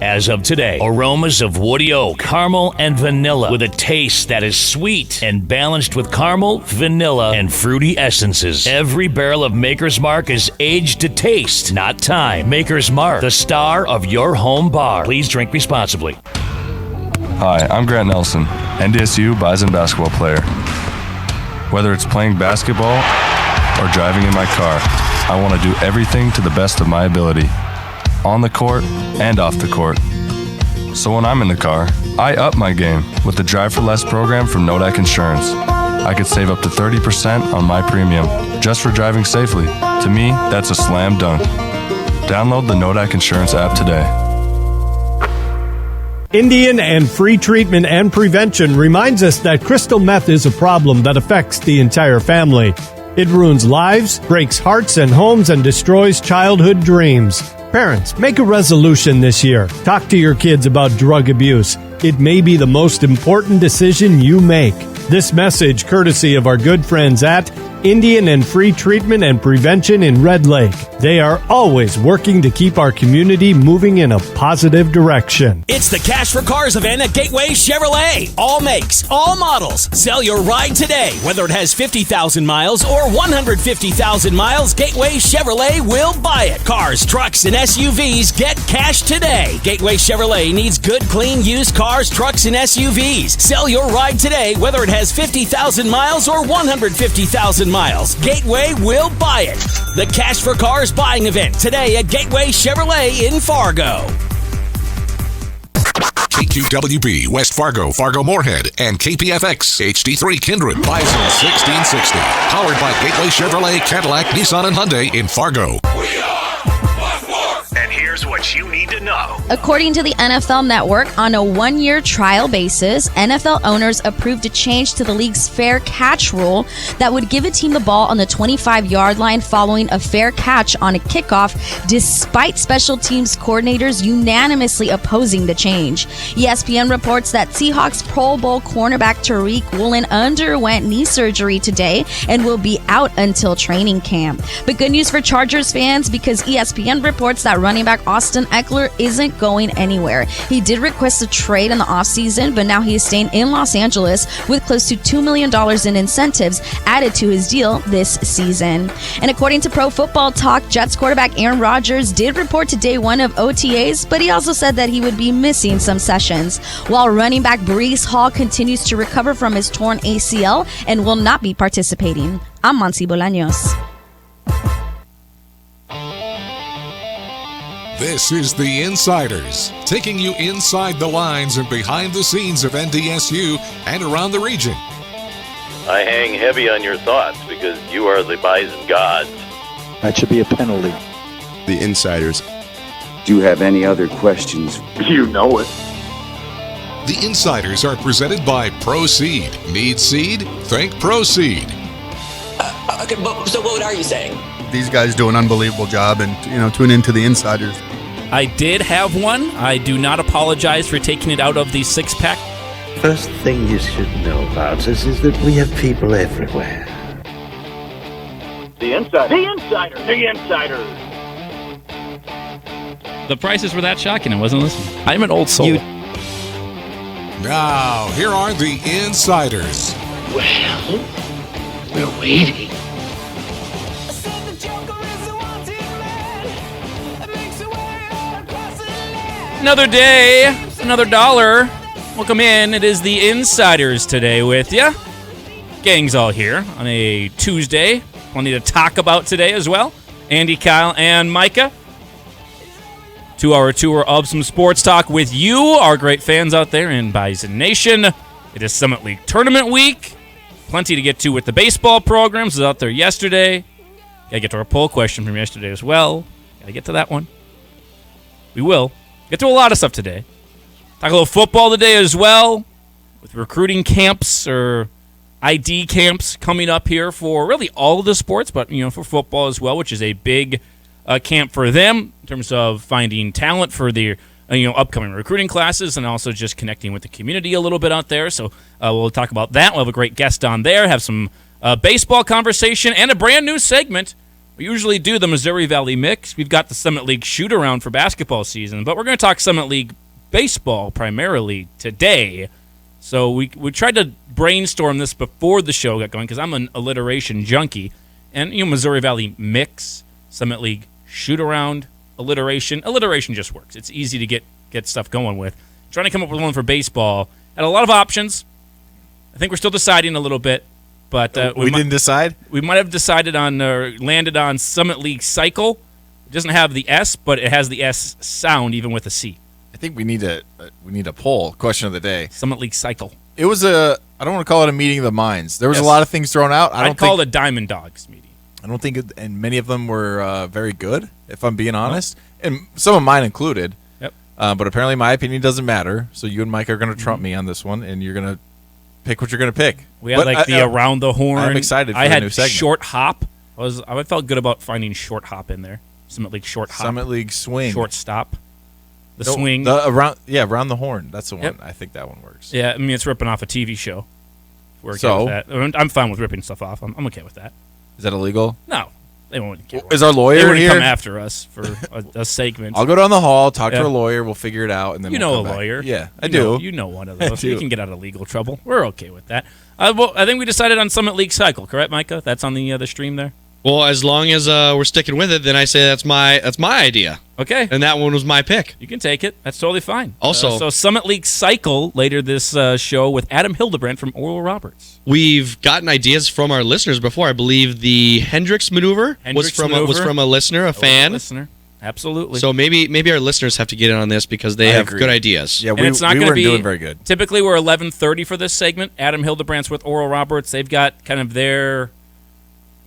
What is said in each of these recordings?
as of today. Aromas of woody oak, caramel, and vanilla with a taste that is sweet and balanced with caramel, vanilla, and fruity essences. Every barrel of Maker's Mark is aged to taste, not time. Maker's Mark, the star of your home bar. Please drink responsibly. Hi, I'm Grant Nelson, NDSU Bison basketball player. Whether it's playing basketball or driving in my car, I want to do everything to the best of my ability, on the court and off the court. So when I'm in the car, I up my game with the Drive for Less program from Nodak Insurance. I could save up to 30% on my premium just for driving safely. To me, that's a slam dunk. Download the Nodak Insurance app today. Indian and Free Treatment and Prevention reminds us that crystal meth is a problem that affects the entire family. It ruins lives, breaks hearts and homes, and destroys childhood dreams. Parents, make a resolution this year. Talk to your kids about drug abuse. It may be the most important decision you make. This message courtesy of our good friends at Indian and Free Treatment and Prevention in Red Lake. They are always working to keep our community moving in a positive direction. It's the Cash for Cars event at Gateway Chevrolet. All makes, all models. Sell your ride today. Whether it has 50,000 miles or 150,000 miles, Gateway Chevrolet will buy it. Cars, trucks, and SUVs get cash today. Gateway Chevrolet needs good, clean, used cars, trucks, and SUVs. Sell your ride today, whether it has 50,000 miles or 150,000 miles. Gateway will buy it. The Cash for Cars buying event today at Gateway Chevrolet in Fargo. KQWB, West Fargo, Fargo-Moorhead, and KPFX, HD3 Kindred, Bison 1660. Powered by Gateway Chevrolet, Cadillac, Nissan, and Hyundai in Fargo. And here's what you need to know. According to the NFL Network, on a one-year trial basis, NFL owners approved a change to the league's fair catch rule that would give a team the ball on the 25-yard line following a fair catch on a kickoff, despite special teams coordinators unanimously opposing the change. ESPN reports that Seahawks Pro Bowl cornerback Tariq Woolen underwent knee surgery today and will be out until training camp. But good news for Chargers fans, because ESPN reports that running back Austin Eckler isn't going anywhere. He did request a trade in the offseason, but now he is staying in Los Angeles with close to $2 million in incentives added to his deal this season. And according to Pro Football Talk, Jets quarterback Aaron Rodgers did report to day one of OTAs, but he also said that he would be missing some sessions, while running back Breece Hall continues to recover from his torn ACL and will not be participating. I'm Monsi Bolaños. This is The Insiders, taking you inside the lines and behind the scenes of NDSU and around the region. I hang heavy on your thoughts because you are the Bison gods. That should be a penalty. The Insiders. Do you have any other questions? You know it. The Insiders are presented by Proseed. Need seed? Think Proseed. Okay, so what are you saying? These guys do an unbelievable job, and tune into The Insiders. I did have one. I do not apologize for taking it out of the six-pack. First thing you should know about us is that we have people everywhere. The Insider. The Insider. The Insider. The prices were that shocking. I wasn't listening. I'm an old soul. Now, here are the Insiders. Well, we're waiting. Another day, another dollar. Welcome in. It is the Insiders today with you. Gang's all here on a Tuesday. Plenty to talk about today as well. Andy, Kyle, and Micah. 2-hour tour of some sports talk with you, our great fans out there in Bison Nation. It is Summit League Tournament Week. Plenty to get to with the baseball programs. I was out there yesterday. Gotta get to our poll question from yesterday as well. Gotta get to that one. We will. Get to a lot of stuff today. Talk a little football today as well, with recruiting camps or ID camps coming up here for really all of the sports, but for football as well, which is a big camp for them in terms of finding talent for the upcoming recruiting classes, and also just connecting with the community a little bit out there. So we'll talk about that. We'll have a great guest on there, have some baseball conversation, and a brand new segment We usually do the Missouri Valley Mix. We've got the Summit League shoot-around for basketball season, but we're going to talk Summit League baseball primarily today. So we tried to brainstorm this before the show got going because I'm an alliteration junkie. And, Missouri Valley Mix, Summit League shoot-around, alliteration. Alliteration just works. It's easy to get stuff going with. Trying to come up with one for baseball. Had a lot of options. I think we're still deciding a little bit. But we didn't decide? We might have decided on, landed on Summit League Cycle. It doesn't have the S, but it has the S sound even with a C. I think we need a poll. Question of the day. Summit League Cycle. It was I don't want to call it a meeting of the minds. There was a lot of things thrown out. I'd call it a Diamond Dogs meeting. I don't think, and many of them were very good, if I'm being honest, and some of mine included. Yep. But apparently my opinion doesn't matter, so you and Mike are going to trump me on this one, and you're going to pick what you're going to pick. We had the Around the Horn. I'm excited for the new segment. Short Hop. I felt good about finding Short Hop in there. Summit League Short Hop. Summit League Swing. Short Stop. Swing. Around the Horn. That's the one. Yep. I think that one works. Yeah, I mean, it's ripping off a TV show. We're okay with that. I'm fine with ripping stuff off. I'm okay with that. Is that illegal? No. They won't care. Is our lawyer here? They wouldn't come after us for a segment. I'll go down the hall, talk to our lawyer. We'll figure it out, and then we'll know a lawyer. Yeah, I do. You know one of those. You can get out of legal trouble. We're okay with that. Well, I think we decided on Summit League Cycle, correct, Micah? That's on the stream there. Well, as long as we're sticking with it, then I say that's my idea. Okay. And that one was my pick. You can take it. That's totally fine. Also, so Summit League Cycle later this show with Adam Hildebrandt from Oral Roberts. We've gotten ideas from our listeners before. I believe the Hendricks maneuver was from a listener, a fan. Listener. Absolutely. So maybe our listeners have to get in on this because they have good ideas. Yeah, we weren't doing very good. Typically, we're 11:30 for this segment. Adam Hildebrandt's with Oral Roberts. They've got kind of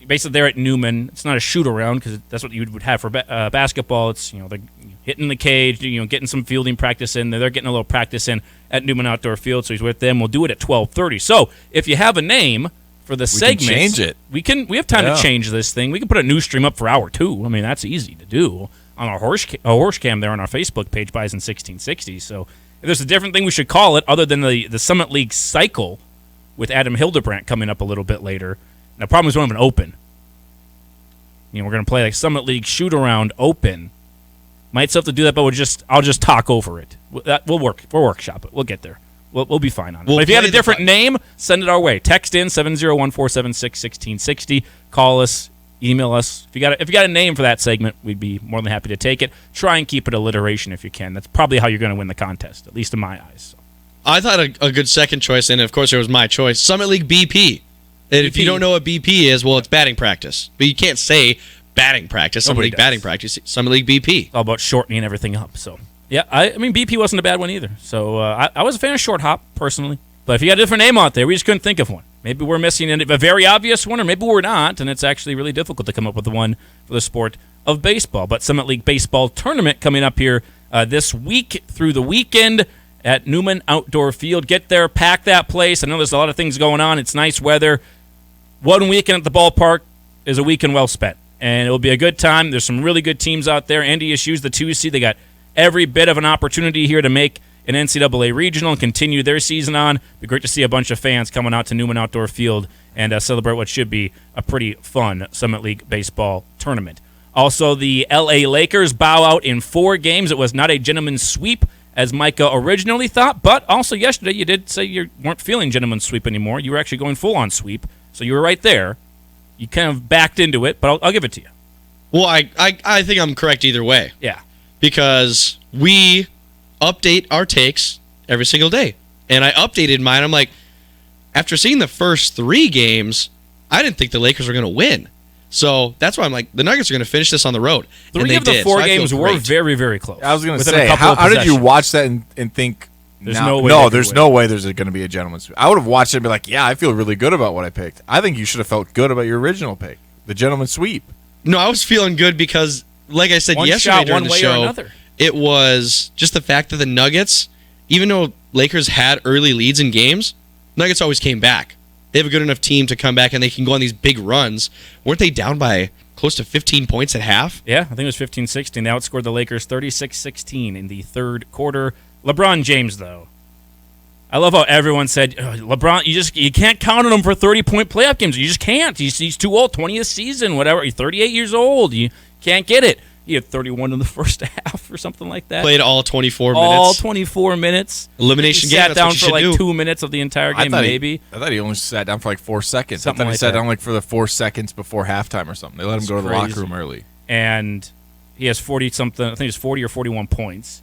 basically they're at Newman. It's not a shoot around because that's what you would have for basketball. It's they're hitting the cage, getting some fielding practice in. They're getting a little practice in at Newman Outdoor Field. So he's with them. We'll do it at 12:30. So if you have a name for the segment, can change it. We have time to change this thing. We can put a news stream up for hour 2. I mean, that's easy to do on our horse cam there on our Facebook page, Bison 1660. So if there's a different thing we should call it other than the Summit League Cycle with Adam Hildebrandt coming up a little bit later. Now, the problem is we don't have an open. We're going to play like Summit League shoot-around open. Might still have to do that, but I'll just talk over it. We'll workshop it. We'll get there. We'll be fine on it. But if you had a different name, send it our way. Text in 701-476-1660. Call us. Email us. If you got a name for that segment, we'd be more than happy to take it. Try and keep it alliteration if you can. That's probably how you're going to win the contest, at least in my eyes. So. I thought a good second choice, and of course it was my choice, Summit League BP. And if you don't know what BP is, well, it's batting practice. But you can't say batting practice, Summit League batting practice, Summit League BP. It's all about shortening everything up. So, yeah, I mean, BP wasn't a bad one either. So I was a fan of Short Hop, personally. But if you got a different name out there, we just couldn't think of one. Maybe we're missing a very obvious one, or maybe we're not, and it's actually really difficult to come up with one for the sport of baseball. But Summit League Baseball Tournament coming up here this week through the weekend at Newman Outdoor Field. Get there, pack that place. I know there's a lot of things going on. It's nice weather. One weekend at the ballpark is a weekend well spent, and it will be a good time. There's some really good teams out there. NDSU's the 2 seed. They got every bit of an opportunity here to make an NCAA regional and continue their season on. It'd be great to see a bunch of fans coming out to Newman Outdoor Field and celebrate what should be a pretty fun Summit League baseball tournament. Also, the LA Lakers bow out in 4 games. It was not a gentleman's sweep, as Micah originally thought, but also yesterday you did say you weren't feeling gentleman's sweep anymore. You were actually going full-on sweep, so you were right there. You kind of backed into it, but I'll give it to you. Well, I think I'm correct either way. Yeah. Because we update our takes every single day. And I updated mine. I'm like, after seeing the first 3 games, I didn't think the Lakers were going to win. So that's why I'm like, the Nuggets are going to finish this on the road. 3 of the 4 games were very, very close. I was going to say, how did you watch that and think, there's no way there's going to be a gentleman's sweep? I would have watched it and be like, yeah, I feel really good about what I picked. I think you should have felt good about your original pick, the gentleman's sweep. No, I was feeling good because, like I said yesterday during the show, it was just the fact that the Nuggets, even though Lakers had early leads in games, Nuggets always came back. They have a good enough team to come back and they can go on these big runs. Weren't they down by close to 15 points at half? Yeah, I think it was 15-16. They outscored the Lakers 36-16 in the third quarter. LeBron James, though, I love how everyone said, LeBron, you can't count on him for 30-point playoff games. You just can't. He's too old, 20th season, whatever. He's 38 years old. You can't get it. He had 31 in the first half or something like that. Played all 24 minutes. All 24 minutes. Elimination game. Sat down for like 2 minutes of the entire game, maybe. I thought he only sat down for like 4 seconds. Something I thought like he sat that. down like for the 4 seconds before halftime or something. They let him go to the locker room early. And he has 40-something, I think it's 40 or 41 points,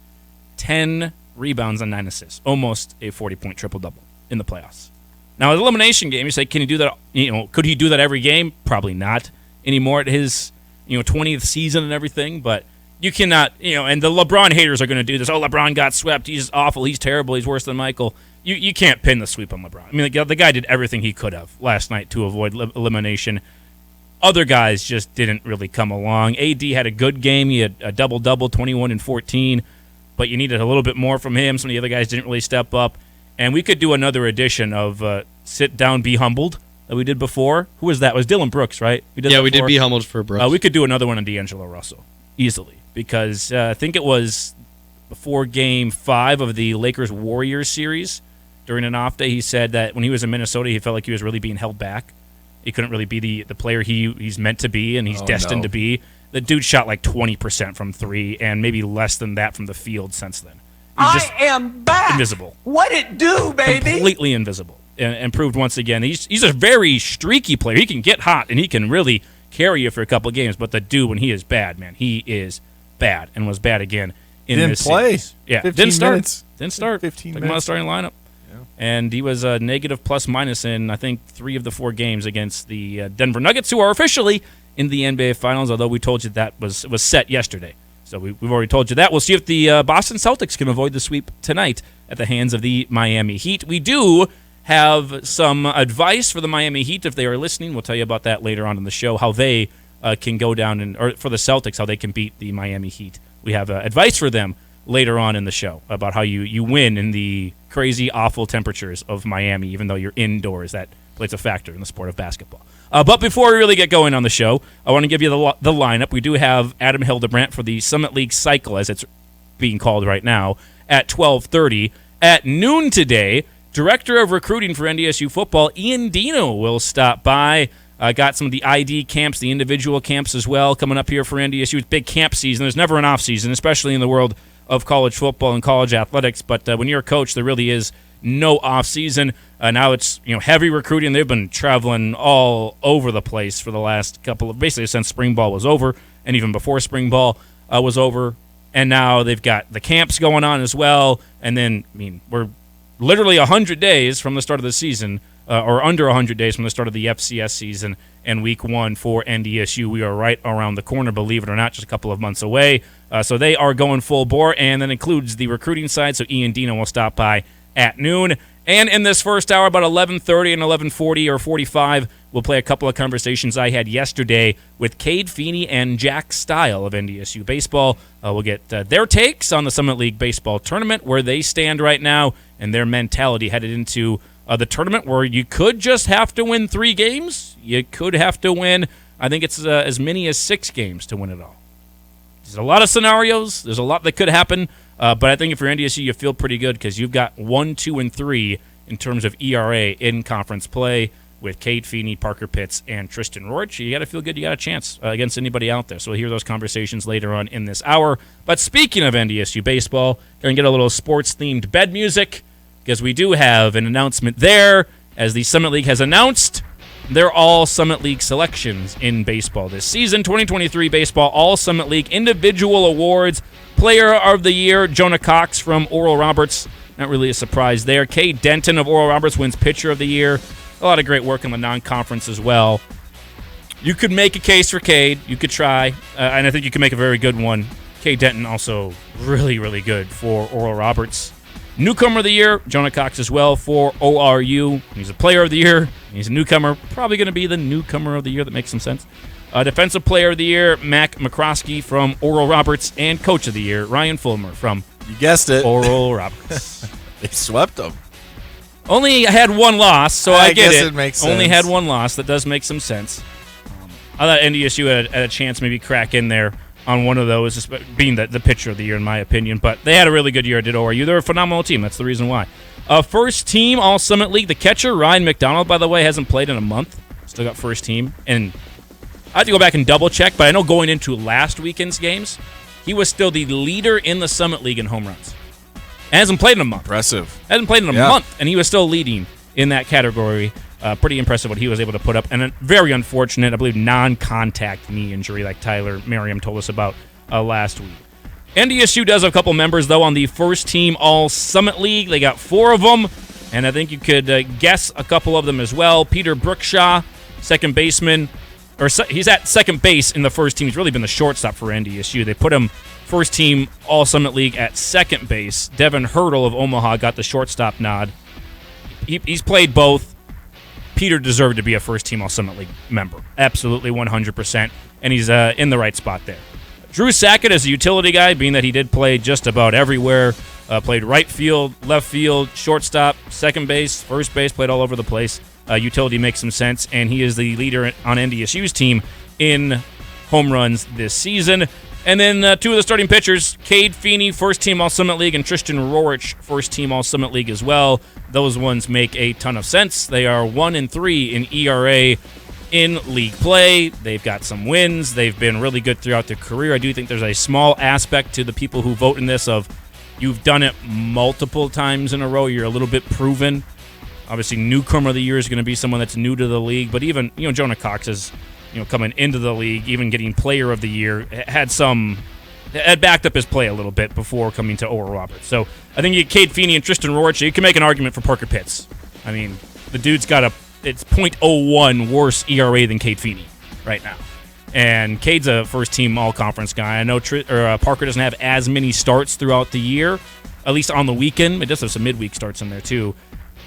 10 rebounds and 9 assists. Almost a 40-point triple-double in the playoffs. Now, an elimination game, you say, can he do that? Could he do that every game? Probably not anymore at his 20th season and everything, but you cannot, and the LeBron haters are going to do this. Oh, LeBron got swept. He's awful. He's terrible. He's worse than Michael. You can't pin the sweep on LeBron. I mean, the guy did everything he could have last night to avoid elimination. Other guys just didn't really come along. AD had a good game. He had a double-double, 21 and 14, but you needed a little bit more from him. Some of the other guys didn't really step up. And we could do another edition of Sit Down, Be Humbled that we did before. Who was that? It was Dylan Brooks, right? We did Be Humbled for Brooks. We could do another one on D'Angelo Russell easily because I think it was before Game 5 of the Lakers-Warriors series. During an off day, he said that when he was in Minnesota, he felt like he was really being held back. He couldn't really be the player he's meant to be and he's destined to be. The dude shot like 20% from 3 and maybe less than that from the field since then. He's just am back. Invisible. What it do, baby? Completely invisible. And proved once again, he's a very streaky player. He can get hot, and he can really carry you for a couple of games. But the dude, when he is bad, man, he is bad and was bad again in this series. Yeah, didn't start. 15 minutes. Took him out of the starting lineup. Yeah. And he was a negative plus-minus in, I think, 3 of the 4 games against the Denver Nuggets, who are officially in the NBA Finals, although we told you that was set yesterday. So we've already told you that. We'll see if the Boston Celtics can avoid the sweep tonight at the hands of the Miami Heat. We do have some advice for the Miami Heat if they are listening. We'll tell you about that later on in the show, how they can go down, or for the Celtics, how they can beat the Miami Heat. We have advice for them later on in the show about how you win in the crazy, awful temperatures of Miami, even though you're indoors. That plays a factor in the sport of basketball. But before we really get going on the show, I want to give you the lineup. We do have Adam Hildebrandt for the Summit League Cycle, as it's being called right now, at 12:30. At noon today, Director of Recruiting for NDSU Football, Ian Deno, will stop by. Got some of the ID camps, the individual camps as well, coming up here for NDSU. It's big camp season. There's never an off season, especially in the world of college football and college athletics. But when you're a coach, there really is no off season. Now it's heavy recruiting. They've been traveling all over the place for the last basically since spring ball was over, and even before spring ball was over. And now they've got the camps going on as well. And then we're literally 100 days from the start of the season, or under 100 days from the start of the FCS season, and week 1 for NDSU. We are right around the corner, believe it or not, just a couple of months away. So they are going full bore, and that includes the recruiting side. So Ian Deno will stop by at noon. And in this first hour, about 11:30 and 11:40 or 45, we'll play a couple of conversations I had yesterday with Cade Feeney and Jack Stile of NDSU Baseball. We'll get their takes on the Summit League Baseball Tournament, where they stand right now, and their mentality headed into the tournament, where you could just have to win 3 games. You could have to win, I think it's as many as 6 games to win it all. There's a lot of scenarios. There's a lot that could happen. But I think if you're NDSU, you feel pretty good because you've got 1, 2, and 3 in terms of ERA in conference play with Cade Feeney, Parker Pitts, and Tristan Roach. You got to feel good. You got a chance against anybody out there. So we'll hear those conversations later on in this hour. But speaking of NDSU baseball, going to get a little sports-themed bed music because we do have an announcement there, as the Summit League has announced they're all Summit League selections in baseball this season. 2023 baseball All Summit League individual awards. Player of the Year, Jonah Cox from Oral Roberts. Not really a surprise there. Cade Denton of Oral Roberts wins Pitcher of the Year. A lot of great work in the non-conference as well. You could make a case for Cade. You could try. And I think you can make a very good one. Cade Denton also really, really good for Oral Roberts. Newcomer of the Year, Jonah Cox as well for ORU. He's a Player of the Year. He's a newcomer. Probably going to be the Newcomer of the Year. That makes some sense. Defensive Player of the Year, Mac McCroskey from Oral Roberts. And Coach of the Year, Ryan Fulmer from You guessed it. Oral Roberts. They swept them. Only had 1 loss, so I get guess it makes sense. Only had 1 loss. That does make some sense. I thought NDSU had a chance maybe crack in there on one of those, just being the pitcher of the year, in my opinion. But they had a really good year, did ORU. They're a phenomenal team. That's the reason why. First team All-Summit League. The catcher, Ryan McDonald, by the way, hasn't played in a month. Still got first team. And I have to go back and double-check, but I know going into last weekend's games, he was still the leader in the Summit League in home runs. Hasn't played in a month. Impressive. Hasn't played in a month, and he was still leading in that category. Pretty impressive what he was able to put up. And a very unfortunate, I believe, non-contact knee injury like Tyler Merriam told us about last week. NDSU does have a couple members, though, on the first team All-Summit League. They got 4 of them, and I think you could guess a couple of them as well. Peter Brookshaw, second baseman, he's at second base in the first team. He's really been the shortstop for NDSU. They put him first team All-Summit League at second base. Devin Hurdle of Omaha got the shortstop nod. He's played both. Peter deserved to be a first team All-Summit League member. Absolutely 100%, and he's in the right spot there. Drew Sackett is a utility guy, being that he did play just about everywhere. Played right field, left field, shortstop, second base, first base, played all over the place. Utility makes some sense, and he is the leader on NDSU's team in home runs this season. And then 2 of the starting pitchers, Cade Feeney, first team All-Summit League, and Tristan Rorich, first team All-Summit League as well. Those ones make a ton of sense. They are 1-3 in ERA in league play. They've got some wins. They've been really good throughout their career. I do think there's a small aspect to the people who vote in this of you've done it multiple times in a row. You're a little bit proven. Obviously, newcomer of the year is going to be someone that's new to the league. But even, Jonah Cox is, coming into the league, even getting player of the year, had backed up his play a little bit before coming to Oral Roberts. So I think you get Cade Feeney and Tristan Rorich. You can make an argument for Parker Pitts. I mean, the dude's got it's .01 worse ERA than Cade Feeney right now. And Cade's a first-team all-conference guy. I know Parker doesn't have as many starts throughout the year, at least on the weekend. It does have some midweek starts in there, too.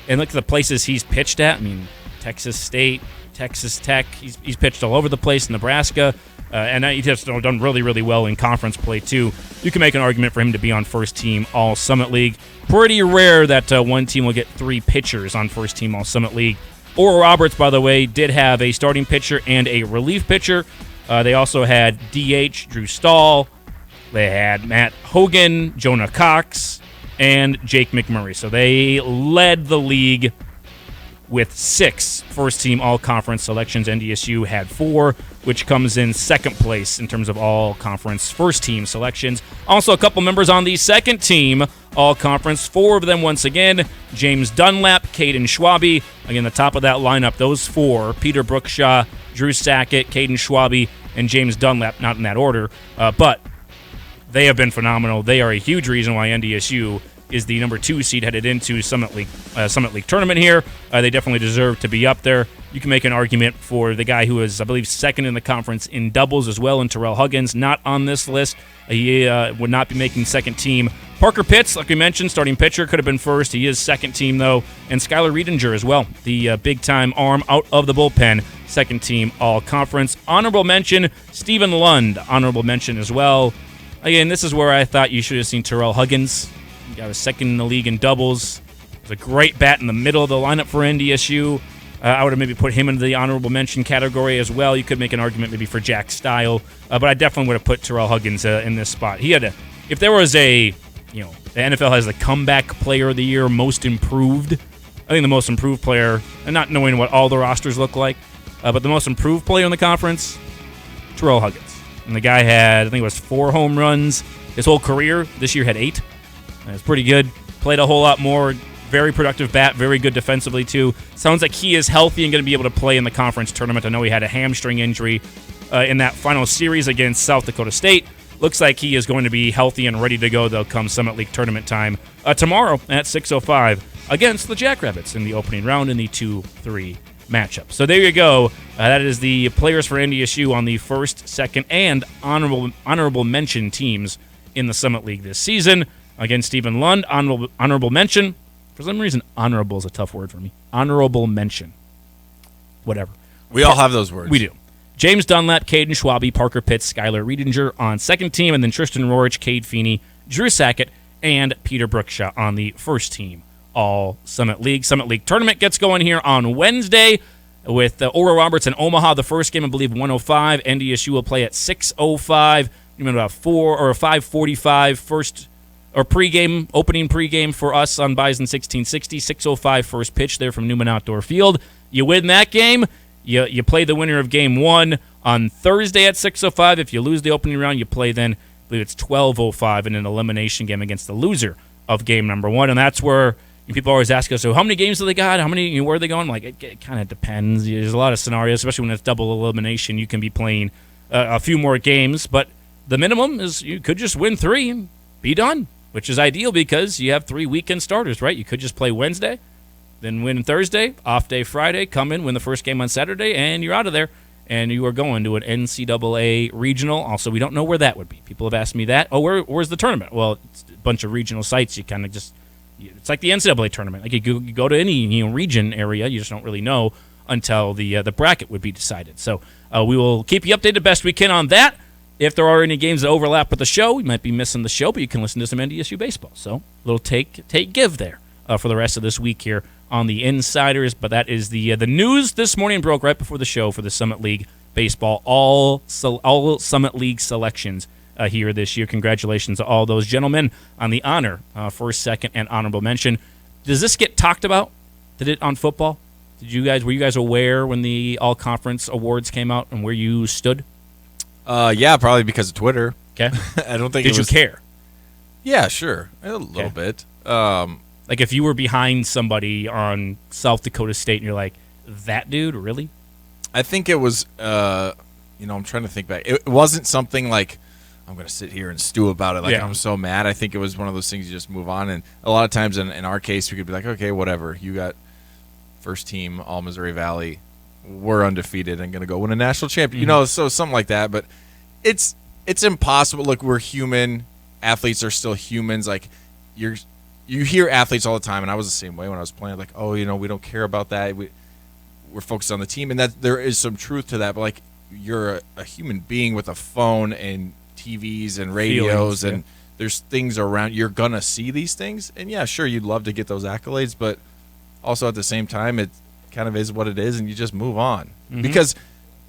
And look at the places he's pitched at. I mean, Texas State, Texas Tech. He's pitched all over the place, Nebraska. And he's just done really, really well in conference play, too. You can make an argument for him to be on first-team All-Summit League. Pretty rare that one team will get 3 pitchers on first-team All-Summit League. Oral Roberts, by the way, did have a starting pitcher and a relief pitcher. They also had DH Drew Stahl. They had Matt Hogan, Jonah Cox, and Jake McMurray. So they led the league with 6 first-team all-conference selections. NDSU had 4, which comes in second place in terms of all-conference first-team selections. Also, a couple members on the second-team all-conference. 4 of them, once again, James Dunlap, Caden Schwabe. Again, the top of that lineup, those 4, Peter Brookshaw, Drew Sackett, Caden Schwabe, and James Dunlap, not in that order, but they have been phenomenal. They are a huge reason why NDSU is the number 2 seed headed into Summit League tournament here. They definitely deserve to be up there. You can make an argument for the guy who is, I believe, second in the conference in doubles as well, and Terrell Huggins, not on this list. He would not be making second team. Parker Pitts, like we mentioned, starting pitcher, could have been first. He is second team, though. And Skylar Riedinger as well, the big-time arm out of the bullpen, second team all-conference. Honorable mention, Stephen Lund, honorable mention as well. Again, this is where I thought you should have seen Terrell Huggins. He got a second in the league in doubles. It was a great bat in the middle of the lineup for NDSU. I would have maybe put him into the honorable mention category as well. You could make an argument maybe for Jack Stile, but I definitely would have put Terrell Huggins in this spot. He had if there was the NFL has the comeback player of the year, most improved. I think the most improved player, and not knowing what all the rosters look like, but the most improved player in the conference, Terrell Huggins. And the guy had, I think it was 4 home runs his whole career. This year had 8. It's pretty good. Played a whole lot more. Very productive bat. Very good defensively, too. Sounds like he is healthy and going to be able to play in the conference tournament. I know he had a hamstring injury in that final series against South Dakota State. Looks like he is going to be healthy and ready to go, though, come Summit League tournament time tomorrow at 6:05 against the Jackrabbits in the opening round in the 2-3 matchup. So there you go. That is the players for NDSU on the first, second, and honorable mention teams in the Summit League this season. Again, Stephen Lund, honorable mention. For some reason, honorable is a tough word for me. Honorable mention. Whatever. We all have those words. We do. James Dunlap, Caden Schwabe, Parker Pitts, Skylar Riedinger on second team, and then Tristan Rorich, Cade Feeney, Drew Sackett, and Peter Brookshaw on the first team. All Summit League. Summit League tournament gets going here on Wednesday with Oral Roberts and Omaha. The first game, I believe, 1:05. NDSU will play at 6:05. Even about 4 or 5:45 first or opening pregame for us on Bison 1660. 6:05 first pitch there from Newman Outdoor Field. You win that game, you play the winner of game 1 on Thursday at 6:05. If you lose the opening round, you play then, I believe it's 12:05 in an elimination game against the loser of game number 1. And that's where people always ask us, so how many games do they got? How many? Where are they going? Like, it kind of depends. There's a lot of scenarios, especially when it's double elimination. You can be playing a few more games, but the minimum is you could just win 3 and be done, which is ideal because you have 3 weekend starters, right? You could just play Wednesday, then win Thursday, off day Friday, come in, win the first game on Saturday, and you're out of there. And you are going to an NCAA regional. Also, we don't know where that would be. People have asked me that. Oh, where's the tournament? Well, it's a bunch of regional sites. You kind of just, it's like the NCAA tournament. Like you go to any region area, you just don't really know until the bracket would be decided. So we will keep you updated best we can on that. If there are any games that overlap with the show, you might be missing the show, but you can listen to some NDSU baseball. So a little take-give there for the rest of this week here on the Insiders. But that is the news this morning broke right before the show for the Summit League baseball. All Summit League selections here this year. Congratulations to all those gentlemen on the honor, first, second, and honorable mention. Does this get talked about? Did it on football? Were you guys aware when the all-conference awards came out and where you stood? Yeah, probably because of Twitter. Okay. I don't think Did you care? Yeah, sure. A little bit. Like if you were behind somebody on South Dakota State and you're like, that dude, really? I think it was, I'm trying to think back. It wasn't something like, I'm going to sit here and stew about it. Like, I'm so mad. I think it was one of those things you just move on. And a lot of times in our case, we could be like, okay, whatever. You got first team, all Missouri Valley. We're undefeated and going to go win a national championship. Mm-hmm. So something like that. But it's impossible. Look, we're human. Athletes are still humans. Like, you hear athletes all the time, and I was the same way when I was playing. Like, oh, we don't care about that. We're focused on the team, and that there is some truth to that. But like, you're a human being with a phone and TVs and radios, and there's things around. You're gonna see these things, and yeah, sure, you'd love to get those accolades, but also at the same time, it kind of is what it is, and you just move on. Mm-hmm. Because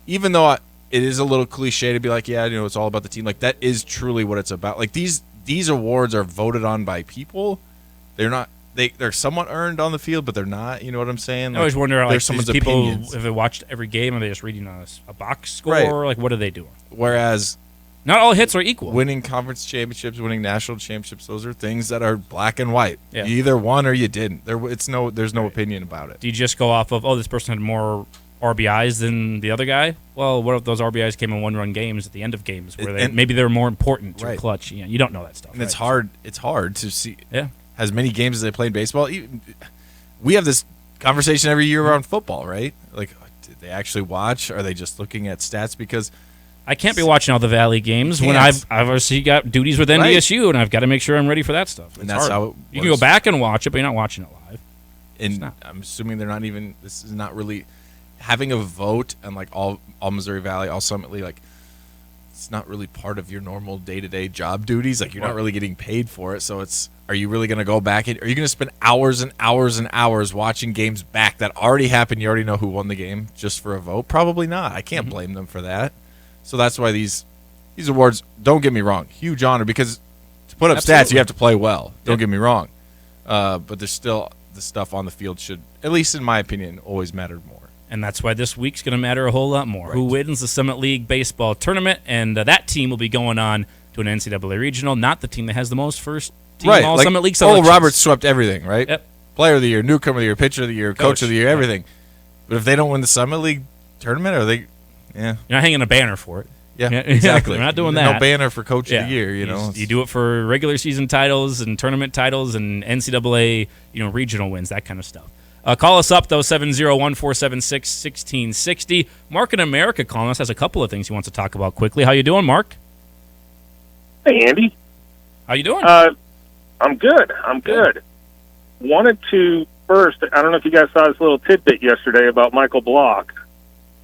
even though it is a little cliche to be like, yeah, it's all about the team. Like, that is truly what it's about. Like, these awards are voted on by people. They're not. They're somewhat earned on the field, but they're not. You know what I'm saying? Like, I always wonder, like, someone's people, opinions. if they watched every game, are they just reading a box score? Right. Like, what are they doing? Whereas, not all hits are equal. Winning conference championships, winning national championships, those are things that are black and white. Yeah. You either won or you didn't. There's no opinion about it. Do you just go off of, this person had more RBIs than the other guy? Well, what if those RBIs came in one-run games at the end of games where maybe they're more important to a clutch? You don't know that stuff. And it's hard to see. Yeah. As many games as they play in baseball. We have this conversation every year around football, right? Like, did they actually watch? Are they just looking at stats? Because I can't be watching all the Valley games when I've obviously got duties with NDSU, and I've got to make sure I'm ready for that stuff. And that's how you can go back and watch it, but you're not watching it live. And I'm assuming they're not even. This is not really having a vote and like all Missouri Valley, all Summit League. Like, it's not really part of your normal day-to-day job duties. Like, you're not really getting paid for it. So are you really going to go back? Are you going to spend hours and hours and hours watching games back that already happened? You already know who won the game just for a vote? Probably not. I can't blame them for that. So that's why these awards, don't get me wrong, huge honor, because to put up stats, you have to play well. Don't get me wrong. But there's still the stuff on the field should, at least in my opinion, always matter more. And that's why this week's going to matter a whole lot more. Right. Who wins the Summit League baseball tournament, and that team will be going on to an NCAA regional, not the team that has the most first-team All-Summit League selections. Oral Roberts swept everything, right? Yep. Player of the year, newcomer of the year, pitcher of the year, coach of the year, everything. But if they don't win the Summit League tournament, are they? Yeah. You're not hanging a banner for it. Yeah, exactly. We're not doing that. No banner for coach of the year, You do it for regular season titles and tournament titles and NCAA, regional wins, that kind of stuff. Call us up, though, 701-476-1660. Mark in America calling us has a couple of things he wants to talk about quickly. How you doing, Mark? Hey, Andy. How you doing? I'm good. Wanted to first, I don't know if you guys saw this little tidbit yesterday about Michael Block.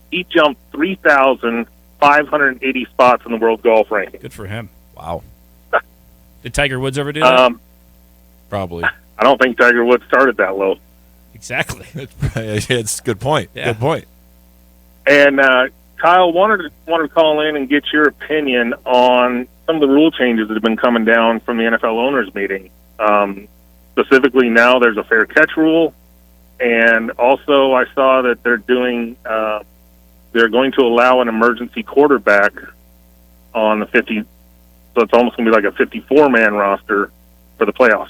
He jumped 3,580 spots in the world golf ranking. Good for him. Wow. Did Tiger Woods ever do that? Probably. I don't think Tiger Woods started that low. Exactly. It's a good point. Yeah. Good point. And Kyle wanted to call in and get your opinion on some of the rule changes that have been coming down from the NFL owners meeting. Specifically, now there's a fair catch rule, and also I saw that they're going to allow an emergency quarterback on the 50. So it's almost going to be like a 54-man roster for the playoffs.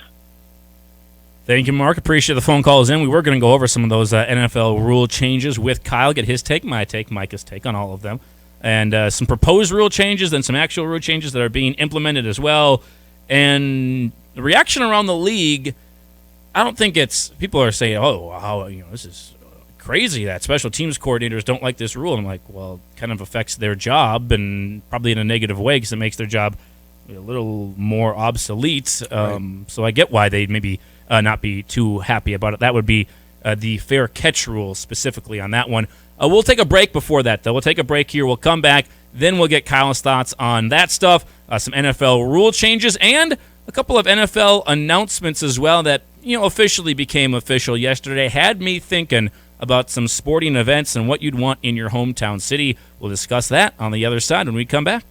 Thank you, Mark. Appreciate the phone calls in. We were going to go over some of those NFL rule changes with Kyle, get his take, my take, Micah's take on all of them, and some proposed rule changes and some actual rule changes that are being implemented as well. And the reaction around the league, I don't think it's – people are saying, oh, how, this is crazy that special teams coordinators don't like this rule. And I'm like, well, it kind of affects their job and probably in a negative way because it makes their job a little more obsolete. Right. So I get why they maybe – not be too happy about it. That would be the fair catch rule specifically on that one. We'll take a break before that, though. We'll take a break here. We'll come back. Then we'll get Kyle's thoughts on that stuff, some NFL rule changes, and a couple of NFL announcements as well that officially became official yesterday. Had me thinking about some sporting events and what you'd want in your hometown city. We'll discuss that on the other side when we come back.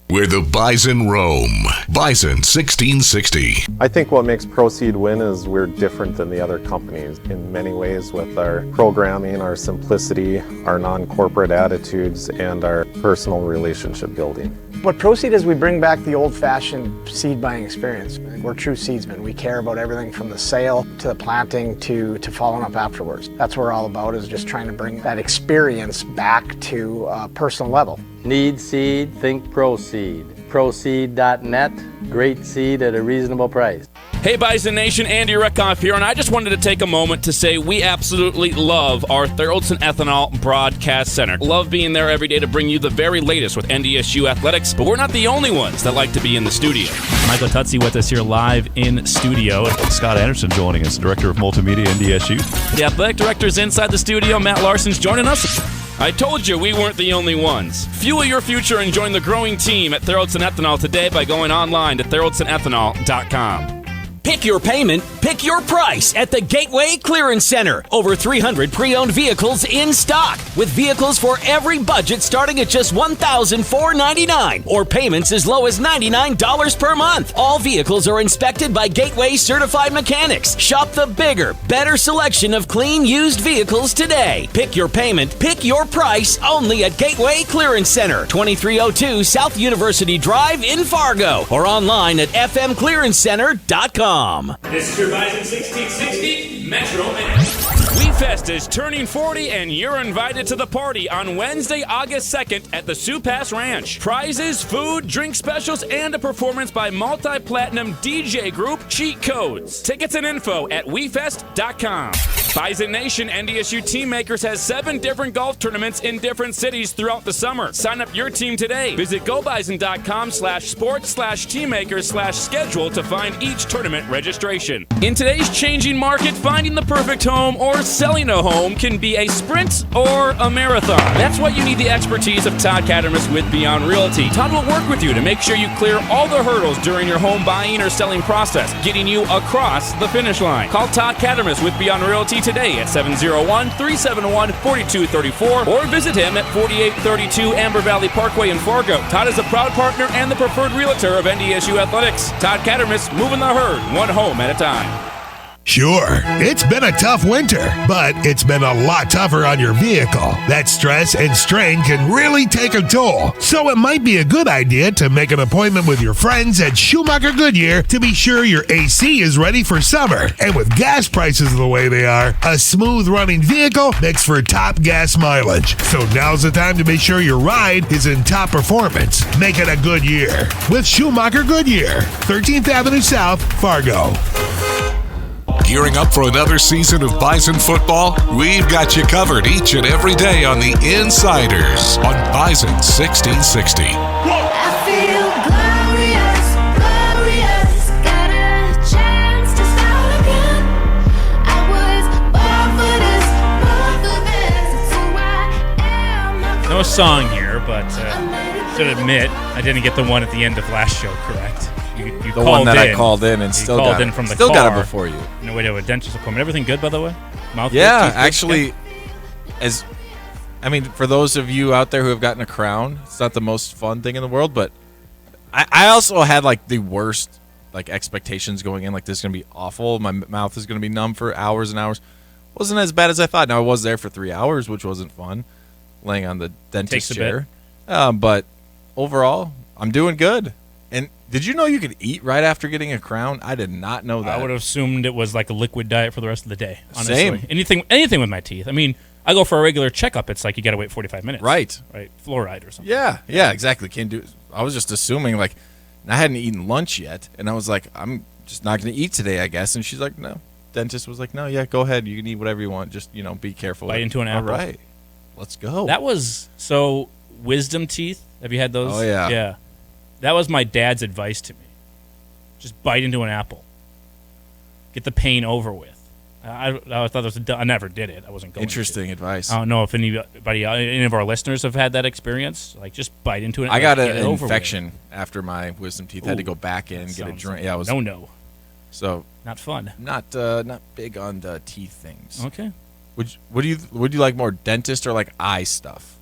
Where the Bison roam. Bison 1660. I think what makes Proceed win is we're different than the other companies in many ways with our programming, our simplicity, our non-corporate attitudes, and our personal relationship building. What Proceed is, we bring back the old-fashioned seed buying experience. We're true seedsmen. We care about everything from the sale to the planting to following up afterwards. That's what we're all about, is just trying to bring that experience back to a personal level. Need seed? Think Proceed. Proceed.net. Great seed at a reasonable price. Hey Bison Nation, Andy Reckoff here, and I just wanted to take a moment to say we absolutely love our Theraldson Ethanol Broadcast Center. Love being there every day to bring you the very latest with NDSU athletics, but we're not the only ones that like to be in the studio. Michael Tutsi with us here live in studio. Scott Anderson joining us, Director of Multimedia, NDSU. The athletic director's inside the studio. Matt Larson's joining us. I told you we weren't the only ones. Fuel your future and join the growing team at Theraldson Ethanol today by going online to theraldsonethanol.com. Pick your payment, pick your price at the Gateway Clearance Center. Over 300 pre-owned vehicles in stock, with vehicles for every budget starting at just $1,499 or payments as low as $99 per month. All vehicles are inspected by Gateway certified mechanics. Shop the bigger, better selection of clean used vehicles today. Pick your payment, pick your price only at Gateway Clearance Center, 2302 South University Drive in Fargo, or online at fmclearancecenter.com. This is your Bison 1660 Metro Man. WeFest is turning 40 and you're invited to the party on Wednesday, August 2nd at the Sioux Pass Ranch. Prizes, food, drink specials, and a performance by multi-platinum DJ group Cheat Codes. Tickets and info at WeFest.com. Bison Nation NDSU Teammakers has 7 different golf tournaments in different cities throughout the summer. Sign up your team today. Visit gobison.com/sports/teammakers/schedule to find each tournament registration. In today's changing market, finding the perfect home or selling a home can be a sprint or a marathon. That's why you need the expertise of Todd Cattermas with Beyond Realty. Todd will work with you to make sure you clear all the hurdles during your home buying or selling process, getting you across the finish line. Call Todd Cattermas with Beyond Realty today at 701-371-4234 or visit him at 4832 Amber Valley Parkway in Fargo. Todd is a proud partner and the preferred realtor of NDSU Athletics. Todd Cattermas, moving the herd one home at a time. Sure, it's been a tough winter, but it's been a lot tougher on your vehicle. That stress and strain can really take a toll. So it might be a good idea to make an appointment with your friends at Schumacher Goodyear to be sure your AC is ready for summer. And with gas prices the way they are, a smooth running vehicle makes for top gas mileage. So now's the time to make sure your ride is in top performance. Make it a good year with Schumacher Goodyear, 13th Avenue South, Fargo. Gearing up for another season of Bison football? We've got you covered each and every day on the Insiders on Bison 1660. I feel glorious, glorious. Got a chance to start again. I was born for this. It's who I am. No song here, but should admit I didn't get the one at the end of last show correct. You the one that I called in and still got it. From the still car. Got it before you. No way to a dentist appointment. Everything good, by the way? Mouth yeah, good, actually, for those of you out there who have gotten a crown, it's not the most fun thing in the world, but I also had like the worst like expectations going in. Like this is gonna be awful. My mouth is gonna be numb for hours and hours. Wasn't as bad as I thought. Now I was there for 3 hours, which wasn't fun, laying on the dentist chair. But overall, I'm doing good. And did you know you could eat right after getting a crown? I did not know that. I would have assumed it was like a liquid diet for the rest of the day. Honestly. Same. Anything with my teeth. I mean, I go for a regular checkup. It's like you got to wait 45 minutes. Right. Fluoride or something. Yeah, exactly. Can't do. I was just assuming like I hadn't eaten lunch yet, and I was like, I'm just not going to eat today, I guess. And she's like, no. Dentist was like, no, yeah, go ahead. You can eat whatever you want. Just be careful. Bite into an apple. All right, let's go. That was wisdom teeth. Have you had those? Oh yeah. Yeah. That was my dad's advice to me. Just bite into an apple. Get the pain over with. I thought that was I never did it. I wasn't going. Interesting advice. I don't know if any of our listeners have had that experience. Like just bite into it. I got an infection after my wisdom teeth. Had to go back in and get a drink. Yeah, it was no. So not fun. Not big on the teeth things. Okay. Would you like more dentist or like eye stuff?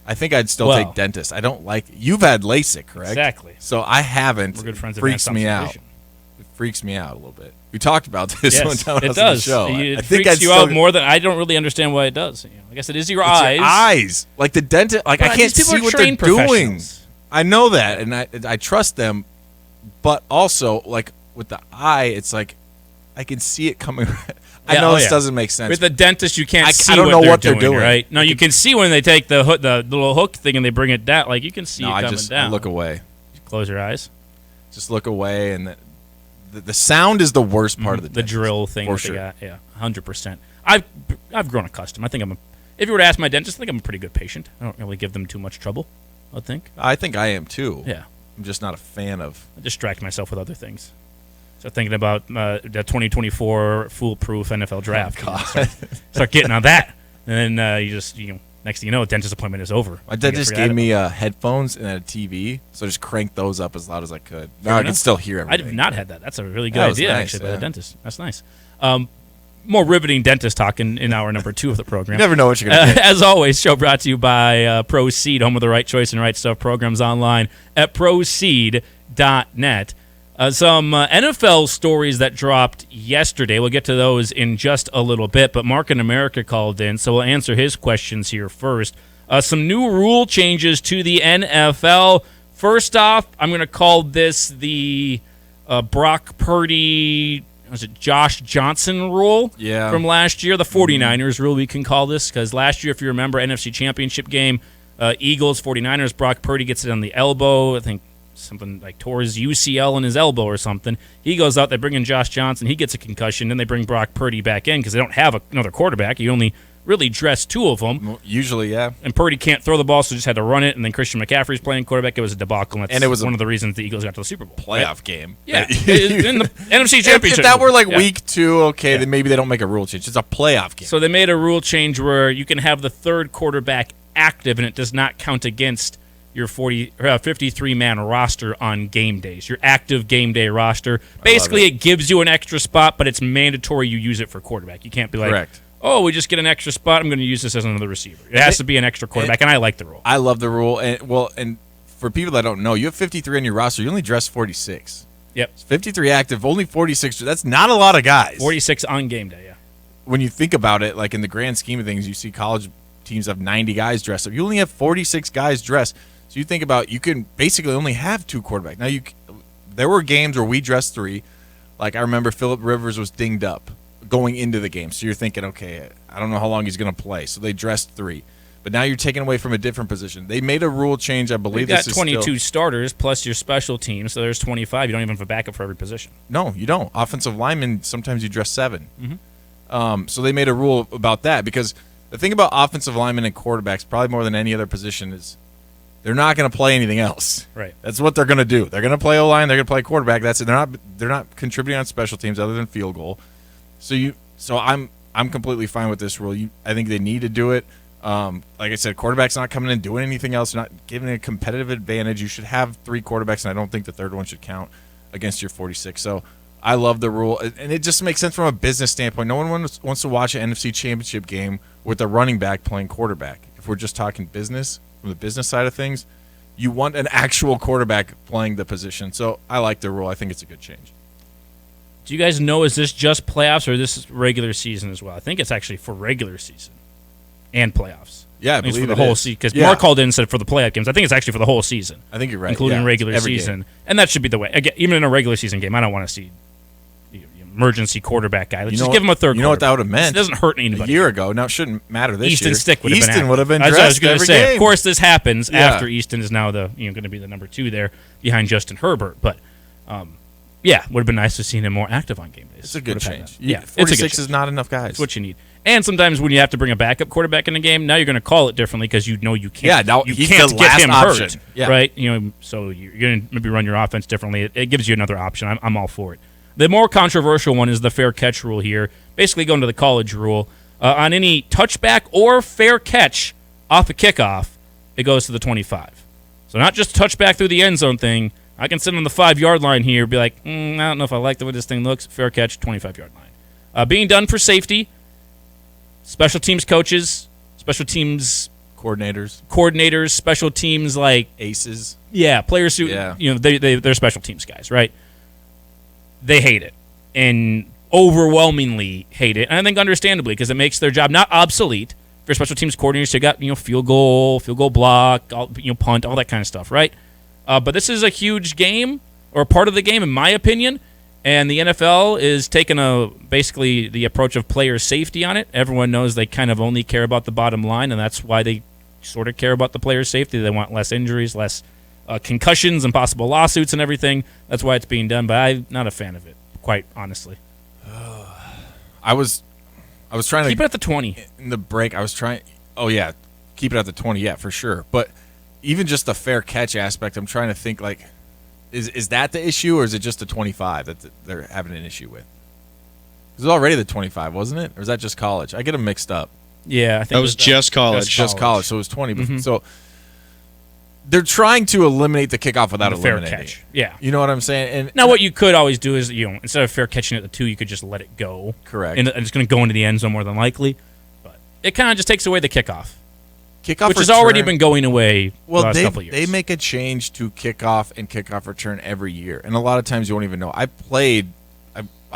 I think I'd still take dentist. I don't like. You've had LASIK, correct? Exactly. So I haven't. We're good friends. Freaks me out. It freaks me out a little bit. We talked about this one time. It does. Show. It freaks you out more than I don't really understand why it does. I guess it is your eyes. Your eyes, like the dentist. Like I can't see what they're doing. I know that, and I trust them, but also like with the eye, it's like I can see it coming. I know this doesn't make sense. With the dentist, you can't see. I don't know what they're doing. Right? No, you can see when they take the little hook thing and they bring it down. Like you can see it coming down. I look away. Close your eyes. Just look away, and the sound is the worst part of the drill thing that they got. Yeah, 100%. I've grown accustomed. I think if you were to ask my dentist, I think I'm a pretty good patient. I don't really give them too much trouble. I think I am too. Yeah, I'm just not a fan of. I distract myself with other things. So thinking about the 2024 foolproof NFL draft. Start getting on that, and then next thing you know, a dentist appointment is over. My dentist gave me headphones and a TV, so I just cranked those up as loud as I could. Now I can still hear everything. I have not had that. That's a really good idea, actually, by the dentist. That's nice. More riveting dentist talk in hour number 2 of the program. You never know what you're going to get. As always, show brought to you by Proceed, home of the right choice and right stuff programs online at proceed.net. Some NFL stories that dropped yesterday. We'll get to those in just a little bit, but Mark in America called in, so we'll answer his questions here first. Some new rule changes to the NFL. First off, I'm going to call this the Brock Purdy, Josh Johnson rule from last year, the 49ers rule we can call this, because last year, if you remember, NFC Championship game, Eagles, 49ers, Brock Purdy gets it on the elbow, I think something like tore his UCL in his elbow or something. He goes out, they bring in Josh Johnson, he gets a concussion, then they bring Brock Purdy back in because they don't have another quarterback. You only really dress 2 of them. Usually, yeah. And Purdy can't throw the ball, so just had to run it, and then Christian McCaffrey's playing quarterback. It was a debacle, and it was one of the reasons the Eagles got to the Super Bowl. Playoff game. Yeah, in the NFC Championship. If that were like week 2, then maybe they don't make a rule change. It's a playoff game. So they made a rule change where you can have the third quarterback active, and it does not count against your 53-man roster on game days, your active game day roster. Basically, it gives you an extra spot, but it's mandatory you use it for quarterback. You can't be like, correct. Oh, we just get an extra spot, I'm going to use this as another receiver. It has to be an extra quarterback, and I like the rule. I love the rule. And for people that don't know, you have 53 on your roster. You only dress 46. Yep. It's 53 active, only 46. That's not a lot of guys. 46 on game day, yeah. When you think about it, like in the grand scheme of things, you see college teams have 90 guys dressed up. You only have 46 guys dressed. So you think about, you can basically only have 2 quarterbacks. Now, there were games where we dressed 3. Like I remember Phillip Rivers was dinged up going into the game. So you're thinking, okay, I don't know how long he's going to play. So they dressed 3. But now you're taking away from a different position. They made a rule change, I believe. You've got 22 starters plus your special teams, so there's 25. You don't even have a backup for every position. No, you don't. Offensive linemen, sometimes you dress 7. Mm-hmm. So they made a rule about that because the thing about offensive linemen and quarterbacks, probably more than any other position, is they're not going to play anything else. Right. That's what they're going to do. They're going to play O-line. They're going to play quarterback. That's it. They're not contributing on special teams other than field goal. So I'm completely fine with this rule. I think they need to do it. Like I said, quarterback's not coming in doing anything else. You're not giving a competitive advantage. You should have 3 quarterbacks, and I don't think the third one should count against your 46. So I love the rule, and it just makes sense from a business standpoint. No one wants to watch an NFC Championship game with a running back playing quarterback. If we're just talking business, from the business side of things, You want an actual quarterback playing the position. So I like the rule. I think it's a good change. Do you guys know, is this just playoffs or this is regular season as well? I think it's actually for regular season and playoffs. Yeah, I think it's believe for the whole season. Because Mark called in and said for the playoff games. I think it's actually for the whole season. I think you're right. Including regular Every season. game. And that should be the way. Again, even in a regular season game, I don't want to see the emergency quarterback guy. Let's just give him a third. You know what that would have meant? It doesn't hurt anybody. A year ago. Now it shouldn't matter this Easton year. Stick would have been. Easton would have been That's what I was dressed going to every say. game. Of course, this happens Yeah. after Easton is now going to be the number 2 there behind Justin Herbert. But yeah, would have been nice to see him more active on game days. It's a good change. Yeah, 46 is not enough guys. It's what you need. And sometimes when you have to bring a backup quarterback in the game, now you're going to call it differently because you know you can't. Yeah, now you he's can't the get last him option. hurt, Yeah. right? So you're going to maybe run your offense differently. It gives you another option. I'm all for it. The more controversial one is the fair catch rule here. Basically, going to the college rule on any touchback or fair catch off a kickoff, it goes to the 25. So not just a touchback through the end zone thing. I can sit on the 5-yard line here, be like, I don't know if I like the way this thing looks. Fair catch, 25-yard line. Being done for safety. Special teams coaches, special teams coordinators, special teams like aces. Yeah, players who they're special teams guys, right? They hate it and overwhelmingly hate it, and I think understandably because it makes their job not obsolete for special teams coordinators. You got field goal block, punt, all that kind of stuff, right? But this is a huge game or part of the game, in my opinion. And the NFL is taking basically the approach of player safety on it. Everyone knows they kind of only care about the bottom line, and that's why they sort of care about the player safety. They want less injuries, less concussions and possible lawsuits and everything. That's why it's being done, but I'm not a fan of it, quite honestly. I was trying to keep it at the 20. In the break, I was trying. Oh yeah, keep it at the 20. Yeah, for sure. But even just the fair catch aspect, I'm trying to think like. Is that the issue, or is it just the 25 that they're having an issue with? It was already the 25, wasn't it? Or is that just college? I get them mixed up. Yeah, I think that was just college. Just college, so it was 20. Mm-hmm. So they're trying to eliminate the kickoff without eliminating fair catch. it. Yeah. You know what I'm saying? And now what you could always do is, instead of fair catching at the 2, you could just let it go. Correct. And it's going to go into the end zone more than likely. But it kind of just takes away the kickoff. Kickoff which return, has already been going away the last couple of years. They make a change to kickoff and kickoff return every year. And a lot of times you won't even know. I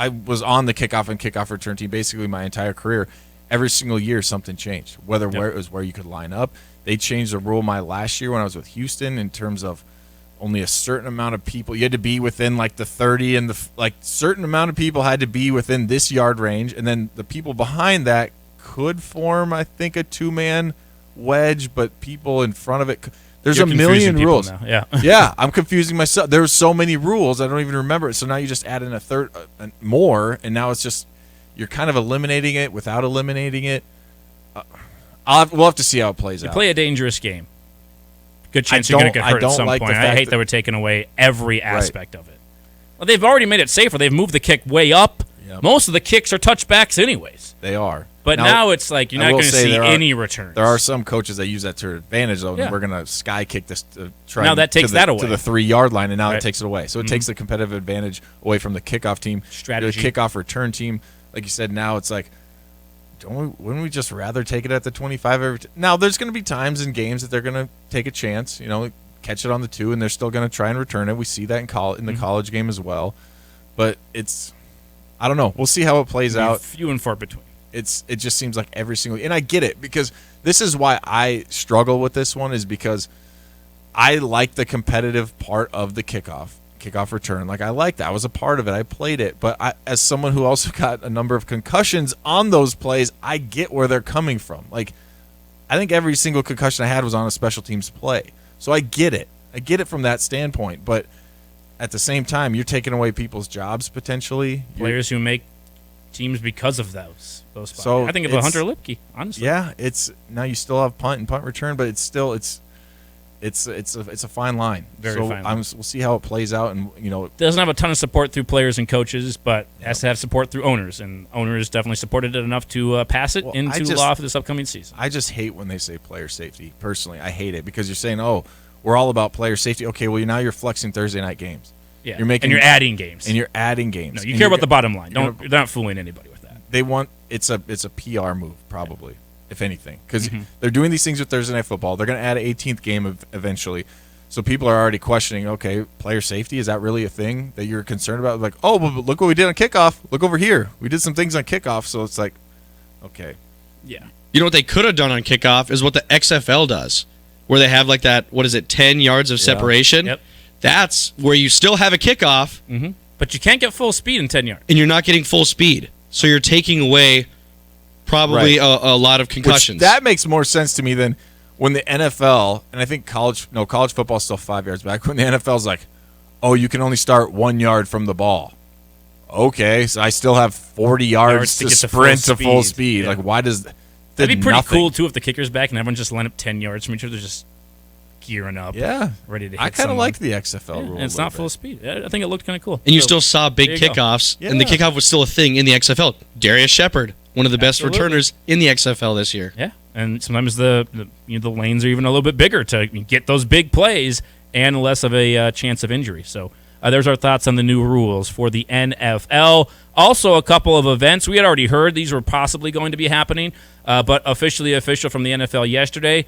was on the kickoff and kickoff return team basically my entire career. Every single year something changed. Where it was where you could line up. They changed the rule my last year when I was with Houston in terms of only a certain amount of people. You had to be within like the 30 and certain amount of people had to be within this yard range. And then the people behind that could form, I think, a 2-man wedge, but people in front of it. There's You're a million rules. Now. Yeah, yeah, I'm confusing myself. There's so many rules I don't even remember it. So now you just add in a third more, and now it's just you're kind of eliminating it without eliminating it. We'll have to see how it plays out. Play a dangerous game. Good chance you're going to get hurt at some point. I hate that we're taking away every aspect of it. Well, they've already made it safer. They've moved the kick way up. Yep. Most of the kicks are touchbacks anyways. They are. But now it's like you're not going to see any returns. There are some coaches that use that to their advantage, though. And we're going to sky kick this to try now that takes that away to the 3-yard line, and now it takes it away. So it takes the competitive advantage away from the kickoff team, strategy, the kickoff return team. Like you said, now it's like, wouldn't we just rather take it at the 25 now? There's going to be times in games that they're going to take a chance, catch it on the 2, and they're still going to try and return it. We see that in the college game as well. But I don't know. We'll see how it plays out. Few and far between. It just seems like every single, and I get it because this is why I struggle with this one, is because I like the competitive part of the kickoff return. Like I like that. I was a part of it. I played it. But as someone who also got a number of concussions on those plays, I get where they're coming from. Like I think every single concussion I had was on a special teams play. So I get it. I get it from that standpoint. But at the same time, you're taking away people's jobs potentially. Players who make teams because of those spots. So I think of Hunter Lipke, honestly. Yeah, now you still have punt and punt return, but it's still it's a fine line. Very fine line. We'll see how it plays out, and it doesn't have a ton of support through players and coaches, but has to have support through owners, and owners definitely supported it enough to pass it into law for this upcoming season. I just hate when they say player safety. Personally, I hate it because you're saying, "Oh, we're all about player safety." Okay, well now you're flexing Thursday night games. Yeah, and you're adding games. And you're adding games. No, you care about the bottom line. You're not fooling anybody with that. They want it's a PR move probably, if anything, because they're doing these things with Thursday Night Football. They're going to add an 18th game eventually. So people are already questioning, okay, player safety, is that really a thing that you're concerned about? Like, oh, but look what we did on kickoff. Look over here. We did some things on kickoff, so it's like, okay. Yeah. You know what they could have done on kickoff is what the XFL does, where they have like that, 10 yards of separation? Yep. That's where you still have a kickoff. Mm-hmm. But you can't get full speed in 10 yards. And you're not getting full speed. So you're taking away probably a lot of concussions. Which, that makes more sense to me than when the NFL, and I think college football is still 5 yards back, when the NFL's like, oh, you can only start 1 yard from the ball. Okay, so I still have 40 yards to sprint to full speed. Yeah. Like, why does... That'd be pretty cool, too, if the kicker's back and everyone just line up 10 yards from each other, just gearing up. Yeah. Ready to hit I kind of like the XFL rule. And it's not full speed. I think it looked kind of cool. And you still saw big kickoffs, and the kickoff was still a thing in the XFL. Darius Shepard, one of the best returners in the XFL this year. Yeah, and sometimes the lanes are even a little bit bigger to get those big plays and less of a chance of injury. So there's our thoughts on the new rules for the NFL. Also, a couple of events. We had already heard these were possibly going to be happening, but officially official from the NFL yesterday.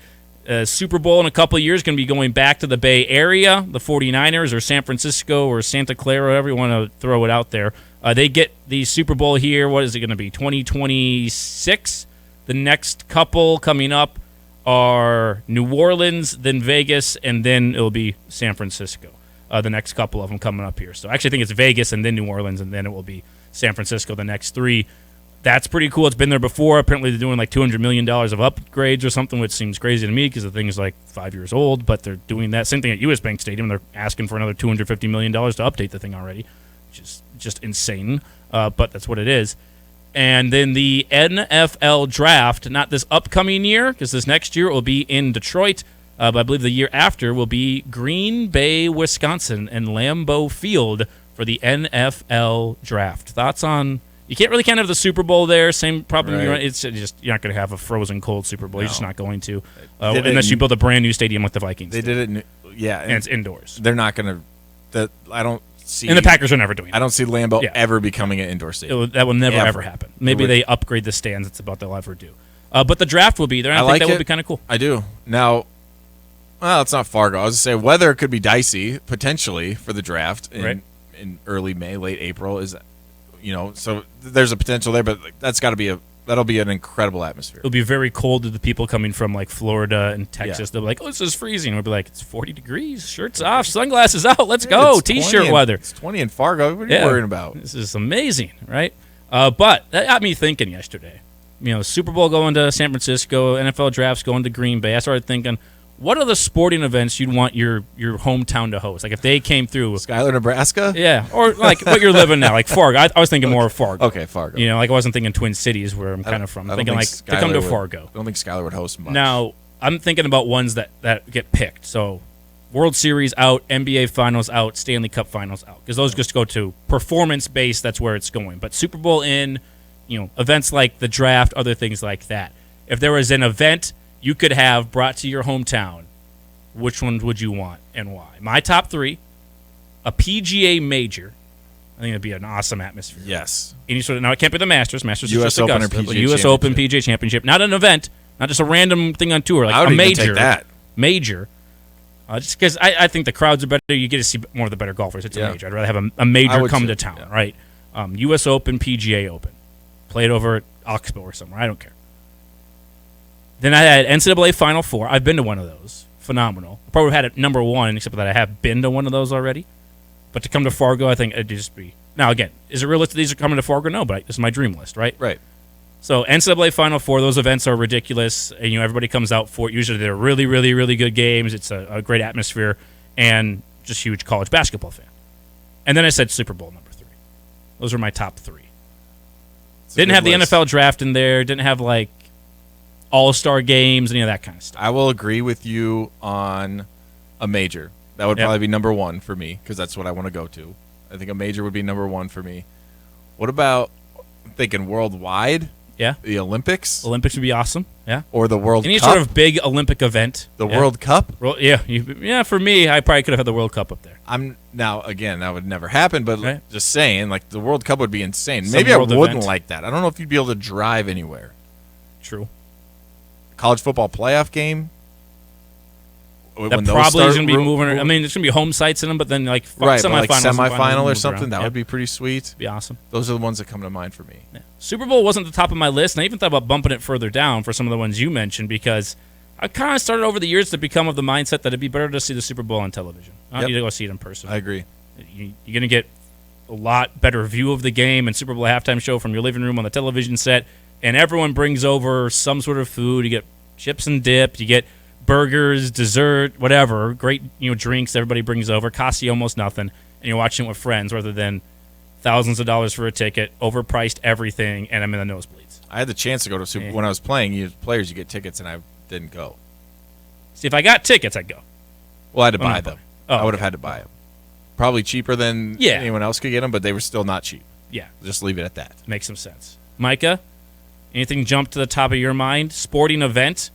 Super Bowl in a couple of years going to be going back to the Bay Area, the 49ers or San Francisco or Santa Clara, however you want to throw it out there. They get the Super Bowl here. What is it going to be, 2026? The next couple coming up are New Orleans, then Vegas, and then it'll be San Francisco. The next couple of them coming up here. So I actually think it's Vegas and then New Orleans, and then it will be San Francisco, the next three. That's pretty cool. It's been there before. Apparently, they're doing like $200 million of upgrades or something, which seems crazy to me because the thing is like 5 years old, but they're doing that. Same thing at US Bank Stadium. They're asking for another $250 million to update the thing already, which is just insane, but that's what it is. And then the NFL draft, not this upcoming year, because this next year will be in Detroit, but I believe the year after will be Green Bay, Wisconsin, and Lambeau Field for the NFL draft. Thoughts on... You can't have the Super Bowl there. Same problem. Right. It's just you're not going to have a frozen cold Super Bowl. You're just not going to, unless you build a brand new stadium like the Vikings. They did it. And it's indoors. They're not going to. I don't see. And the Packers are never doing it. I don't see Lambeau ever becoming an indoor stadium. That will never ever happen. Maybe they upgrade the stands. That's about they'll ever do. But the draft will be there. And I think that will be kind of cool. I do. Now, well, it's not Fargo. I was going to say weather could be dicey potentially for the draft in early May, late April. Is that? So there's a potential there, but that'll be an incredible atmosphere. It'll be very cold to the people coming from like Florida and Texas. They'll be like, "Oh, this is freezing." We'll be like, "It's 40 degrees, shirts off, sunglasses out, let's go." T-shirt weather. It's 20 in Fargo. What are you worrying about? This is amazing, right? But that got me thinking yesterday. Super Bowl going to San Francisco, NFL drafts going to Green Bay. I started thinking, what are the sporting events you'd want your hometown to host? Like if they came through Schuyler, Nebraska? Yeah. Or like what you're living now, like Fargo. I was thinking more of Fargo. Okay, Fargo. Like I wasn't thinking Twin Cities where I'm kind of from. I'm thinking like to come to Fargo. I don't think Schuyler would host much. Now, I'm thinking about ones that get picked. So World Series out, NBA Finals out, Stanley Cup Finals out. Because those just go to performance-based, that's where it's going. But Super Bowl in, events like the draft, other things like that. If there was an event you could have brought to your hometown, which one would you want and why? My top three, a PGA major. I think it'd be an awesome atmosphere. Yes. Now, it can't be the Masters. Masters US is just Open Augusta, or PGA US Open, PGA Championship. Not an event, not just a random thing on tour, like I would a major. even take that. Major. Just because I think the crowds are better. You get to see more of the better golfers. It's a major. I'd rather have a major come to town, right? US Open, PGA Open. Play it over at Oxbow or somewhere. I don't care. Then I had NCAA Final Four. I've been to one of those. Phenomenal. I probably had it number one, except that I have been to one of those already. But to come to Fargo, I think it'd just be... Now, again, is it realistic these are coming to Fargo? No, but this is my dream list, right? Right. So NCAA Final Four, those events are ridiculous. And, everybody comes out for it. Usually they're really, really, really good games. It's a great atmosphere and just huge college basketball fan. And then I said Super Bowl number 3. Those are my top 3. Didn't have the NFL draft in there. Didn't have, like, all-star games, any of that kind of stuff. I will agree with you on a major. That would probably be number 1 for me because that's what I want to go to. I think a major would be number 1 for me. What about, I'm thinking worldwide? Yeah. The Olympics? Olympics would be awesome. Yeah. Or the World Cup? Any sort of big Olympic event. The World Cup? Yeah, for me, I probably could have had the World Cup up there. Now, again, that would never happen, but just saying, like, the World Cup would be insane. Maybe I wouldn't like that. I don't know if you'd be able to drive anywhere. True. College football playoff game? when that those probably is start going to be moving. I mean, it's going to be home sites in them, but then like right, semifinals, like semifinal or move something. around. That Yep. would be pretty sweet. Be awesome. Those are the ones that come to mind for me. Yeah. Super Bowl wasn't at the top of my list, and I even thought about bumping it further down for some of the ones you mentioned because I kind of started over the years to become of the mindset that it'd be better to see the Super Bowl on television. I don't need to go see it in person. I agree. You're going to get a lot better view of the game and Super Bowl halftime show from your living room on the television set, and everyone brings over some sort of food. You get chips and dip, you get burgers, dessert, whatever, great drinks everybody brings over, costs you almost nothing, and you're watching it with friends rather than thousands of dollars for a ticket, overpriced everything, and I'm in the nosebleeds. I had the chance to go to Super Bowl when I was playing. You get tickets, and I didn't go. See, if I got tickets, I'd go. Well, I had to buy them. Oh, I would have had to buy them. Probably cheaper than anyone else could get them, but they were still not cheap. Yeah. Just leave it at that. Makes some sense. Micah, anything jump to the top of your mind? Sporting event?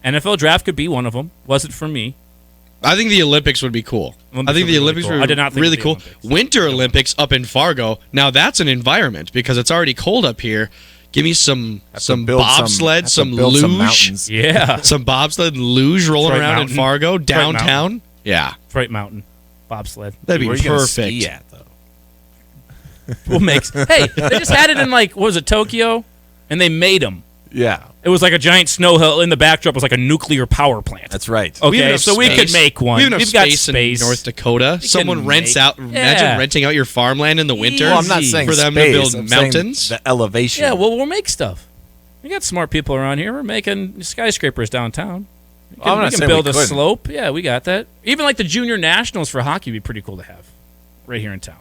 NFL draft could be one of them. Wasn't for me. I think the Olympics would be cool. I think the Olympics cool. were I did not think really the cool. Olympics. Winter Olympics up in Fargo. Now that's an environment because it's already cold up here. Give me some bobsled, some luge. Some bobsled and luge rolling Fright around Mountain. in Fargo, Fright downtown. Mountain. Yeah. Fright Mountain. Bobsled. That'd be Where are you gonna perfect. ski at, though? We'll make. Hey, they just had it in what was it, Tokyo? And they made them. Yeah. It was like a giant snow hill. In the backdrop was like a nuclear power plant. That's right. Okay, so we could make one. We even have We've got space space in North Dakota. We Someone can rents make- out. Imagine renting out your farmland in the winter. Well, I'm not saying for them space, to build I'm saying mountains. the elevation. Yeah, well, we'll make stuff. We got smart people around here. We're making skyscrapers downtown. We I'm not we can saying build we a couldn't. slope. Yeah, we got that. Even like the junior nationals for hockey would be pretty cool to have right here in town.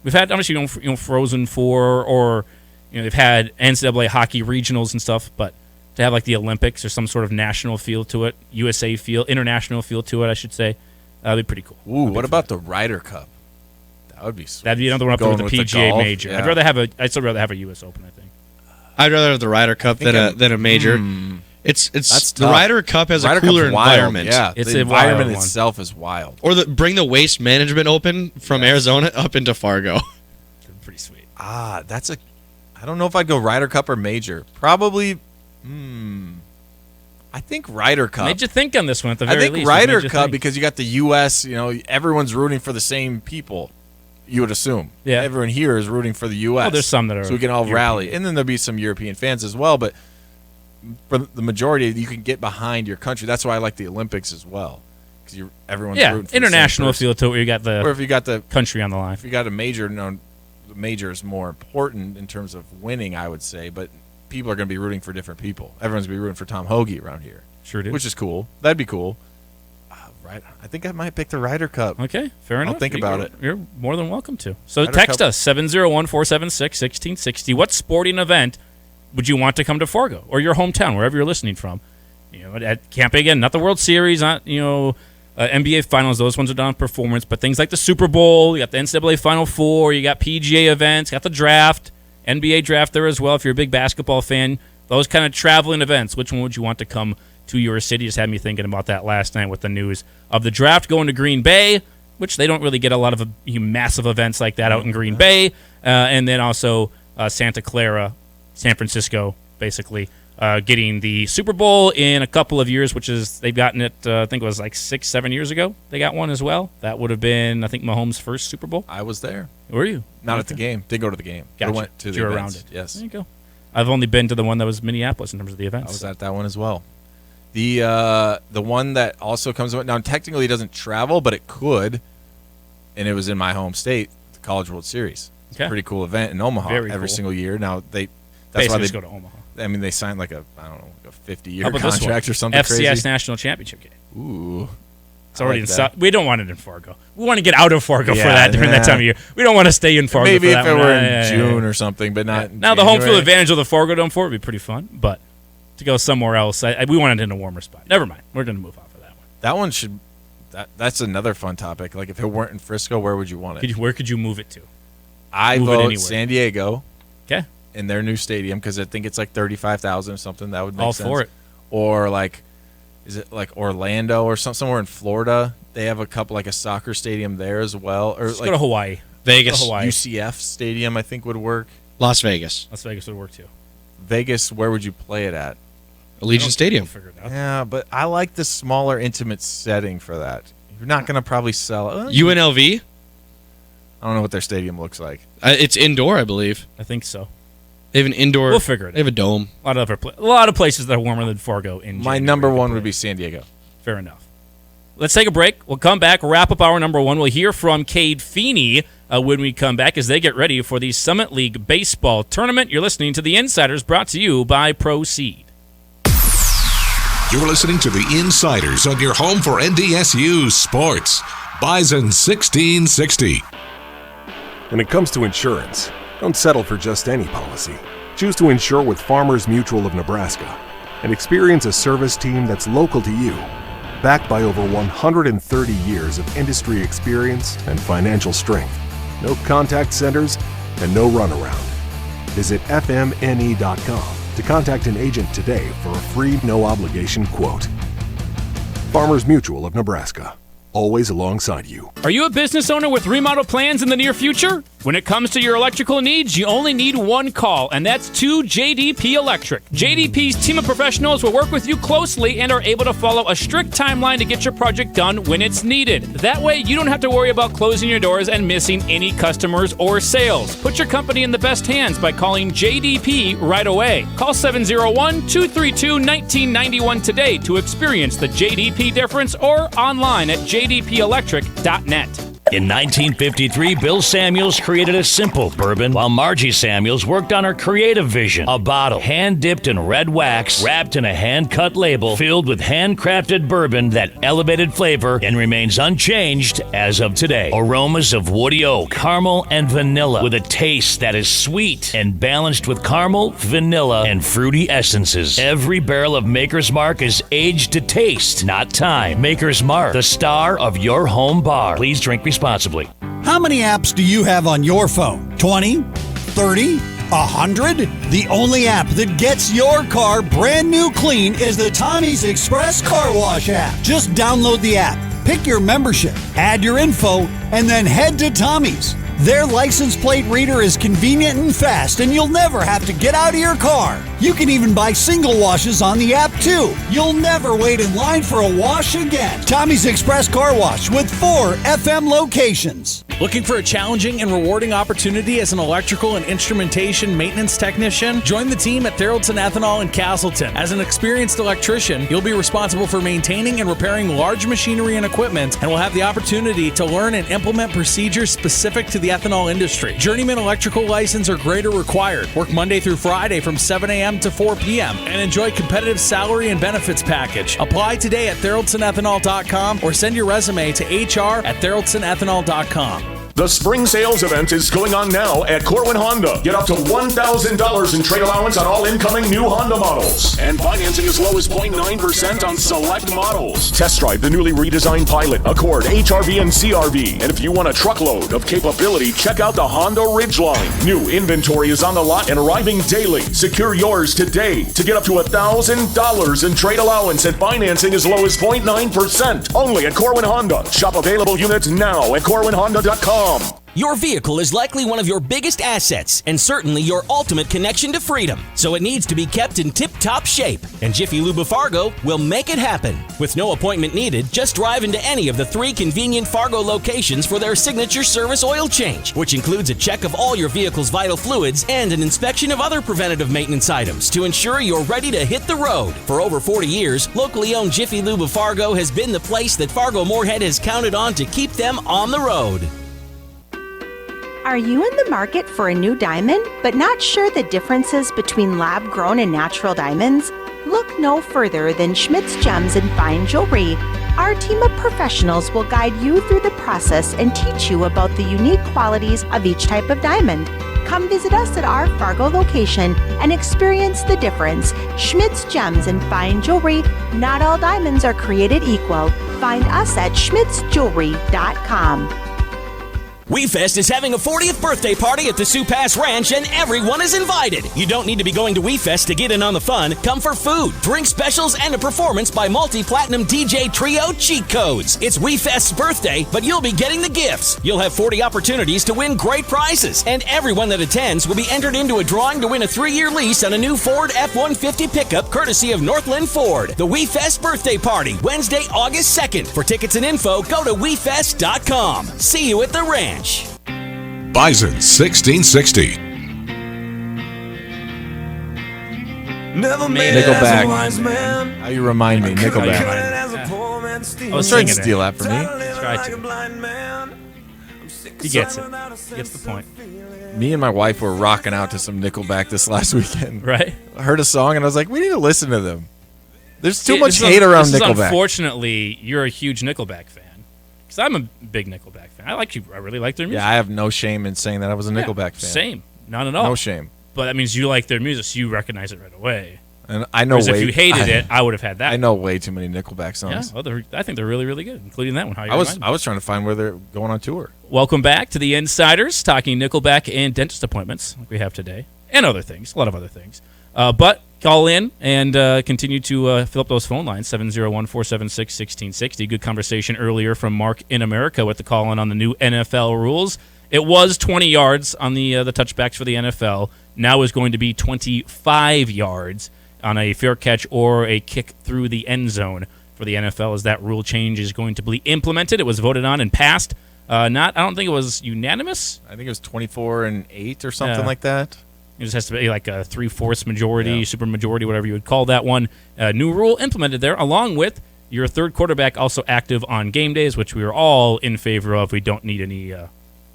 We've had obviously Frozen Four or they've had NCAA hockey regionals and stuff, but to have like the Olympics or some sort of national feel to it, USA feel, international feel to it, I should say, that'd be pretty cool. Ooh, what about the Ryder Cup? That would be sweet. That'd be another one up there with the Going PGA golf, major. yeah. I'd still rather have a US Open, I think. I'd rather have the Ryder Cup than a major. It's That's the tough. Ryder Cup has Ryder a cooler Cup's wild. environment. Yeah, It's the a wild environment one. itself is wild. Or bring the Waste Management Open from Arizona up into Fargo. Pretty sweet. I don't know if I'd go Ryder Cup or major. Probably. I think Ryder Cup. Made you think on this one at the I very think least. Ryder Made you Cup think. because you got the U.S. Everyone's rooting for the same people. You would assume. Yeah. Everyone here is rooting for the U.S. Well, there's some that are so we can all European. rally, and then there'll be some European fans as well. But for the majority, you can get behind your country. That's why I like the Olympics as well, because everyone's rooting for international the same person. feel to it. Where you got the Or if you got the country on the line. If you got a major, the major is more important in terms of winning, I would say. But people are going to be rooting for different people. Everyone's going to be rooting for Tom Hoagie around here. Sure do. Which is cool. That'd be cool. Right. I think I might pick the Ryder Cup. Okay, fair enough. I'll think about it. You're more than welcome to. So Ryder text Cup. us, 701-476-1660. What sporting event would you want to come to Fargo or your hometown, wherever you're listening from? It can't be, again, not the World Series, not, NBA Finals. Those ones are done on performance. But things like the Super Bowl, you got the NCAA Final Four, you got PGA events, got the draft, NBA draft there as well. If you're a big basketball fan, those kind of traveling events, which one would you want to come to your city? Just had me thinking about that last night with the news of the draft going to Green Bay, which they don't really get a lot of massive events like that out in Green Bay. And then also Santa Clara, San Francisco, basically getting the Super Bowl in a couple of years, which is they've gotten it, I think it was like 6-7 years ago. They got one as well. That would have been, I think, Mahomes' first Super Bowl. I was there. Were you? Not at the game. Did go to the game. Gotcha. I went to the You're events. around it. Yes. There you go. I've only been to the one that was Minneapolis in terms of the events. I was at that one as well. The one that also comes now technically it doesn't travel, but it could, and it was in my home state, the College World Series. It's a pretty cool event in Omaha Very every cool. single year. Now that's Basically why they just go to Omaha. I mean, they signed like a 50-year How about this one? contract or something FCS crazy. National Championship game. Ooh. It's already like in that. We don't want it in Fargo. We want to get out of Fargo for Yeah, that during that nah. time of year. We don't want to stay in Fargo Maybe for if that it one. were Yeah, in June or something, but not in Now, the home field January. advantage of the Fargo Dome for it would be pretty fun, but to go somewhere else, we wanted it in a warmer spot. Never mind. We're going to move off of that one. That one should. That's another fun topic. Like if it weren't in Frisco, where would you want it? Where could you move it to? I Move it vote anywhere. San Diego. Okay. In their new stadium because I think it's like 35,000 or something. That would make All sense. for it. Or like, is it like Orlando or somewhere in Florida? They have a couple like a soccer stadium there as well. Or Let's like go to Hawaii. Vegas. Go to Hawaii. UCF stadium I think would work. Las Vegas. Las Vegas would work too. Vegas, where would you play it at? Allegiant Stadium. Yeah, but I like the smaller, intimate setting for that. You're not going to probably sell UNLV? I don't know what their stadium looks like. It's indoor, I believe. I think so. They have an indoor. We'll figure it out. They have a dome. A lot of places that are warmer than Fargo in My January. number one would be San Diego. Fair enough. Let's take a break. We'll come back, wrap up our number one. We'll hear from Cade Feeney when we come back as they get ready for the Summit League Baseball Tournament. You're listening to The Insiders, brought to you by Proceed. You're listening to The Insiders on your home for NDSU sports. Bison 1660. When it comes to insurance, don't settle for just any policy. Choose to insure with Farmers Mutual of Nebraska and experience a service team that's local to you, backed by over 130 years of industry experience and financial strength. No contact centers and no runaround. Visit fmne.com to contact an agent today for a free, no-obligation quote. Farmers Mutual of Nebraska. Always alongside you. Are you a business owner with remodel plans in the near future? When it comes to your electrical needs, you only need one call, and that's to JDP Electric. JDP's team of professionals will work with you closely and are able to follow a strict timeline to get your project done when it's needed. That way, you don't have to worry about closing your doors and missing any customers or sales. Put your company in the best hands by calling JDP right away. Call 701-232-1991 today to experience the JDP difference or online at jdpelectric.net. In 1953, Bill Samuels created a simple bourbon, while Margie Samuels worked on her creative vision. A bottle hand-dipped in red wax, wrapped in a hand-cut label, filled with handcrafted bourbon that elevated flavor and remains unchanged as of today. Aromas of woody oak, caramel, and vanilla, with a taste that is sweet and balanced with caramel, vanilla, and fruity essences. Every barrel of Maker's Mark is aged to taste, not time. Maker's Mark, the star of your home bar. Please drink responsibly. How many apps do you have on your phone? 20? 30? 100? The only app that gets your car brand new clean is the Tommy's Express Car Wash app. Just download the app, pick your membership, add your info, and then head to Tommy's. Their license plate reader is convenient and fast, and you'll never have to get out of your car. You can even buy single washes on the app, too. You'll never wait in line for a wash again. Tommy's Express Car Wash with 4 FM locations. Looking for a challenging and rewarding opportunity as an electrical and instrumentation maintenance technician? Join the team at Theraldson Ethanol in Castleton. As an experienced electrician, you'll be responsible for maintaining and repairing large machinery and equipment, and will have the opportunity to learn and implement procedures specific to the ethanol industry. Journeyman electrical license or greater required. Work Monday through Friday from 7 a.m. to 4 p.m. and enjoy competitive salary and benefits package. Apply today at theraldsonethanol.com or send your resume to hr@theraldsonethanol.com. The spring sales event is going on now at Corwin Honda. Get up to $1,000 in trade allowance on all incoming new Honda models. And financing as low as 0.9% on select models. Test drive the newly redesigned Pilot, Accord, HR-V, and CR-V. And if you want a truckload of capability, check out the Honda Ridgeline. New inventory is on the lot and arriving daily. Secure yours today to get up to $1,000 in trade allowance and financing as low as 0.9%. Only at Corwin Honda. Shop available units now at corwinhonda.com. Your vehicle is likely one of your biggest assets and certainly your ultimate connection to freedom, so it needs to be kept in tip-top shape. And Jiffy Lube of Fargo will make it happen. With no appointment needed, just drive into any of the 3 convenient Fargo locations for their signature service oil change, which includes a check of all your vehicle's vital fluids and an inspection of other preventative maintenance items to ensure you're ready to hit the road. For over 40 years, locally owned Jiffy Lube of Fargo has been the place that Fargo Moorhead has counted on to keep them on the road. Are you in the market for a new diamond, but not sure the differences between lab-grown and natural diamonds? Look no further than Schmidt's Gems and Fine Jewelry. Our team of professionals will guide you through the process and teach you about the unique qualities of each type of diamond. Come visit us at our Fargo location and experience the difference. Schmidt's Gems and Fine Jewelry. Not all diamonds are created equal. Find us at schmidtsjewelry.com. WeFest is having a 40th birthday party at the Sioux Pass Ranch, and everyone is invited. You don't need to be going to WeFest to get in on the fun. Come for food, drink specials, and a performance by multi-platinum DJ trio Cheat Codes. It's WeFest's birthday, but you'll be getting the gifts. You'll have 40 opportunities to win great prizes, and everyone that attends will be entered into a drawing to win a 3-year lease on a new Ford F-150 pickup courtesy of Northland Ford. The WeFest birthday party, Wednesday, August 2nd. For tickets and info, go to WeFest.com. See you at the ranch. Bison 1660. Nickelback. How you remind me, Nickelback. I was trying to steal that from me. Try to. He gets it. He gets the point. Me and my wife were rocking out to some Nickelback this last weekend. Right. I heard a song and I was like, we need to listen to them. There's too much hate around Nickelback. Unfortunately, you're a huge Nickelback fan. Because I'm a big Nickelback fan. I really like their music. Yeah, I have no shame in saying that I was a Nickelback fan. Same. Not at all. No shame. But that means you like their music, so you recognize it right away. And I know. If you hated it, I would have had that. I know way too many Nickelback songs. Yeah, well, I think they're really, really good, including that one. I was trying to find where they're going on tour. Welcome back to the Insiders, talking Nickelback and dentist appointments like we have today, and other things, a lot of other things. But call in and continue to fill up those phone lines, 701-476-1660. Good conversation earlier from Mark in America with the call in on the new NFL rules. It was 20 yards on the touchbacks for the NFL. Now is going to be 25 yards on a fair catch or a kick through the end zone for the NFL, as that rule change is going to be implemented. It was voted on and passed. I don't think it was unanimous. I think it was 24-8 or something like that. It just has to be like a 3/4 majority, super majority, whatever you would call that one. New rule implemented there, along with your third quarterback also active on game days, which we are all in favor of. We don't need any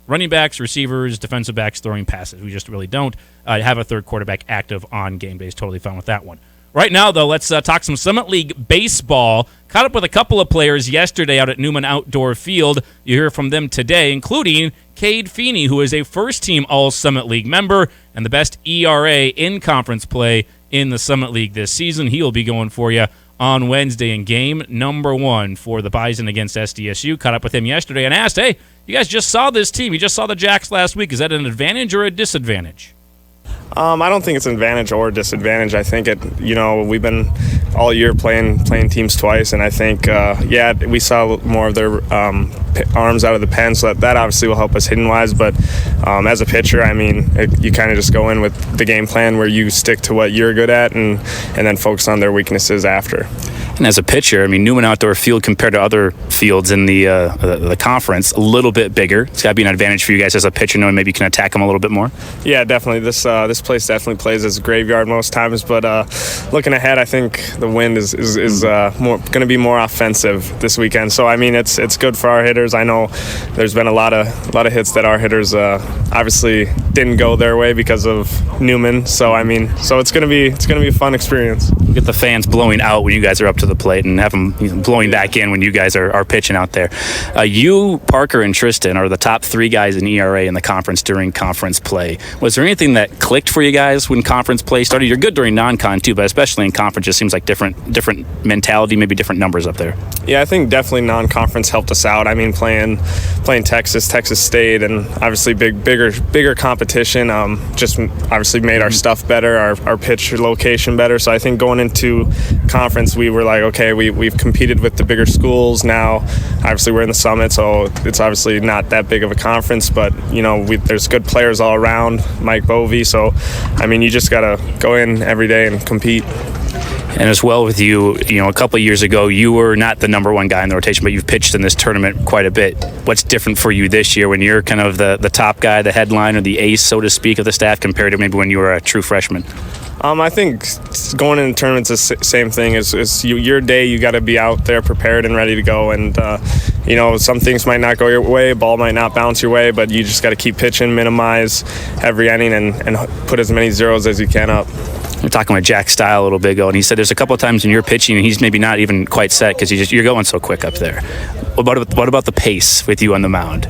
running backs, receivers, defensive backs throwing passes. We just really don't have a third quarterback active on game days. Totally fine with that one. Right now, though, let's talk some Summit League baseball. Caught up with a couple of players yesterday out at Newman Outdoor Field. You hear from them today, including Cade Feeney, who is a first-team All-Summit League member and the best ERA in conference play in the Summit League this season. He'll be going for you on Wednesday in game number 1 for the Bison against SDSU. Caught up with him yesterday and asked, hey, you guys just saw this team. You just saw the Jacks last week. Is that an advantage or a disadvantage? I don't think it's an advantage or disadvantage. I think we've been all year playing teams twice, and I think, we saw more of their arms out of the pen, so that obviously will help us hitting-wise. But as a pitcher, you kind of just go in with the game plan where you stick to what you're good at and then focus on their weaknesses after. And as a pitcher, Newman Outdoor Field compared to other fields in the conference, a little bit bigger. It's got to be an advantage for you guys as a pitcher, knowing maybe you can attack them a little bit more. Yeah, definitely. This place definitely plays as a graveyard most times, but looking ahead, I think the wind is going to be more offensive this weekend. So it's good for our hitters. I know there's been a lot of hits that our hitters obviously didn't go their way because of Newman. So so it's going to be a fun experience. Get the fans blowing out when you guys are up to the plate and have them blowing back in when you guys are pitching out there. You, Parker, and Tristan are the top 3 guys in ERA in the conference during conference play. Was there anything that clicked for you guys when conference play started? You're good during non-con too, but especially in conference, it seems like different mentality, maybe different numbers up there. Yeah, I think definitely non-conference helped us out. Playing Texas State, and obviously bigger competition. Just obviously made our stuff better, our pitch location better. So I think going into conference, we were like, okay, we've competed with the bigger schools. Now, obviously, we're in the Summit, so it's obviously not that big of a conference. But there's good players all around. Mike Bovee. So, you just gotta go in every day and compete. And as well with you, a couple of years ago, you were not the number 1 guy in the rotation, but you've pitched in this tournament quite a bit. What's different for you this year when you're kind of the top guy, the headline, or the ace, so to speak, of the staff compared to maybe when you were a true freshman? I think going into tournaments is the same thing. Is your day, you got to be out there prepared and ready to go. And, some things might not go your way, ball might not bounce your way, but you just got to keep pitching, minimize every inning, and put as many zeros as you can up. We were talking with Jack Style a little bit ago, and he said there's a couple of times when you're pitching and he's maybe not even quite set because you're going so quick up there. What about the pace with you on the mound?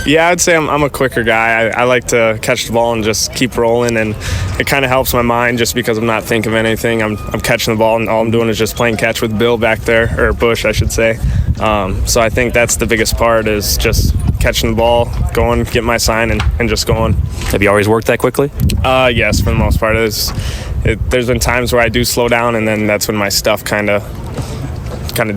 Yeah, I'd say I'm a quicker guy. I like to catch the ball and just keep rolling, and it kind of helps my mind just because I'm not thinking of anything. I'm catching the ball, and all I'm doing is just playing catch with Bill back there, or Bush, I should say. So I think that's the biggest part, is just catching the ball, going, get my sign, and just going. Have you always worked that quickly? Yes, for the most part. There's been times where I do slow down, and then that's when my stuff kind of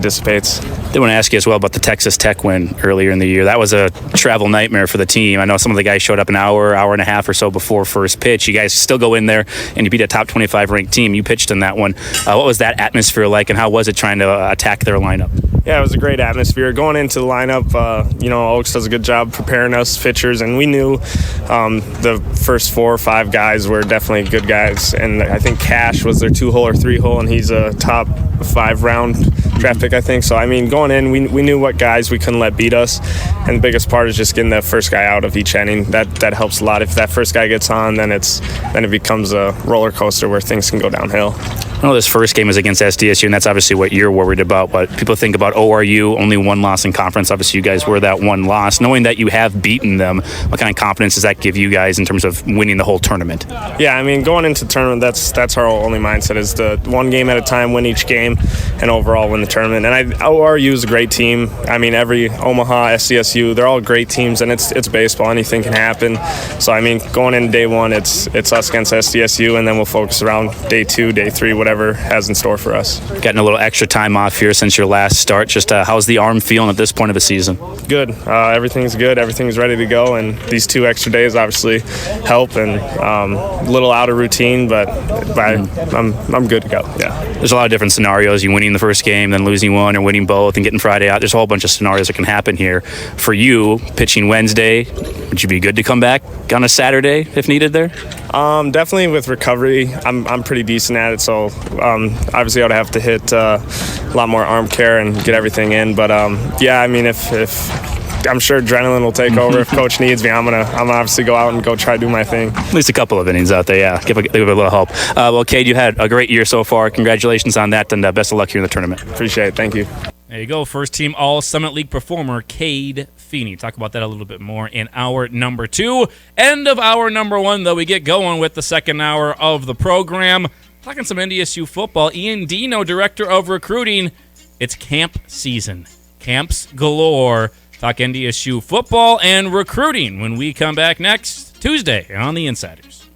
dissipates. They want to ask you as well about the Texas Tech win earlier in the year. That was a travel nightmare for the team. I know some of the guys showed up an hour and a half or so before first pitch. You guys still go in there and you beat a top 25 ranked team. You pitched in that one. What was that atmosphere like, and how was it trying to attack their lineup? Yeah, it was a great atmosphere. Going into the lineup, Oaks does a good job preparing us pitchers, and we knew the first 4 or 5 guys were definitely good guys. And I think Cash was their 2-hole or 3-hole, and he's a top 5 round draft pick, I think. So, I mean, going in, we knew what guys we couldn't let beat us. And the biggest part is just getting that first guy out of each inning. That helps a lot. If that first guy gets on, then it becomes a roller coaster where things can go downhill. I know this first game is against SDSU, and that's obviously what you're worried about. But people think about ORU, only 1 loss in conference. Obviously, you guys were that 1 loss. Knowing that you have beaten them, what kind of confidence does that give you guys in terms of winning the whole tournament? Yeah, I mean, going into the tournament, that's our only mindset, is the 1 game at a time, win each game, and overall win the tournament. And ORU is a great team. I mean, every Omaha, SDSU, they're all great teams, and it's baseball. Anything can happen. So, I mean, going into day 1, it's us against SDSU, and then we'll focus around day 2, day 3, whatever has in store for us. Getting a little extra time off here since your last start. Just how's the arm feeling at this point of the season? Good. Everything's good. Everything's ready to go, and these 2 extra days obviously help, and a little out of routine, but I'm good to go. Yeah. There's a lot of different scenarios. You winning the first game, then losing one, or winning both, and getting Friday out. There's a whole bunch of scenarios that can happen here. For you, pitching Wednesday, would you be good to come back on a Saturday if needed there? Definitely with recovery, I'm pretty decent at it, so obviously I would have to hit a lot more arm care and get everything in. But yeah, I mean, if I'm sure adrenaline will take over. If coach needs me, I'm gonna obviously go out and go try to do my thing. At least a couple of innings out there, yeah. Give it a little help. Well, Cade, you had a great year so far. Congratulations on that, and best of luck here in the tournament. Appreciate it. Thank you. There you go. First team All Summit League performer, Cade Feeney. Talk about that a little bit more in hour number 2. End of hour number 1, though, we get going with the second hour of the program. Talking some NDSU football. Ian Deno, Director of Recruiting. It's camp season. Camps galore. Talk NDSU football and recruiting when we come back next Tuesday on The Insiders.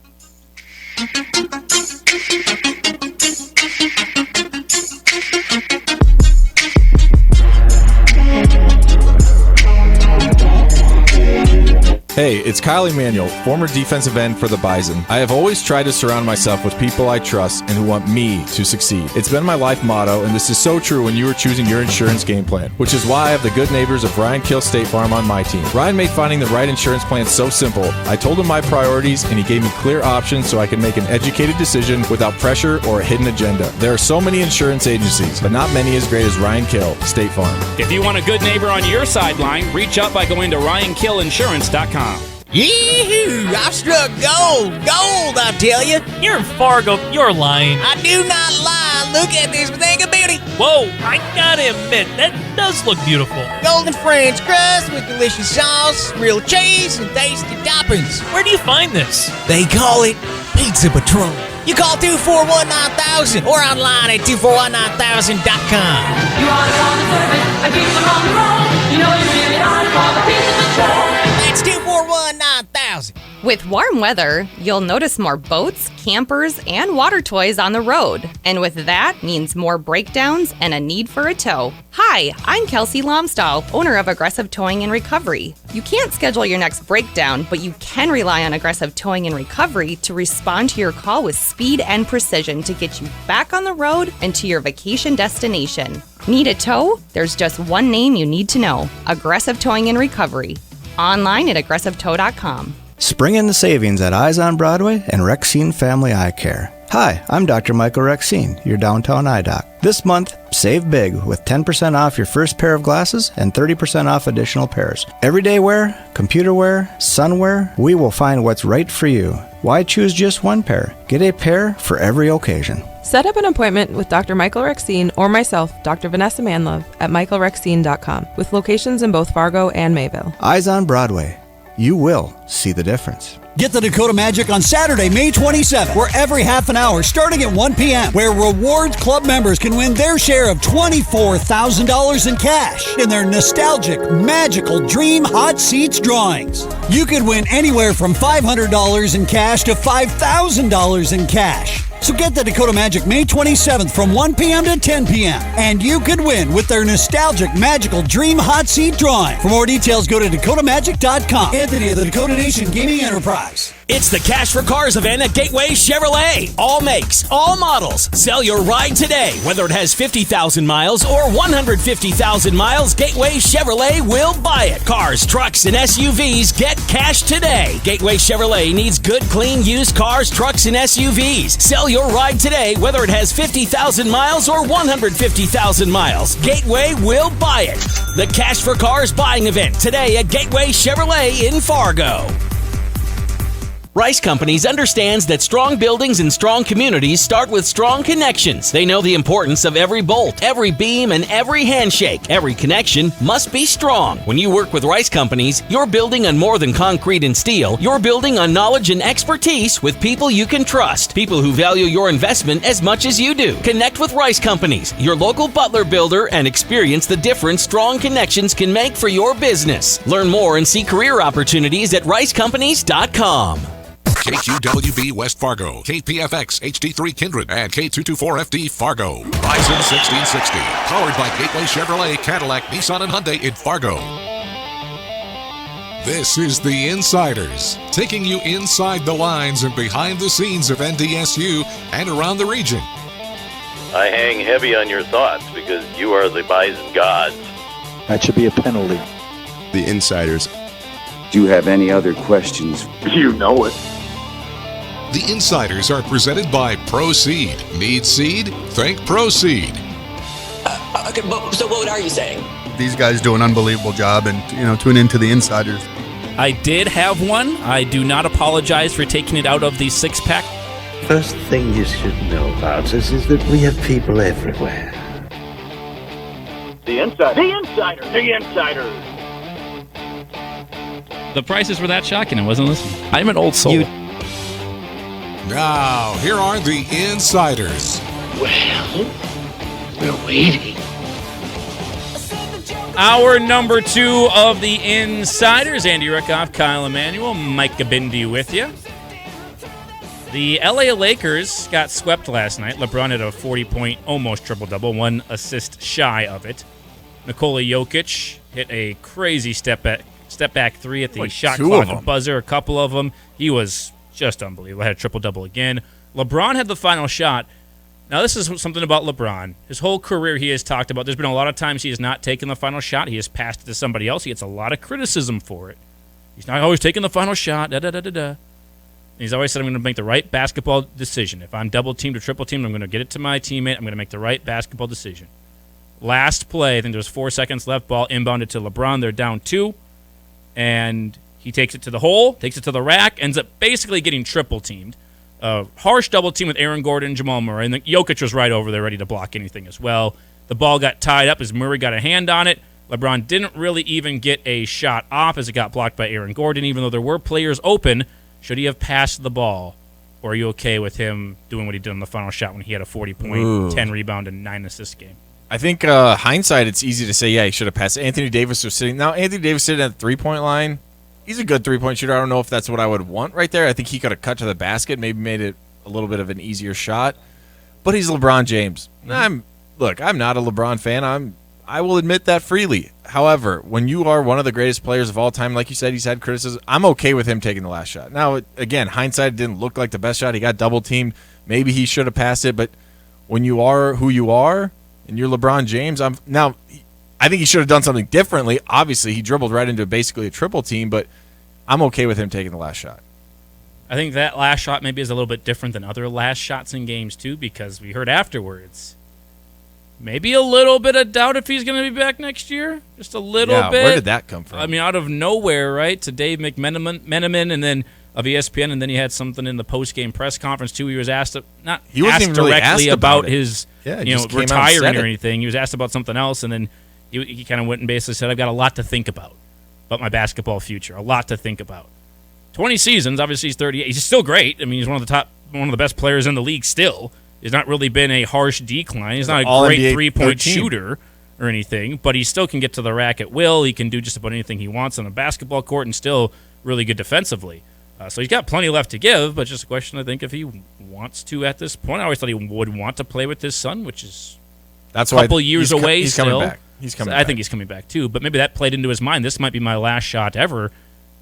Hey, it's Kyle Emanuel, former defensive end for the Bison. I have always tried to surround myself with people I trust and who want me to succeed. It's been my life motto, and this is so true when you are choosing your insurance game plan, which is why I have the good neighbors of Ryan Kill State Farm on my team. Ryan made finding the right insurance plan so simple. I told him my priorities, and he gave me clear options so I could make an educated decision without pressure or a hidden agenda. There are so many insurance agencies, but not many as great as Ryan Kill State Farm. If you want a good neighbor on your sideline, reach out by going to RyanKillInsurance.com. Yee-hoo! I struck gold! Gold, I tell you! You're in Fargo. You're lying. I do not lie. Look at this thing of beauty. Whoa, I gotta admit, that does look beautiful. Golden French crust with delicious sauce, real cheese, and tasty toppings. Where do you find this? They call it Pizza Patrol. You call 241-9000 or online at 2419000.com. You are on the service, I keep them on the road. You know you really are for the Pizza Patrol. That's 241-9000. With warm weather, you'll notice more boats, campers, and water toys on the road. And with that means more breakdowns and a need for a tow. Hi, I'm Kelsey Lomstall, owner of Aggressive Towing and Recovery. You can't schedule your next breakdown, but you can rely on Aggressive Towing and Recovery to respond to your call with speed and precision to get you back on the road and to your vacation destination. Need a tow? There's just one name you need to know: Aggressive Towing and Recovery. Online at aggressivetow.com. Spring in the savings at Eyes on Broadway and Rexine Family Eye Care. Hi, I'm Dr. Michael Rexine, your downtown eye doc. This month, save big with 10% off your first pair of glasses and 30% off additional pairs. Everyday wear, computer wear, sun wear, we will find what's right for you. Why choose just one pair? Get a pair for every occasion. Set up an appointment with Dr. Michael Rexine or myself, Dr. Vanessa Manlove, at michaelrexine.com, with locations in both Fargo and Mayville. Eyes on Broadway. You will see the difference. Get the Dakota Magic on Saturday, May 27th, where every half an hour, starting at 1 p.m., where Rewards Club members can win their share of $24,000 in cash in their nostalgic, magical Dream Hot Seats drawings. You could win anywhere from $500 in cash to $5,000 in cash. So get the Dakota Magic May 27th from 1 p.m. to 10 p.m. And you could win with their nostalgic, magical Dream Hot Seat drawing. For more details, go to dakotamagic.com. Anthony of the Dakota Nation Gaming Enterprise. It's the Cash for Cars event at Gateway Chevrolet. All makes, all models. Sell your ride today. Whether it has 50,000 miles or 150,000 miles, Gateway Chevrolet will buy it. Cars, trucks, and SUVs get cash today. Gateway Chevrolet needs good, clean, used cars, trucks, and SUVs. Sell your ride today, whether it has 50,000 miles or 150,000 miles. Gateway will buy it. The Cash for Cars buying event today at Gateway Chevrolet in Fargo. Rice Companies understands that strong buildings and strong communities start with strong connections. They know the importance of every bolt, every beam, and every handshake. Every connection must be strong. When you work with Rice Companies, you're building on more than concrete and steel. You're building on knowledge and expertise with people you can trust. People who value your investment as much as you do. Connect with Rice Companies, your local Butler builder, and experience the difference strong connections can make for your business. Learn more and see career opportunities at ricecompanies.com. KQWB West Fargo, KPFX HD3 Kindred, and K224FD Fargo. Bison 1660, powered by Gateway Chevrolet, Cadillac, Nissan, and Hyundai in Fargo. This is The Insiders, taking you inside the lines and behind the scenes of NDSU and around the region. I hang heavy on your thoughts because you are the Bison gods. That should be a penalty. The Insiders. Do you have any other questions? You know it. The Insiders are presented by Proseed. Need seed? Think Proseed. Okay, so what are you saying? These guys do an unbelievable job, and tune into The Insiders. I did have one. I do not apologize for taking it out of the six-pack. First thing you should know about us is that we have people everywhere. The Insider. The Insider. The Insider. The prices were that shocking. I wasn't listening. I'm an old soul. Now, here are the Insiders. Well, we're waiting. Our number 2 of the Insiders, Andy Rickoff, Kyle Emanuel, Mike Gabindi with you. The LA Lakers got swept last night. LeBron had a 40-point, almost triple-double, 1 assist shy of it. Nikola Jokic hit a crazy step back 3 at the shot clock buzzer, a couple of them. He was just unbelievable. Had a triple-double again. LeBron had the final shot. Now, this is something about LeBron. His whole career he has talked about. There's been a lot of times he has not taken the final shot. He has passed it to somebody else. He gets a lot of criticism for it. He's not always taking the final shot. And he's always said, I'm going to make the right basketball decision. If I'm double-teamed or triple-teamed, I'm going to get it to my teammate. I'm going to make the right basketball decision. Last play, I think there was 4 seconds left. Ball inbounded to LeBron. They're down 2. And he takes it to the hole, takes it to the rack, ends up basically getting triple-teamed. Harsh double-team with Aaron Gordon and Jamal Murray. And then Jokic was right over there ready to block anything as well. The ball got tied up as Murray got a hand on it. LeBron didn't really even get a shot off as it got blocked by Aaron Gordon, even though there were players open. Should he have passed the ball? Or are you okay with him doing what he did on the final shot when he had a 40-point, 10-rebound, and 9-assist game? I think hindsight, it's easy to say, yeah, he should have passed. Anthony Davis was sitting. Now, Anthony Davis sitting at the three-point line. He's a good three-point shooter. I don't know if that's what I would want right there. I think he could have cut to the basket, maybe made it a little bit of an easier shot. But he's LeBron James. I'm not a LeBron fan. I will admit that freely. However, when you are one of the greatest players of all time, like you said, he's had criticism. I'm okay with him taking the last shot. Now, again, hindsight, it didn't look like the best shot. He got double-teamed. Maybe he should have passed it. But when you are who you are and you're LeBron James, I think he should have done something differently. Obviously, he dribbled right into basically a triple team, but I'm okay with him taking the last shot. I think that last shot maybe is a little bit different than other last shots in games, too, because we heard afterwards maybe a little bit of doubt if he's going to be back next year. Just a little bit. Where did that come from? I mean, out of nowhere, right, to Dave McMenamin and then of ESPN, and then he had something in the post-game press conference too. He was asked He wasn't even really directly asked about his retiring or anything. He was asked about something else, and then he kind of went and basically said, "I've got a lot to think about my basketball future. A lot to think about." 20 seasons. Obviously, he's 38. He's still great. I mean, he's one of the best players in the league. Still, he's not really been a harsh decline. He's not a great 3-point shooter or anything, but he still can get to the rack at will. He can do just about anything he wants on a basketball court, and still really good defensively. So he's got plenty left to give, but just a question, I think, if he wants to at this point. I always thought he would want to play with his son, which is a couple years away he's still. Coming back. He's coming I back. think he's coming back, too. But maybe that played into his mind. This might be my last shot ever.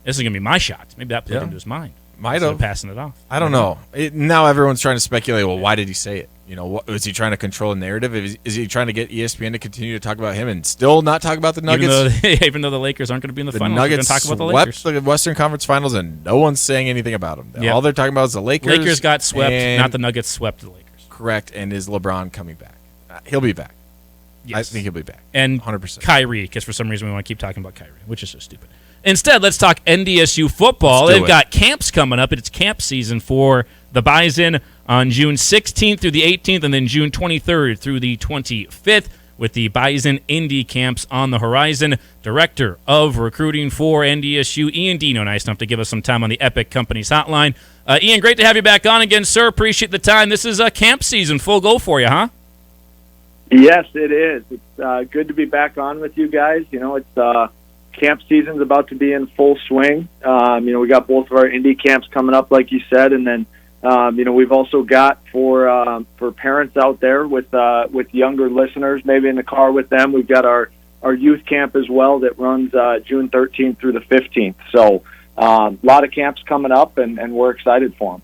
This is going to be my shot. Maybe that played into his mind. Might have. Passing it off. I don't know. Now everyone's trying to speculate, well, why did he say it? Was he trying to control a narrative? Is he trying to get ESPN to continue to talk about him and still not talk about the Nuggets? Even though the Lakers aren't going to be in the finals, Nuggets we're going to talk about the swept Lakers. the Western Conference Finals, and no one's saying anything about them. Yep. All they're talking about is the Lakers. Lakers got swept, not the Nuggets swept the Lakers. Correct, and is LeBron coming back? He'll be back. Yes. I think he'll be back. And 100%. Kyrie, because for some reason we want to keep talking about Kyrie, which is so stupid. Instead, let's talk NDSU football. They've got camps coming up. It's camp season for the Bison on June 16th through the 18th, and then June 23rd through the 25th, with the Bison Indy camps on the horizon. Director of recruiting for NDSU, Ian Deno, nice enough to give us some time on the Epic Companies hotline. Ian, great to have you back on again, sir. Appreciate the time. This is camp season, full go for you, huh? Yes, it is. It's good to be back on with you guys. It's camp season's about to be in full swing. We got both of our Indy camps coming up, like you said, and then we've also got for parents out there with younger listeners, maybe in the car with them. We've got our youth camp as well that runs June 13th through the 15th. So a lot of camps coming up, and we're excited for them.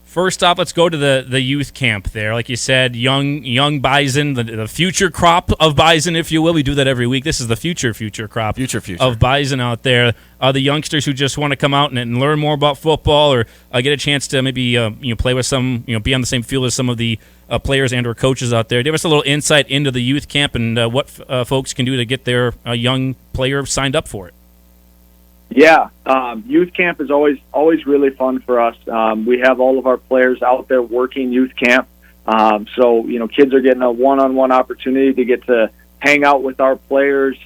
First off, let's go to the youth camp there. Like you said, young bison, the future crop of bison, if you will. We do that every week. This is the future crop of bison out there. The youngsters who just want to come out and learn more about football, or get a chance to maybe play with some, be on the same field as some of the players and or coaches out there. Give us a little insight into the youth camp and what folks can do to get their young player signed up for it. Yeah, youth camp is always really fun for us. We have all of our players out there working youth camp. So kids are getting a one-on-one opportunity to get to hang out with our players,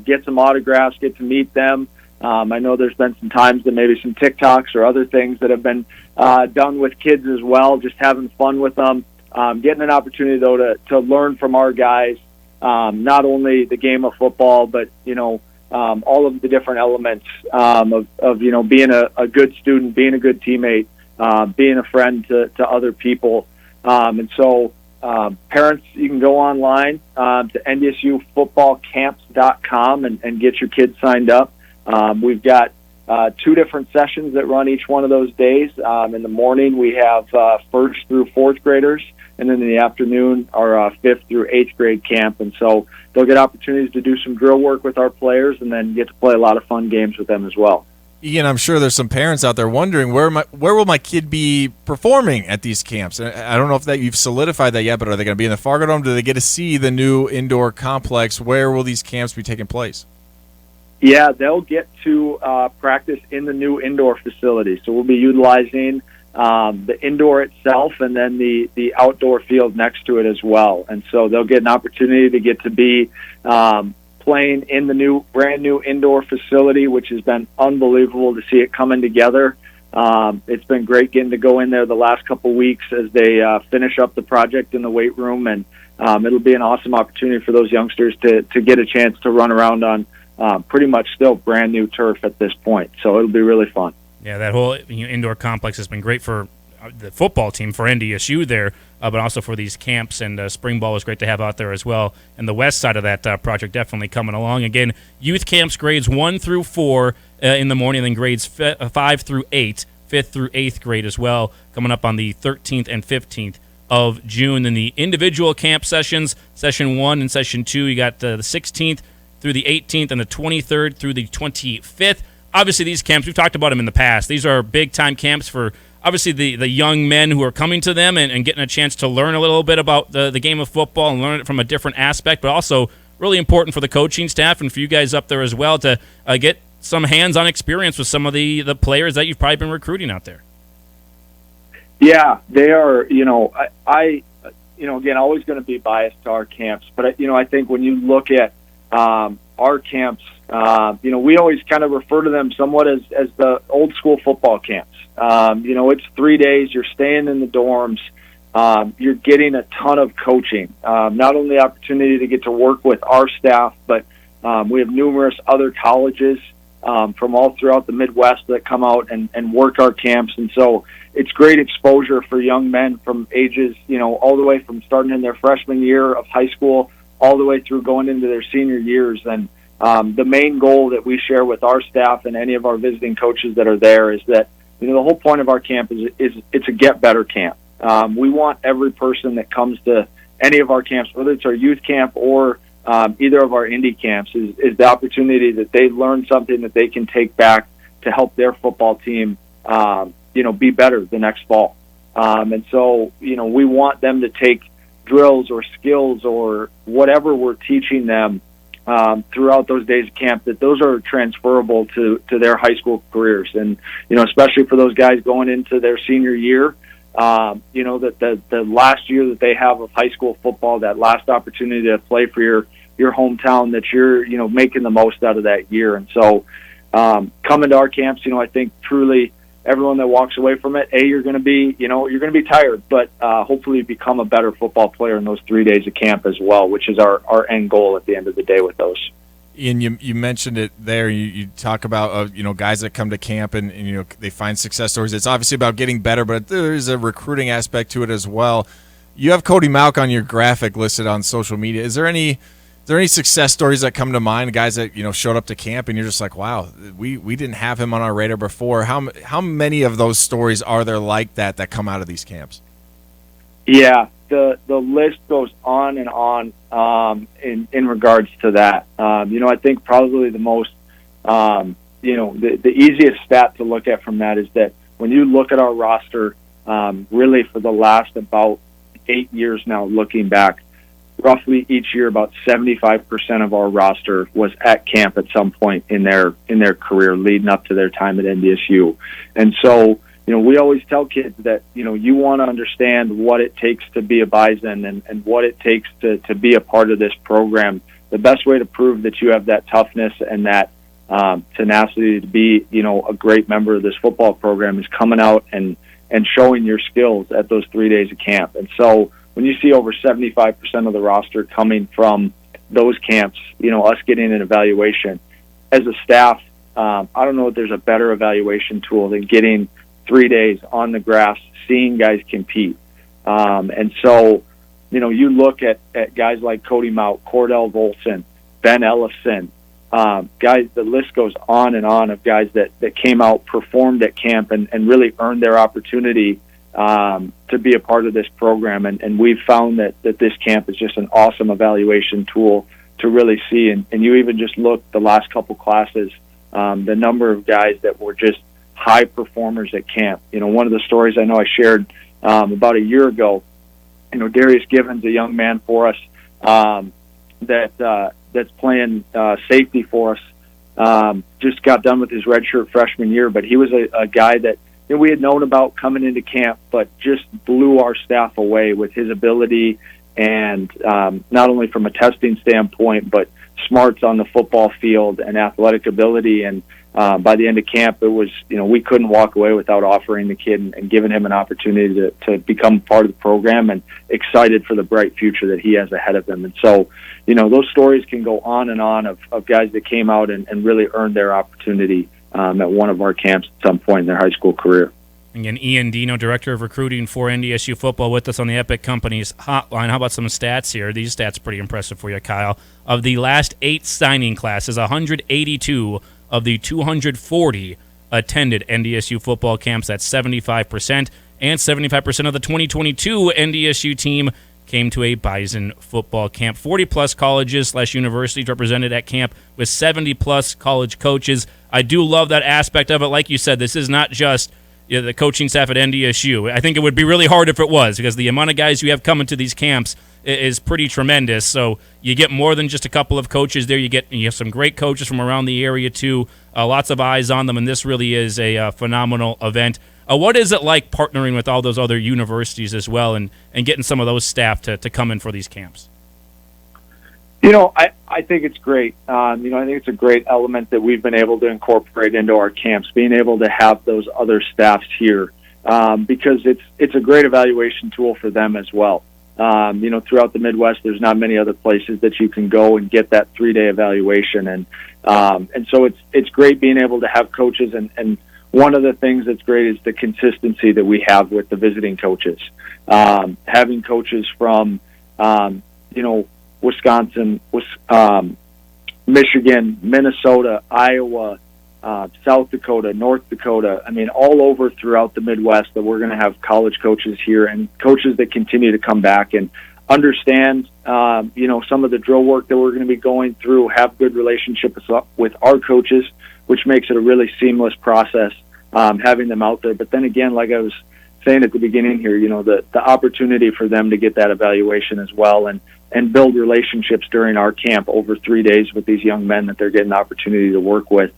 get some autographs, get to meet them. I know there's been some times that maybe some TikToks or other things that have been done with kids as well, just having fun with them. Getting an opportunity, though, to learn from our guys, not only the game of football, but, all of the different elements of being a good student, being a good teammate, being a friend to other people. And so parents, you can go online to NDSUfootballcamps.com and get your kids signed up. We've got 2 different sessions that run each one of those days. In the morning, we have 1st through 4th graders, and then in the afternoon, our 5th through 8th grade camp. And so they'll get opportunities to do some drill work with our players and then get to play a lot of fun games with them as well. Ian, I'm sure there's some parents out there wondering where will my kid be performing at these camps? I don't know if you've solidified that yet, but are they going to be in the Fargo Dome? Do they get to see the new indoor complex? Where will these camps be taking place? Yeah, they'll get to practice in the new indoor facility. So we'll be utilizing the indoor itself and then the outdoor field next to it as well. And so they'll get an opportunity to get to be playing in the brand new indoor facility, which has been unbelievable to see it coming together. It's been great getting to go in there the last couple of weeks as they finish up the project in the weight room, and it'll be an awesome opportunity for those youngsters to get a chance to run around on pretty much still brand new turf at this point. So it'll be really fun. Yeah, that whole indoor complex has been great for the football team, for NDSU there, but also for these camps, and spring ball is great to have out there as well. And the west side of that project definitely coming along. Again, youth camps grades 1 through 4 in the morning, and then grades 5 through 8, 5th through 8th grade as well, coming up on the 13th and 15th of June. Then the individual camp sessions, session 1 and session 2, you got the 16th through the 18th and the 23rd through the 25th. Obviously, these camps, we've talked about them in the past. These are big-time camps for, obviously, the young men who are coming to them and getting a chance to learn a little bit about the game of football and learn it from a different aspect, but also really important for the coaching staff and for you guys up there as well to get some hands-on experience with some of the players that you've probably been recruiting out there. Yeah, they are. I again, always going to be biased to our camps, but I think when you look at our camps, we always kind of refer to them somewhat as the old school football camps. It's 3 days. You're staying in the dorms. You're getting a ton of coaching. Not only the opportunity to get to work with our staff, but we have numerous other colleges from all throughout the Midwest that come out and work our camps. And so it's great exposure for young men from ages, all the way from starting in their freshman year of high school all the way through going into their senior years. And the main goal that we share with our staff and any of our visiting coaches that are there is that, the whole point of our camp is it's a get better camp. We want every person that comes to any of our camps, whether it's our youth camp or either of our indie camps, is the opportunity that they learn something that they can take back to help their football team, be better the next fall. And so, we want them to take drills or skills or whatever we're teaching them throughout those days of camp, that those are transferable to their high school careers. And, especially for those guys going into their senior year, that the last year that they have of high school football, that last opportunity to play for your hometown, that you're, making the most out of that year. And so coming to our camps, I think truly everyone that walks away from it, you're going to be tired, but hopefully become a better football player in those 3 days of camp as well, which is our end goal at the end of the day with those. Ian, you mentioned it there. You talk about guys that come to camp and they find success stories. It's obviously about getting better, but there's a recruiting aspect to it as well. You have Cody Mauch on your graphic listed on social media. Is there any success stories that come to mind? Guys that showed up to camp and you're just like, wow, we didn't have him on our radar before. How many of those stories are there like that come out of these camps? Yeah, the list goes on and on in regards to that. I think probably the most the easiest stat to look at from that is that when you look at our roster, really for the last about 8 years now, looking back, roughly each year about 75% of our roster was at camp at some point in their career leading up to their time at NDSU. And so, we always tell kids that, you want to understand what it takes to be a Bison and what it takes to be a part of this program. The best way to prove that you have that toughness and that tenacity to be, a great member of this football program is coming out and showing your skills at those 3 days of camp. And so when you see over 75% of the roster coming from those camps, us getting an evaluation as a staff, I don't know if there's a better evaluation tool than getting 3 days on the grass, seeing guys compete. And so, you look at guys like Cody Mauch, Cordell Volson, Ben Ellison, guys, the list goes on and on of guys that came out, performed at camp, and really earned their opportunity to be a part of this program. And we've found that this camp is just an awesome evaluation tool to really see. And you even just look the last couple classes, the number of guys that were just high performers at camp. One of the stories I know I shared about a year ago, Darius Givens, a young man for us that's playing safety for us, just got done with his redshirt freshman year, but he was a guy that we had known about coming into camp, but just blew our staff away with his ability and not only from a testing standpoint, but smarts on the football field and athletic ability. And by the end of camp, it was, we couldn't walk away without offering the kid and giving him an opportunity to become part of the program, and excited for the bright future that he has ahead of him. And so, those stories can go on and on of guys that came out and really earned their opportunity at one of our camps at some point in their high school career. Again, Ian Deno, Director of Recruiting for NDSU Football, with us on the Epic Companies hotline. How about some stats here? These stats are pretty impressive for you, Kyle. Of the last 8 signing classes, 182 of the 240 attended NDSU football camps. That's 75%. And 75% of the 2022 NDSU team came to a Bison football camp. 40-plus colleges/universities represented at camp with 70-plus college coaches. I do love that aspect of it. Like you said, this is not just the coaching staff at NDSU. I think it would be really hard if it was, because the amount of guys you have coming to these camps is pretty tremendous. So you get more than just a couple of coaches there. You have some great coaches from around the area too. Lots of eyes on them, and this really is a phenomenal event. What is it like partnering with all those other universities as well, and getting some of those staff to come in for these camps? I think it's great. I think it's a great element that we've been able to incorporate into our camps, being able to have those other staffs here, because it's a great evaluation tool for them as well. Throughout the Midwest, there's not many other places that you can go and get that 3-day evaluation, and so it's great being able to have coaches. And one of the things that's great is the consistency that we have with the visiting coaches, having coaches from Wisconsin, Michigan, Minnesota, Iowa, South Dakota, North Dakota. I mean, all over throughout the Midwest, that we're going to have college coaches here, and coaches that continue to come back and understand, some of the drill work that we're going to be going through, have good relationships with our coaches, which makes it a really seamless process, having them out there. But then again, like I was saying at the beginning here, the opportunity for them to get that evaluation as well, and build relationships during our camp over 3 days with these young men that they're getting the opportunity to work with.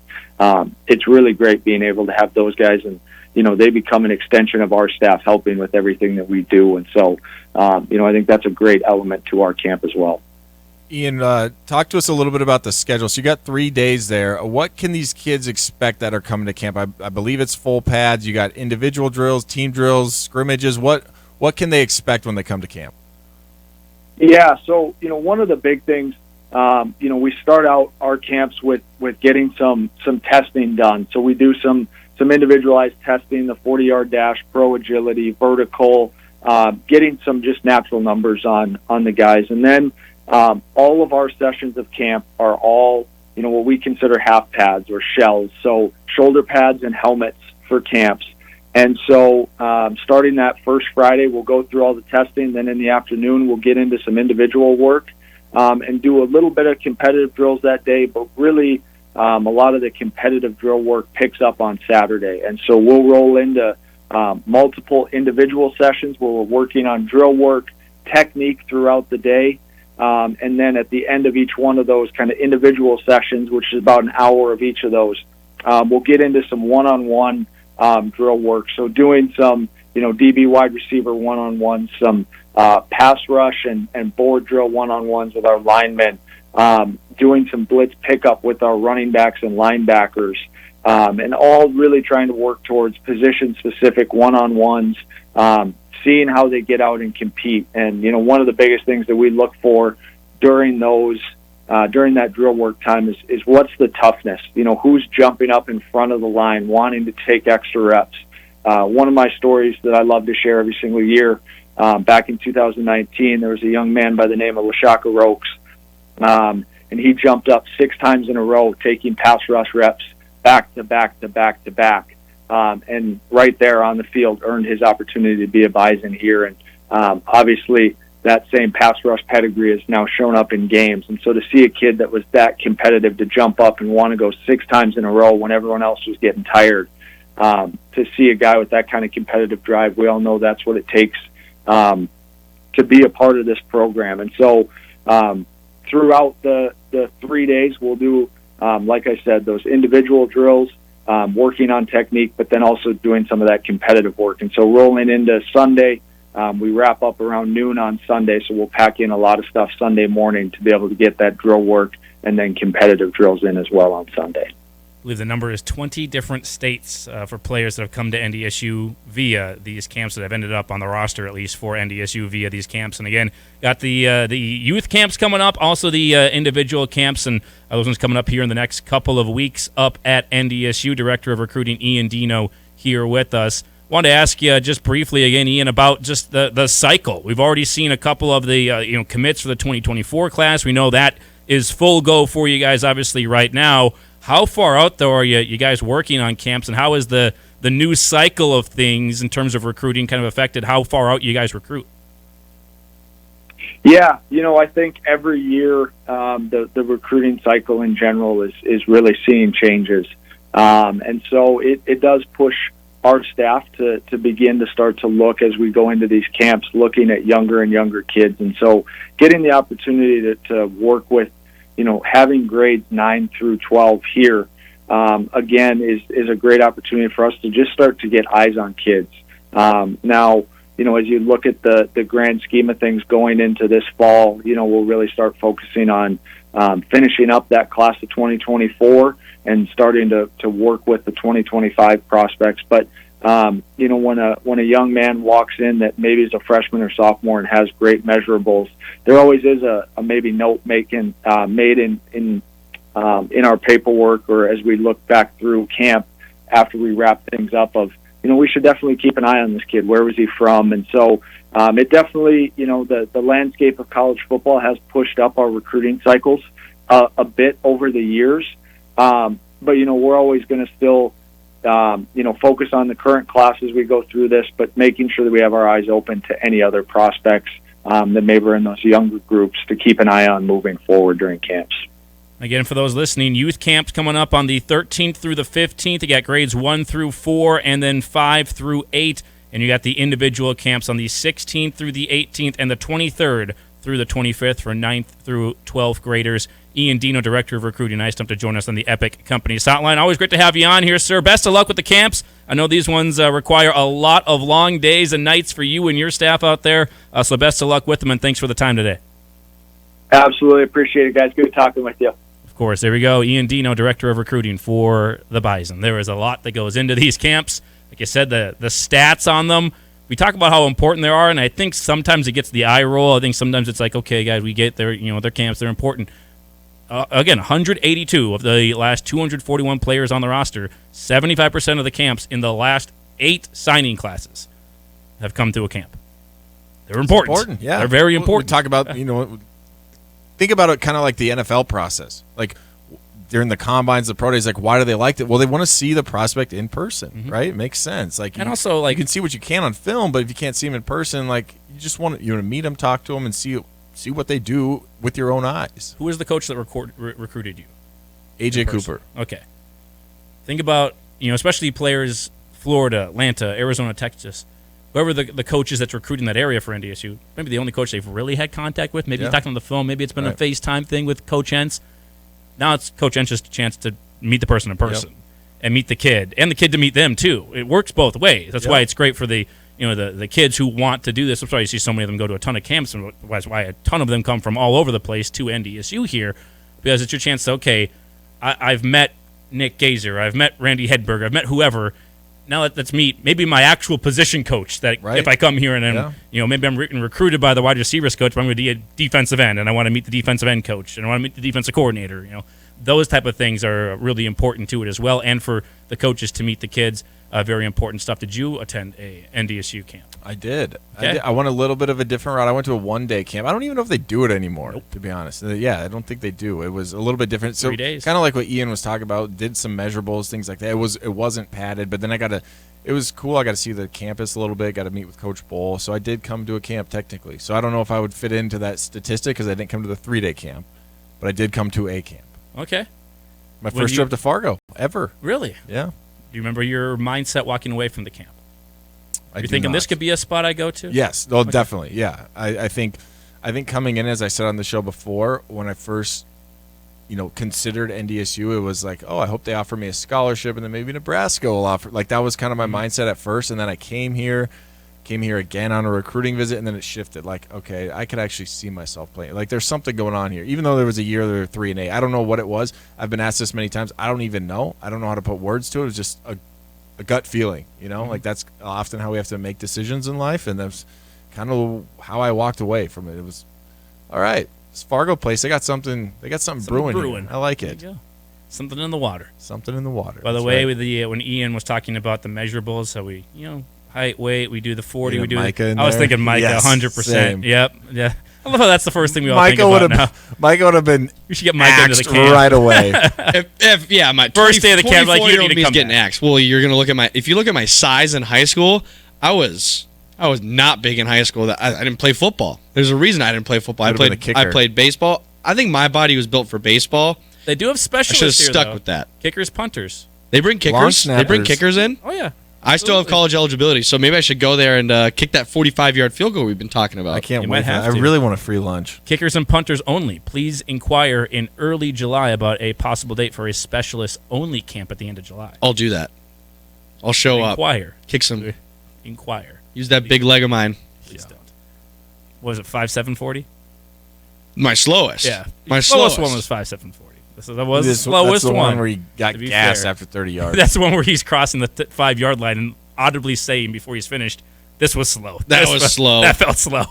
It's really great being able to have those guys, and they become an extension of our staff, helping with everything that we do. And so I think that's a great element to our camp as well. Ian, talk to us a little bit about the schedule. So you got 3 days there. What can these kids expect that are coming to camp? I believe it's full pads. You got individual drills, team drills, scrimmages. What can they expect when they come to camp? Yeah, so one of the big things, we start out our camps with getting some testing done. So we do some individualized testing, the 40-yard dash, pro agility, vertical, getting some just natural numbers on the guys, and then all of our sessions of camp are all what we consider half pads or shells, so shoulder pads and helmets for camps. And so starting that first Friday, we'll go through all the testing. Then in the afternoon, we'll get into some individual work and do a little bit of competitive drills that day. But really, a lot of the competitive drill work picks up on Saturday. And so we'll roll into multiple individual sessions where we're working on drill work, technique throughout the day. And then at the end of each one of those kind of individual sessions, which is about an hour of each of those, we'll get into some one-on-one drill work. So doing some, DB wide receiver one-on-ones, some pass rush and board drill one-on-ones with our linemen, doing some blitz pickup with our running backs and linebackers, and all really trying to work towards position-specific one-on-ones, seeing how they get out and compete. And, one of the biggest things that we look for during those during that drill work time is what's the toughness? Who's jumping up in front of the line, wanting to take extra reps. One of my stories that I love to share every single year, back in 2019, there was a young man by the name of Lashaka Rokes, and he jumped up 6 times in a row, taking pass rush reps back to back to back to back. And right there on the field earned his opportunity to be a Bison here. And obviously, that same pass rush pedigree has now shown up in games. And so to see a kid that was that competitive to jump up and want to go 6 times in a row when everyone else was getting tired, to see a guy with that kind of competitive drive, we all know that's what it takes to be a part of this program. And so throughout the 3 days, we'll do, like I said, those individual drills, working on technique, but then also doing some of that competitive work. And so rolling into Sunday, we wrap up around noon on Sunday, so we'll pack in a lot of stuff Sunday morning to be able to get that drill work and then competitive drills in as well on Sunday. I believe the number is 20 different states for players that have come to NDSU via these camps, that have ended up on the roster, at least for NDSU via these camps. And again, got the youth camps coming up, also the individual camps, and those ones coming up here in the next couple of weeks up at NDSU. Director of Recruiting Ian Deno here with us. Wanted to ask you just briefly again, Ian, about just the cycle. We've already seen a couple of the commits for the 2024 class. We know that is full go for you guys, obviously, right now. How far out, though, are you guys working on camps, and how is the new cycle of things in terms of recruiting kind of affected how far out you guys recruit? Yeah, I think every year the recruiting cycle in general is really seeing changes. And so it does push our staff to begin to start to look as we go into these camps, looking at younger and younger kids. And so getting the opportunity to work with, having grades 9 through 12 here, again, is a great opportunity for us to just start to get eyes on kids. Now, as you look at the grand scheme of things going into this fall, we'll really start focusing on finishing up that class of 2024 and starting to work with the 2025 prospects. But, when a young man walks in that maybe is a freshman or sophomore and has great measurables, there always is a maybe note made in our paperwork, or as we look back through camp after we wrap things up, of we should definitely keep an eye on this kid. Where was he from? And so it definitely, the landscape of college football has pushed up our recruiting cycles a bit over the years. But we're always going to still focus on the current class as we go through this, but making sure that we have our eyes open to any other prospects that maybe are in those younger groups to keep an eye on moving forward during camps. Again, for those listening, youth camps coming up on the 13th through the 15th. You got grades 1 through 4 and then 5 through 8. And you got the individual camps on the 16th through the 18th and the 23rd through the 25th for 9th through 12th graders. Ian Deno, Director of Recruiting, nice to join us on the Epic Companies Hotline. Always great to have you on here, sir. Best of luck with the camps. I know these ones require a lot of long days and nights for you and your staff out there, so best of luck with them, and thanks for the time today. Absolutely appreciate it, guys. Good talking with you. Of course, there we go. Ian Deno, Director of Recruiting for the Bison. There is a lot that goes into these camps. Like you said, the stats on them, we talk about how important they are, and I think sometimes it gets the eye roll. I think sometimes it's like, okay, guys, we get their camps, they're important. Again, 182 of the last 241 players on the roster, 75% of the camps in the last 8 signing classes have come to a camp. They're important. Yeah. They're very important. We talk about, think about it kind of like the NFL process. Like during the combines, the pro days, like why do they like it? Well, they want to see the prospect in person, right? It makes sense. Like, and also, like, you can see what you can on film, but if you can't see them in person, like you want to meet them, talk to them, and see what they do with your own eyes. Who was the coach that recruited you? AJ Cooper. Okay. Think about, especially players, Florida, Atlanta, Arizona, Texas, whoever the coach is that's recruiting that area for NDSU, maybe the only coach they've really had contact with. Maybe he's talking on the phone. Maybe it's been a FaceTime thing with Coach Entz. Now it's Coach Entz's chance to meet the person in person and meet the kid, and the kid to meet them too. It works both ways. That's why it's great for the kids who want to do this. That's why you see so many of them go to a ton of camps, and that's why a ton of them come from all over the place to NDSU here, because it's your chance to, okay, I've met Nick Gazer, I've met Randy Hedberg, I've met whoever. Now let's meet maybe my actual position coach. That if I come here and maybe I'm recruited by the wide receivers coach, but I'm going to be a defensive end, and I want to meet the defensive end coach, and I want to meet the defensive coordinator. Those type of things are really important to it as well, and for the coaches to meet the kids, very important stuff. Did you attend a NDSU camp? I did. Okay. I went a little bit of a different route. I went to a one-day camp. I don't even know if they do it anymore, to be honest. I don't think they do. It was a little bit different. So 3 days. Kind of like what Ian was talking about, did some measurables, things like that. It wasn't padded, but then it was cool. I got to see the campus a little bit, got to meet with Coach Bull. So I did come to a camp technically. So I don't know if I would fit into that statistic because I didn't come to the 3-day camp, but I did come to a camp. Okay. My first trip to Fargo ever. Really? Yeah. Do you remember your mindset walking away from the camp? You're thinking not. this could be a spot I go to? Yes. Well, definitely. Yeah. I think coming in, as I said on the show before, when I first, considered NDSU, it was like, oh, I hope they offer me a scholarship, and then maybe Nebraska will offer. Like that was kind of my mindset at first, and then I came here again on a recruiting visit, and then it shifted. Like, okay, I could actually see myself playing. Like, there's something going on here. Even though there was a year there were 3-8, I don't know what it was. I've been asked this many times. I don't even know. I don't know how to put words to it. It was just a gut feeling, Like that's often how we have to make decisions in life, and that's kind of how I walked away from it. It was all right. This Fargo place, they got something brewing here. I like it. Something in the water. Something in the water. By the way, with when Ian was talking about the measurables, so we, height, weight, we do the 40, we do Micah. I was thinking Micah, 100%. Yep. Yeah. I love how that's the first thing we all think about now. Micah would have been we should get Micah into the camp right away. My first day of the camp, like you need to come getting axed. Well, you're gonna look at if you look at my size in high school, I was not big in high school. I didn't play football. There's a reason I didn't play football. I played baseball. I think my body was built for baseball. They do have specialists. I should have stuck with that. Kickers, punters. They bring kickers. They bring kickers in. Oh yeah. I still have college eligibility, so maybe I should go there and kick that 45-yard field goal we've been talking about. I can't wait. I really want a free lunch. Kickers and punters only. Please inquire in early July about a possible date for a specialist-only camp at the end of July. I'll do that. I'll show up. Inquire. Kick some. Inquire. Use that big leg of mine. Please don't. What was it, 5.740? My slowest. Yeah. My slowest slowest one was 5.740. That was the slowest that's the one where he got gassed after 30 yards. That's the one where he's crossing the 5-yard line and audibly saying before he's finished, this was slow. That was slow. That felt slow.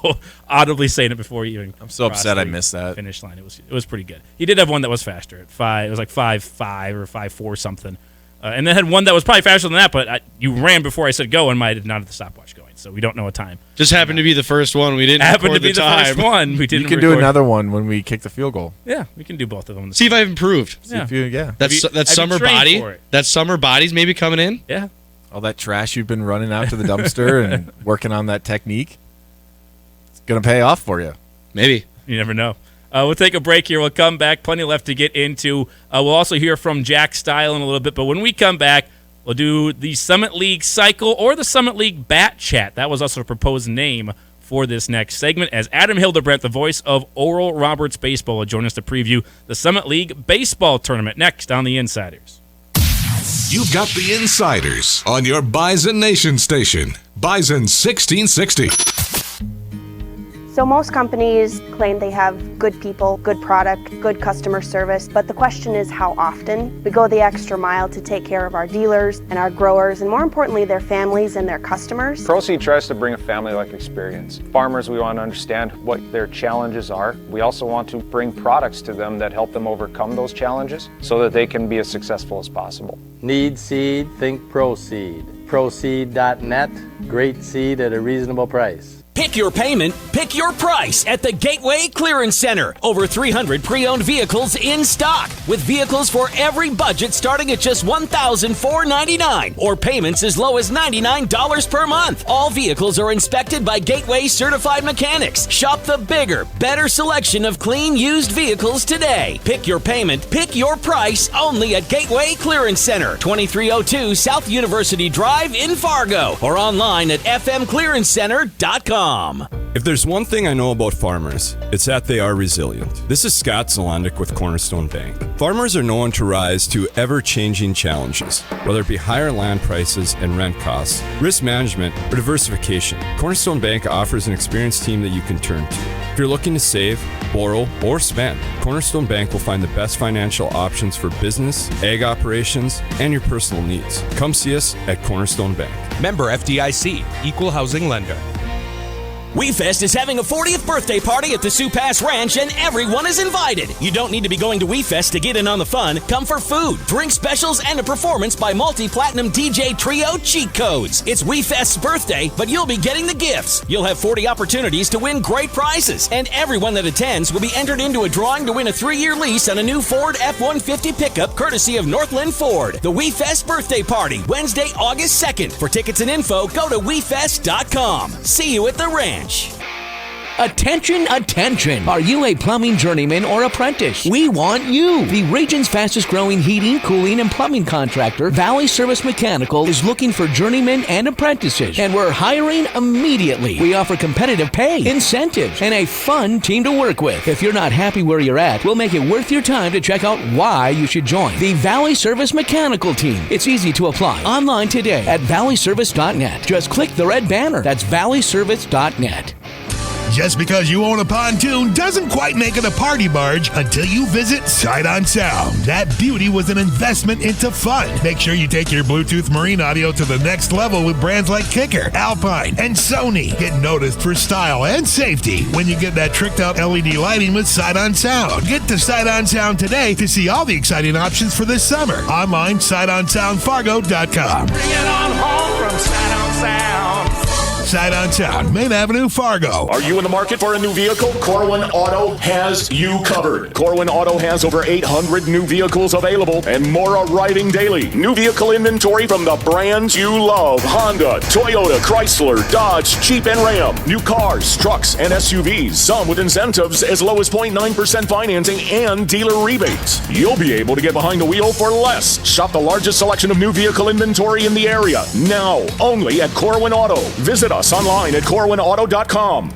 Audibly saying it before he even I'm so upset I missed that. Finish line. It was pretty good. He did have one that was faster at 5. It was like 5.5 or 5.4 something. And then had one that was probably faster than that, but you ran before I said go and might have not had the stopwatch going, so we don't know a time. Just happened to be the first one. We didn't happened to be the time. first one. We didn't. You can do another one when we kick the field goal. Yeah, we can do both of them. See if I've improved. That summer body. That summer body's maybe coming in. Yeah. All that trash you've been running out to the dumpster and working on that technique, it's gonna pay off for you. Maybe. You never know. We'll take a break here. We'll come back. Plenty left to get into. We'll also hear from Jack Stile in a little bit. But when we come back, we'll do the Summit League Cycle or the Summit League Bat Chat. That was also a proposed name for this next segment, as Adam Hildebrandt, the voice of Oral Roberts Baseball, will join us to preview the Summit League Baseball Tournament next on The Insiders. You've got The Insiders on your Bison Nation station, Bison 1660. So most companies claim they have good people, good product, good customer service, but the question is how often. We go the extra mile to take care of our dealers and our growers, and more importantly, their families and their customers. ProSeed tries to bring a family-like experience. Farmers, we want to understand what their challenges are. We also want to bring products to them that help them overcome those challenges so that they can be as successful as possible. Need seed? Think ProSeed. ProSeed.net. Great seed at a reasonable price. Pick your payment, pick your price at the Gateway Clearance Center. Over 300 pre-owned vehicles in stock, with vehicles for every budget starting at just $1,499 or payments as low as $99 per month. All vehicles are inspected by Gateway certified mechanics. Shop the bigger, better selection of clean used vehicles today. Pick your payment, pick your price only at Gateway Clearance Center, 2302 South University Drive in Fargo, or online at fmclearancecenter.com. If there's one thing I know about farmers, it's that they are resilient. This is Scott Solandic with Cornerstone Bank. Farmers are known to rise to ever-changing challenges, whether it be higher land prices and rent costs, risk management, or diversification. Cornerstone Bank offers an experienced team that you can turn to. If you're looking to save, borrow, or spend, Cornerstone Bank will find the best financial options for business, ag operations, and your personal needs. Come see us at Cornerstone Bank. Member FDIC, Equal Housing Lender. WeFest is having a 40th birthday party at the Sioux Pass Ranch, and everyone is invited. You don't need to be going to WeFest to get in on the fun. Come for food, drink specials, and a performance by multi-platinum DJ trio Cheat Codes. It's WeFest's birthday, but you'll be getting the gifts. You'll have 40 opportunities to win great prizes, and everyone that attends will be entered into a drawing to win a 3-year lease on a new Ford F-150 pickup courtesy of Northland Ford. The WeFest birthday party, Wednesday, August 2nd. For tickets and info, go to WeFest.com. See you at the ranch. Attention, attention! Are you a plumbing journeyman or apprentice? We want you! The region's fastest growing heating, cooling, and plumbing contractor, Valley Service Mechanical, is looking for journeymen and apprentices, and we're hiring immediately. We offer competitive pay, incentives, and a fun team to work with. If you're not happy where you're at, we'll make it worth your time to check out why you should join the Valley Service Mechanical team. It's easy to apply online today at valleyservice.net. Just click the red banner. That's valleyservice.net. Just because you own a pontoon doesn't quite make it a party barge until you visit Sight on Sound. That beauty was an investment into fun. Make sure you take your Bluetooth marine audio to the next level with brands like Kicker, Alpine, and Sony. Get noticed for style and safety when you get that tricked out LED lighting with Sight on Sound. Get to Sight on Sound today to see all the exciting options for this summer. Online, sightonsoundfargo.com. Bring it on home from Sight on Sound. Sight on Sound, Main Avenue, Fargo. Are you in the market for a new vehicle? Corwin Auto has you covered. Corwin Auto has over 800 new vehicles available and more arriving daily. New vehicle inventory from the brands you love. Honda, Toyota, Chrysler, Dodge, Jeep, and Ram. New cars, trucks, and SUVs. Some with incentives as low as 0.9% financing and dealer rebates. You'll be able to get behind the wheel for less. Shop the largest selection of new vehicle inventory in the area. Now, only at Corwin Auto. Visit us online at corwinauto.com.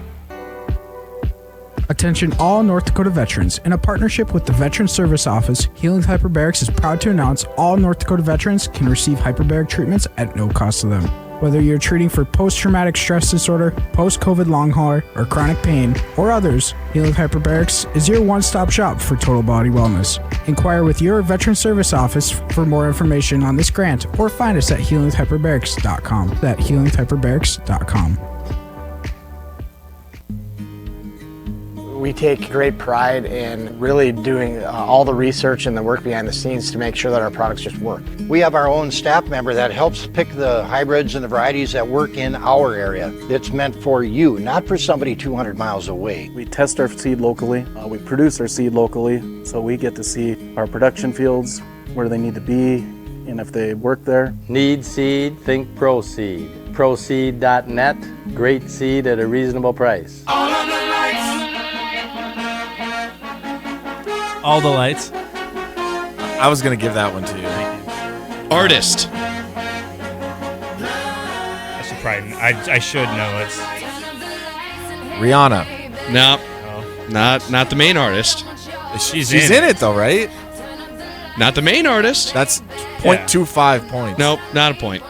Attention all North Dakota veterans. In a partnership with the Veteran Service Office, Healing Hyperbarics is proud to announce all North Dakota veterans can receive hyperbaric treatments at no cost to them. Whether you're treating for post-traumatic stress disorder, post-COVID long hauler, or chronic pain, or others, Healing Hyperbarics is your one-stop shop for total body wellness. Inquire with your Veteran Service Office for more information on this grant, or find us at healinghyperbarics.com. That's healinghyperbarics.com. We take great pride in really doing all the research and the work behind the scenes to make sure that our products just work. We have our own staff member that helps pick the hybrids and the varieties that work in our area. It's meant for you, not for somebody 200 miles away. We test our seed locally. We produce our seed locally, so we get to see our production fields, where they need to be, and if they work there. Need seed? Think Proseed. Proseed.net. Great seed at a reasonable price. All the lights. I was going to give that one to you. Artist. I should probably. I should know it. Rihanna. No. Not the main artist. She's in it though, right? Not the main artist. That's 0.25 points. Nope, not a point.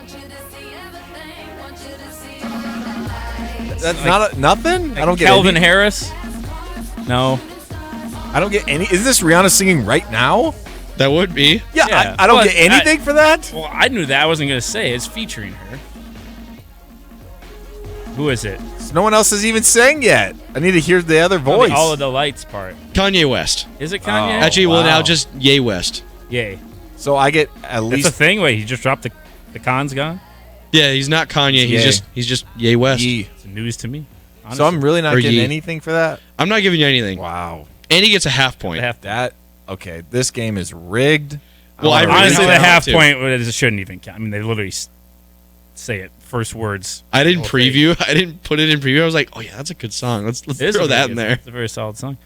That's not nothing? I don't get Calvin Harris? No. I don't get any. Is this Rihanna singing right now? That would be. Yeah. I don't get anything for that. Well, I knew that. I wasn't going to say. It's featuring her. Who is it? So no one else has even sang yet. I need to hear the other voice. All of the lights part. Kanye West. Is it Kanye? Actually, well, now just Ye West. Yay. So I get at least. That's a thing. Wait, he just dropped the con's gone? Yeah, he's not Kanye. He's just Ye West. It's news to me. Honestly. So I'm really not getting anything for that? I'm not giving you anything. Wow. And he gets a half point. Okay, this game is rigged. Well, honestly, the half point shouldn't even count. I mean, they literally say it first words. I didn't preview. I didn't put it in preview. I was like, oh yeah, that's a good song. Let's throw that in there. It's a very solid song.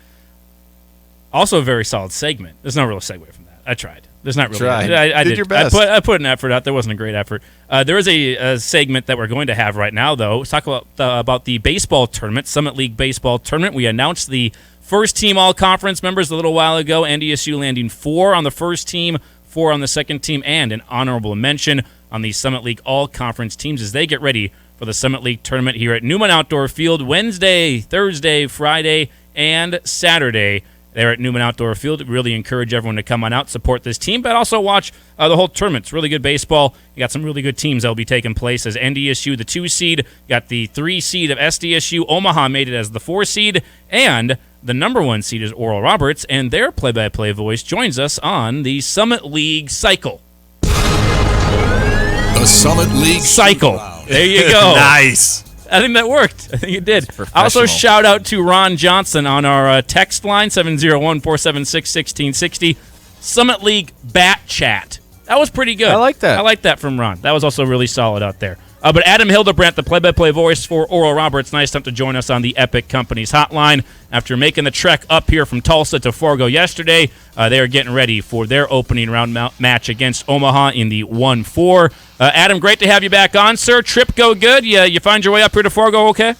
Also, a very solid segment. There's no real segue from that. I tried. There's not really. I did your best. I put an effort out. There wasn't a great effort. There is a segment that we're going to have right now, though. Let's talk about the baseball tournament, Summit League baseball tournament. We announced the first team all-conference members a little while ago. NDSU landing 4 on the first team, 4 on the second team, and an honorable mention on the Summit League all-conference teams as they get ready for the Summit League tournament here at Newman Outdoor Field Wednesday, Thursday, Friday, and Saturday. There at Newman Outdoor Field. Really encourage everyone to come on out, support this team, but also watch the whole tournament. It's really good baseball. You got some really good teams that will be taking place as NDSU, the 2 seed, got the 3 seed of SDSU. Omaha made it as the 4 seed, and the number 1 seed is Oral Roberts, and their play-by-play voice joins us on the Summit League cycle. The Summit League cycle. There you go. Nice. I think that worked. I think it did. Also, shout out to Ron Johnson on our text line, 701-476-1660. Summit League Bat Chat. That was pretty good. I like that. I like that from Ron. That was also really solid out there. But Adam Hildebrandt, the play-by-play voice for Oral Roberts, nice enough to join us on the Epic Companies hotline. After making the trek up here from Tulsa to Fargo yesterday, they are getting ready for their opening round match against Omaha in the 1-4. Adam, great to have you back on, sir. Trip go good? You find your way up here to Fargo okay?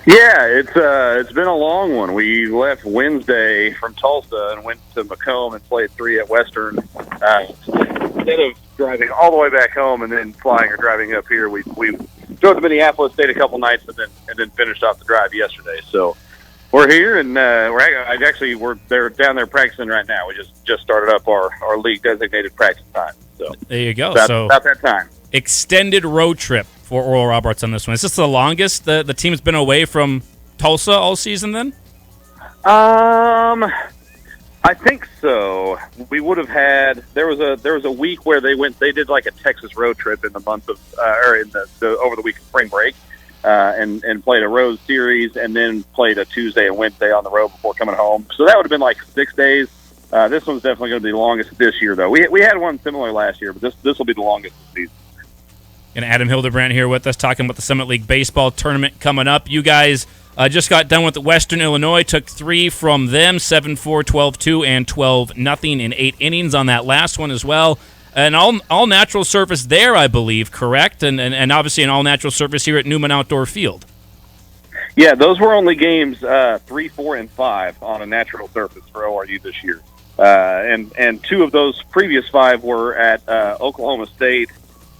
Yeah, it's been a long one. We left Wednesday from Tulsa and went to Macomb and played 3 at Western. Instead of driving all the way back home and then flying or driving up here, we drove to Minneapolis, stayed a couple nights, and then finished off the drive yesterday. So we're here, and they're down there practicing right now. We just started up our league designated practice time. So there you go. About that time. Extended road trip for Oral Roberts on this one. Is this the longest the team's been away from Tulsa all season then? I I think so. We would have had there was a week where they did like a Texas road trip in the month of or in the over the week of spring break, and played a road series and then played a Tuesday and Wednesday on the road before coming home. So that would have been like 6 days. This one's definitely going to be the longest this year, though. We had one similar last year, but this will be the longest this season. And Adam Hildebrandt here with us talking about the Summit League baseball tournament coming up. You guys just got done with Western Illinois, took 3 from them, 7-4, 12-2, and 12-0 in 8 innings on that last one as well. An all-natural surface there, I believe, correct? And obviously an all-natural surface here at Newman Outdoor Field. Yeah, those were only games 3, 4, and 5 on a natural surface for ORU this year. And 2 of those previous 5 were at Oklahoma State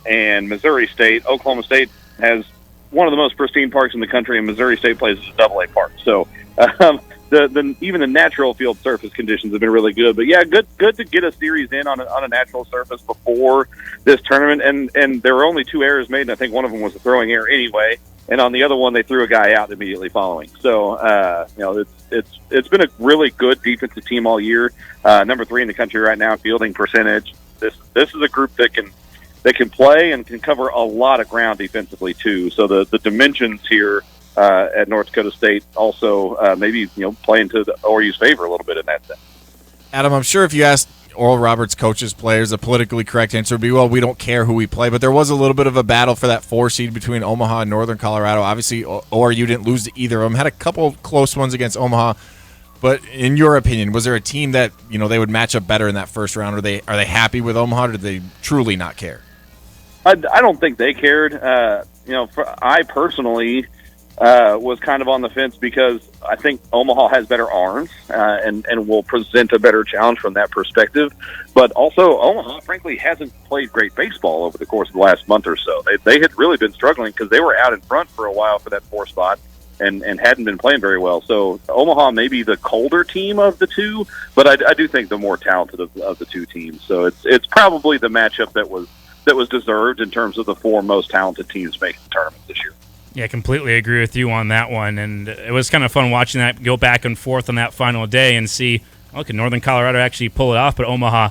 and Missouri State. Oklahoma State has one of the most pristine parks in the country, and Missouri State plays a AA park. So even the natural field surface conditions have been really good. But yeah, good to get a series in on a natural surface before this tournament. And there were only 2 errors made, and I think one of them was a throwing error anyway. And on the other one, they threw a guy out immediately following. So it's been a really good defensive team all year. Number 3 in the country right now, fielding percentage. This is a group that can play and can cover a lot of ground defensively too. So the dimensions here at North Dakota State also maybe play into the ORU's favor a little bit in that sense. Adam, I'm sure if you asked Oral Roberts coaches, players, the politically correct answer would be, well, we don't care who we play. But there was a little bit of a battle for that 4 seed between Omaha and Northern Colorado. Obviously, ORU didn't lose to either of them. Had a couple of close ones against Omaha. But in your opinion, was there a team that they would match up better in that first round? Are they happy with Omaha, or did they truly not care? I don't think they cared. I personally was kind of on the fence because I think Omaha has better arms and will present a better challenge from that perspective. But also, Omaha, frankly, hasn't played great baseball over the course of the last month or so. They had really been struggling because they were out in front for a while for that 4 spot and hadn't been playing very well. So Omaha may be the colder team of the 2, but I do think the more talented of the 2 teams. So it's probably the matchup that was deserved in terms of the 4 most talented teams making the tournament this year. Yeah, completely agree with you on that one. And it was kind of fun watching that go back and forth on that final day and see, can Northern Colorado actually pull it off? But Omaha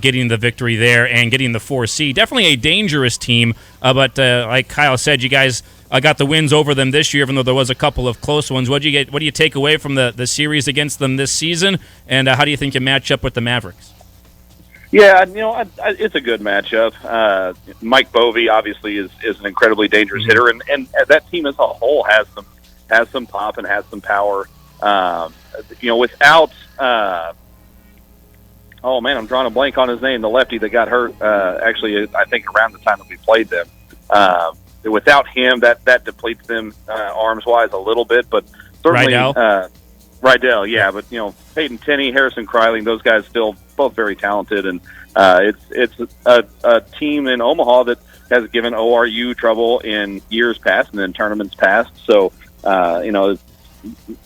getting the victory there and getting the 4 seed. Definitely a dangerous team. But like Kyle said, you guys got the wins over them this year, even though there was a couple of close ones. What do you take away from the series against them this season? And how do you think you match up with the Mavericks? Yeah, it's a good matchup. Mike Bovee obviously is an incredibly dangerous hitter, and that team as a whole has some pop and has some power. Without I'm drawing a blank on his name. The lefty that got hurt actually, I think around the time that we played them. Without him, that depletes them arms wise a little bit, but certainly Rydell, yeah. But Peyton Tenney, Harrison Kryling, those guys still both very talented, and it's a team in Omaha that has given ORU trouble in years past and in tournaments past. So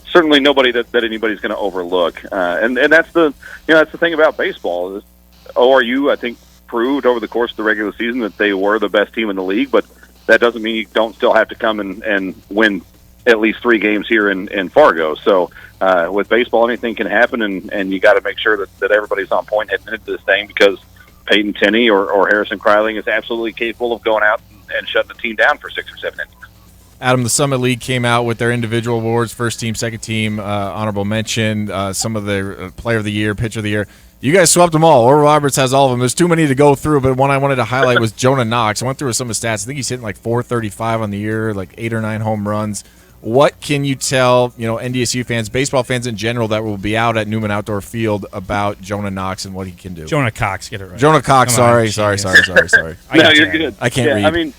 certainly nobody that anybody's going to overlook. And that's the thing about baseball. ORU, I think, proved over the course of the regular season that they were the best team in the league, but that doesn't mean you don't still have to come and win at least 3 games here in Fargo. So with baseball, anything can happen, and you got to make sure that everybody's on point heading into this thing, because Peyton Tenney or Harrison Kryling is absolutely capable of going out and shutting the team down for 6 or 7 innings. Adam, the Summit League came out with their individual awards, first team, second team, honorable mention, some of the player of the year, pitcher of the year. You guys swept them all. Oral Roberts has all of them. There's too many to go through, but one I wanted to highlight was Jonah Knox. I went through some of his stats. I think he's hitting like .435 on the year, like 8 or 9 home runs. What can you tell, NDSU fans, baseball fans in general, that will be out at Newman Outdoor Field about Jonah Knox and what he can do? Jonah Cox, get it right. Jonah Cox, sorry. No, you're good. I can't read. I mean,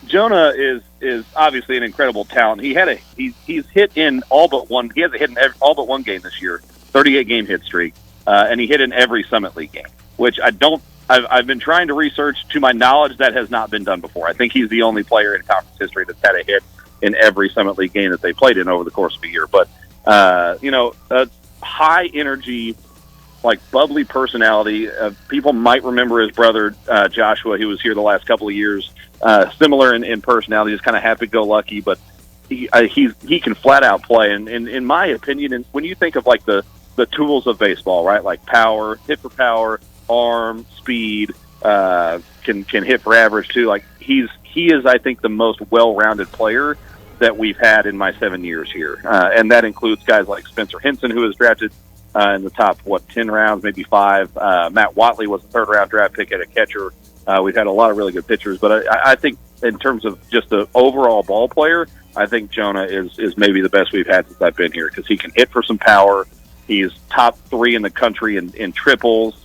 Jonah is obviously an incredible talent. He's hit in all but one. He hasn't hit in all but one game this year. 38 game hit streak, and he hit in every Summit League game, which I've been trying to research. To my knowledge, that has not been done before. I think he's the only player in conference history that's had a hit in every Summit League game that they played in over the course of a year. But a high energy, like bubbly personality. People might remember his brother Joshua, who was here the last couple of years. Similar in personality, just kind of happy-go-lucky, but he can flat out play. And in my opinion, and when you think of like the the tools of baseball, right? Like power, hit for power, arm, speed, can hit for average too. Like he is, I think, the most well-rounded player that we've had in my 7 years here, and that includes guys like Spencer Henson, who was drafted in the top 10 rounds, maybe 5. Matt Watley was a 3rd-round draft pick at a catcher. We've had a lot of really good pitchers, but I think in terms of just the overall ball player, I think Jonah is maybe the best we've had since I've been here because he can hit for some power. He's top 3 in the country in triples.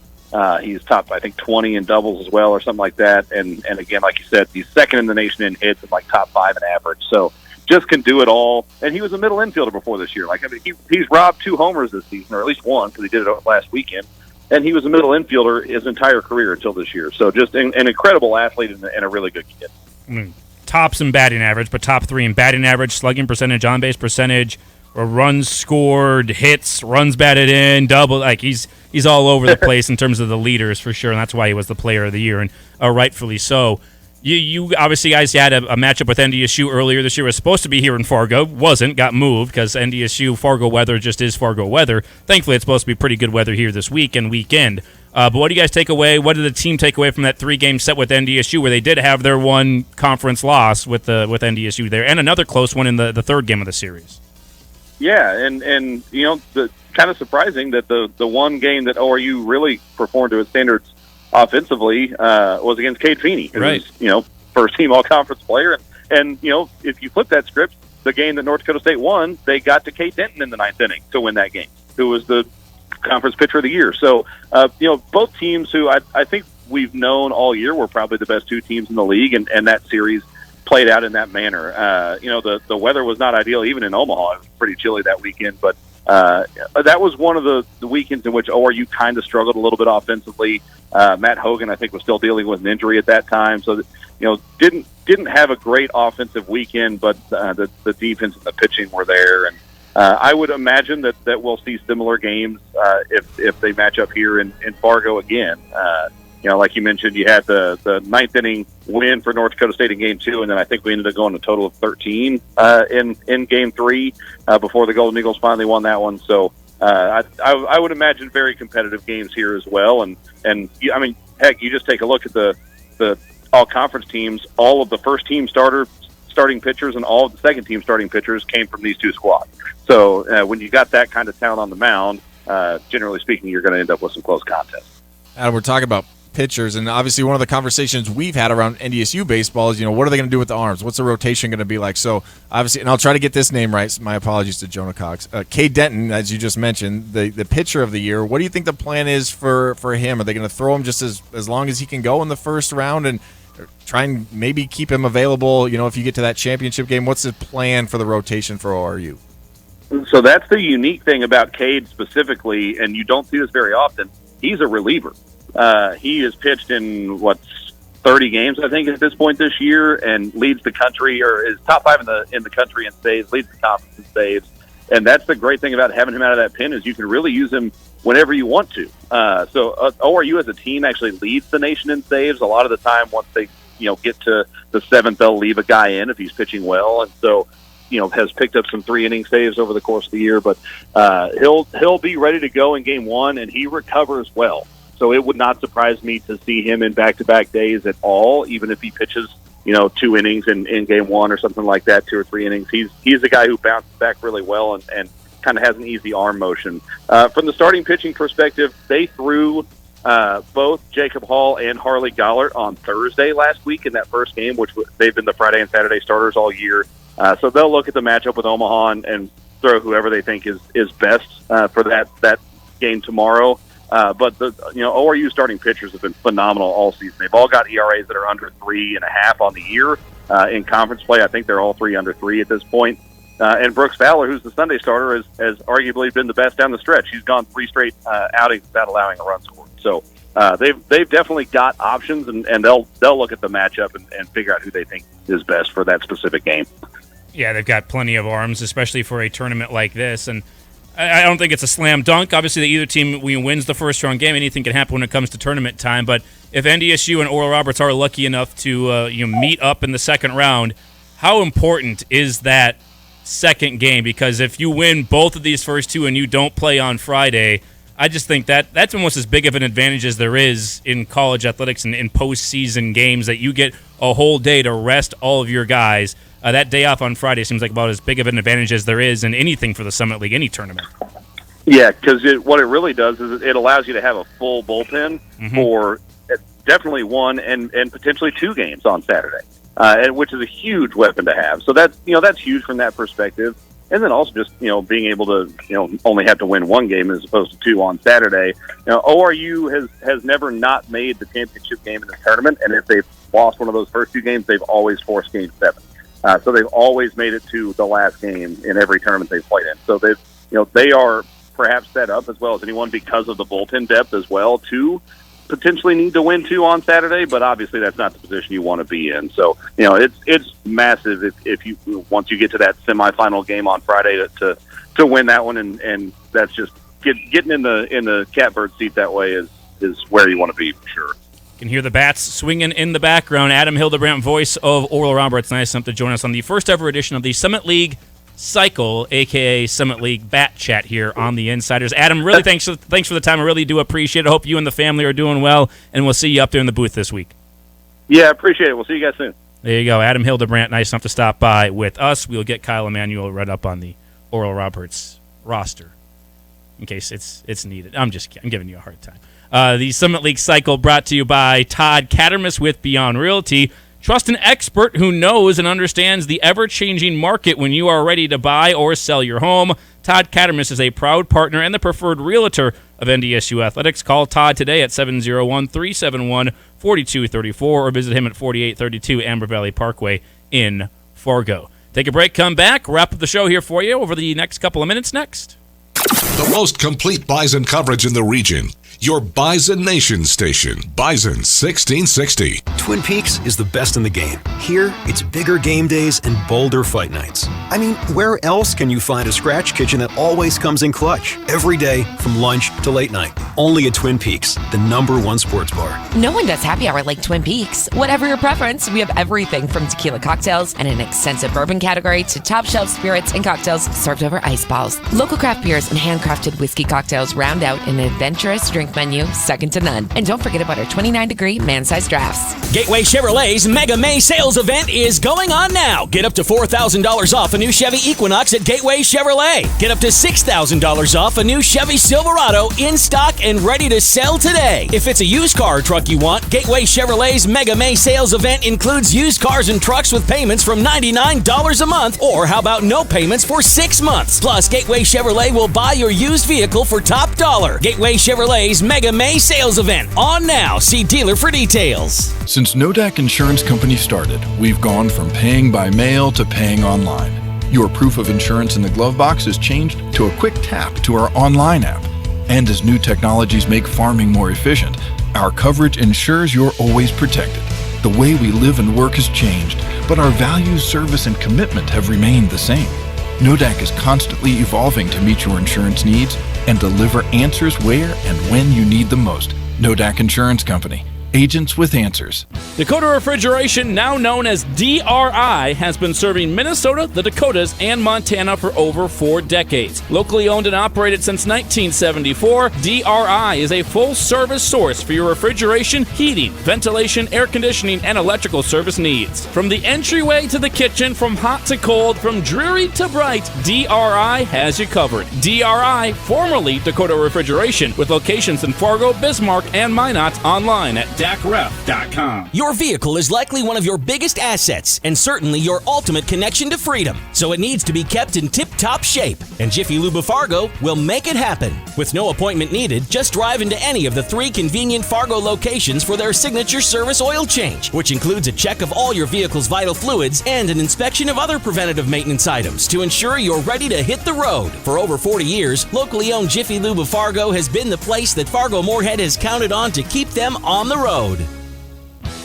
He's top, I think, 20 in doubles as well or something like that. And again, like you said, he's 2nd in the nation in hits and like top 5 in average. So just can do it all. And he was a middle infielder before this year. Like, I mean, he's robbed 2 homers this season, or at least 1 because he did it last weekend. And he was a middle infielder his entire career until this year. So just an incredible athlete and a really good kid. Tops in batting average, but top 3 in batting average, slugging percentage, on-base percentage, or runs scored, hits, runs batted in, double. Like he's all over the place in terms of the leaders for sure, and that's why he was the player of the year, and rightfully so. You obviously guys had a matchup with NDSU earlier this year. It was supposed to be here in Fargo, wasn't, got moved because NDSU Fargo weather just is Fargo weather. Thankfully, it's supposed to be pretty good weather here this week and weekend. But what do you guys take away? What did the team take away from that 3-game set with NDSU, where they did have their one conference loss with NDSU there, and another close one in the 3rd game of the series? Yeah, and you know, the kind of surprising that the one game that ORU really performed to its standards offensively was against Cade Feeney, who was, you know, first-team all-conference player. And, you know, if you flip that script, the game that North Dakota State won, they got to Kate Denton in the 9th inning to win that game, who was the conference pitcher of the year. So, you know, both teams who I think we've known all year were probably the best 2 teams in the league, and that series played out in that manner. You know, the weather was not ideal even in Omaha. It was pretty chilly that weekend, but that was one of the weekends in which ORU kind of struggled a little bit offensively. Matt Hogan, I think, was still dealing with an injury at that time, so you know, didn't have a great offensive weekend, but the defense and the pitching were there, and I would imagine that we'll see similar games if they match up here in Fargo again. You know, like you mentioned, you had the 9th inning win for North Dakota State in Game 2, and then I think we ended up going a total of 13 in Game 3 before the Golden Eagles finally won that one. So I would imagine very competitive games here as well. And I mean, heck, you just take a look at the all-conference teams. All of the first-team starting pitchers and all of the second-team starting pitchers came from these 2 squads. So when you got that kind of talent on the mound, generally speaking, you're going to end up with some close contests. We're talking about pitchers, and obviously one of the conversations we've had around NDSU baseball is, you know, what are they going to do with the arms? What's the rotation going to be like? So obviously, and I'll try to get this name right. My apologies to Jonah Cox. Cade Denton, as you just mentioned, the pitcher of the year. What do you think the plan is for him? Are they going to throw him just as long as he can go in the first round and try and maybe keep him available, you know, if you get to that championship game? What's the plan for the rotation for ORU? So that's the unique thing about Cade specifically, and you don't see this very often. He's a reliever. He has pitched in 30 games, I think, at this point this year, and leads the country, or is top 5 in the country in saves, leads the conference in saves. And that's the great thing about having him out of that pen is you can really use him whenever you want to. So ORU as a team actually leads the nation in saves. A lot of the time, once they get to the 7th, they'll leave a guy in if he's pitching well, and so has picked up some 3-inning saves over the course of the year. But he'll be ready to go in Game 1, and he recovers well. So it would not surprise me to see him in back-to-back days at all, even if he pitches, 2 innings in Game 1 or something like that, 2 or 3 innings. He's a guy who bounces back really well and kind of has an easy arm motion. From the starting pitching perspective, they threw both Jacob Hall and Harley Gollert on Thursday last week in that first game, which they've been the Friday and Saturday starters all year. So they'll look at the matchup with Omaha and throw whoever they think is best for that game tomorrow. But ORU starting pitchers have been phenomenal all season. They've all got ERAs that are under 3.5 on the year. In conference play, I think they're all 3 under 3 at this point. And Brooks Fowler, who's the Sunday starter, has arguably been the best down the stretch. He's gone 3 straight outings without allowing a run scored. So they've definitely got options, and they'll look at the matchup and figure out who they think is best for that specific game. Yeah, they've got plenty of arms, especially for a tournament like this. And I don't think it's a slam dunk. Obviously, that either team wins the first round game. Anything can happen when it comes to tournament time. But if NDSU and Oral Roberts are lucky enough to meet up in the second round, how important is that second game, because if you win both of these first two and you don't play on Friday, I just think that's almost as big of an advantage as there is in college athletics and in postseason games, that you get a whole day to rest all of your guys. That day off on Friday seems like about as big of an advantage as there is in anything for the Summit League, any tournament. Yeah, because what it really does is it allows you to have a full bullpen for definitely one and potentially two games on Saturday, which is a huge weapon to have. So that's huge from that perspective. And then also just being able to only have to win one game as opposed to two on Saturday. ORU has never not made the championship game in the tournament, and if they've lost one of those first two games, they've always forced Game 7. So they've always made it to the last game in every tournament they've played in. So they are perhaps set up as well as anyone because of the bullpen depth as well to potentially need to win two on Saturday, but obviously that's not the position you want to be in. So it's massive if you once you get to that semifinal game on Friday to win that one, and that's just getting in the catbird seat that way is where you want to be for sure. You can hear the bats swinging in the background. Adam Hildebrandt, voice of Oral Roberts, nice enough to join us on the first ever edition of the Summit League Cycle, a.k.a. Summit League Bat Chat here on the Insiders. Adam, really thanks for the time. I really do appreciate it. I hope you and the family are doing well, and we'll see you up there in the booth this week. Yeah, I appreciate it. We'll see you guys soon. There you go. Adam Hildebrandt, nice enough to stop by with us. We'll get Kyle Emanuel right up on the Oral Roberts roster in case it's needed. I'm giving you a hard time. The Summit League Cycle brought to you by Todd Cattermas with Beyond Realty. Trust an expert who knows and understands the ever-changing market when you are ready to buy or sell your home. Todd Cattermas is a proud partner and the preferred realtor of NDSU Athletics. Call Todd today at 701-371-4234 or visit him at 4832 Amber Valley Parkway in Fargo. Take a break, come back, wrap up the show here for you over the next couple of minutes next. The most complete Bison coverage in the region. Your Bison Nation station, Bison 1660. Twin Peaks is the best in the game. Here, it's bigger game days and bolder fight nights. I mean, where else can you find a scratch kitchen that always comes in clutch? Every day, from lunch to late night. Only at Twin Peaks, the #1 sports bar. No one does happy hour like Twin Peaks. Whatever your preference, we have everything from tequila cocktails and an extensive bourbon category to top shelf spirits and cocktails served over ice balls. Local craft beers and handcrafted whiskey cocktails round out an adventurous drink menu second to none. And don't forget about our 29-degree man-sized drafts. Gateway Chevrolet's Mega May sales event is going on now. Get up to $4,000 off a new Chevy Equinox at Gateway Chevrolet. Get up to $6,000 off a new Chevy Silverado in stock and ready to sell today. If it's a used car or truck you want, Gateway Chevrolet's Mega May sales event includes used cars and trucks with payments from $99 a month, or how about no payments for 6 months? Plus, Gateway Chevrolet will buy your used vehicle for top dollar. Gateway Chevrolet's Mega May sales event on now. See dealer for details. Since Nodak Insurance Company started, we've gone from paying by mail to paying online. Your proof of insurance in the glove box has changed to a quick tap to our online app. And as new technologies make farming more efficient, our coverage ensures you're always protected. The way we live and work has changed, but our values, service, and commitment have remained the same. Nodak is constantly evolving to meet your insurance needs and deliver answers where and when you need them most. Nodak Insurance Company. Agents with answers. Dakota Refrigeration, now known as DRI, has been serving Minnesota, the Dakotas, and Montana for over 4 decades. Locally owned and operated since 1974, DRI is a full-service source for your refrigeration, heating, ventilation, air conditioning, and electrical service needs. From the entryway to the kitchen, from hot to cold, from dreary to bright, DRI has you covered. DRI, formerly Dakota Refrigeration, with locations in Fargo, Bismarck, and Minot, online at DACREF.com. Your vehicle is likely one of your biggest assets and certainly your ultimate connection to freedom, so it needs to be kept in tip-top shape. And Jiffy Lube of Fargo will make it happen. With no appointment needed, just drive into any of the 3 convenient Fargo locations for their signature service oil change, which includes a check of all your vehicle's vital fluids and an inspection of other preventative maintenance items to ensure you're ready to hit the road. For over 40 years, locally owned Jiffy Lube of Fargo has been the place that Fargo Moorhead has counted on to keep them on the road.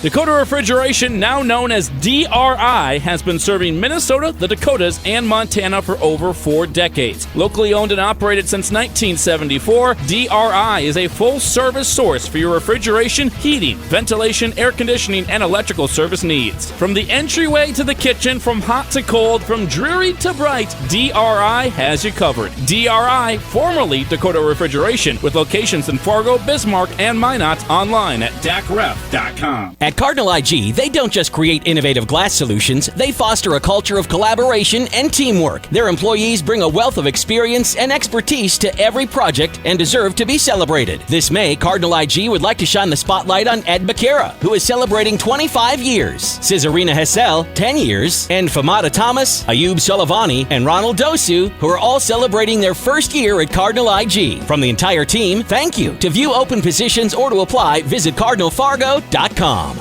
Dakota Refrigeration, now known as DRI, has been serving Minnesota, the Dakotas, and Montana for over 4 decades. Locally owned and operated since 1974, DRI is a full-service source for your refrigeration, heating, ventilation, air conditioning, and electrical service needs. From the entryway to the kitchen, from hot to cold, from dreary to bright, DRI has you covered. DRI, formerly Dakota Refrigeration, with locations in Fargo, Bismarck, and Minot, online at dacref.com. At Cardinal IG, they don't just create innovative glass solutions, they foster a culture of collaboration and teamwork. Their employees bring a wealth of experience and expertise to every project and deserve to be celebrated. This May, Cardinal IG would like to shine the spotlight on Ed Becerra, who is celebrating 25 years, Cesarina Hessel, 10 years, and Famata Thomas, Ayub Soleimani, and Ronald Dosu, who are all celebrating their first year at Cardinal IG. From the entire team, thank you. To view open positions or to apply, visit cardinalfargo.com.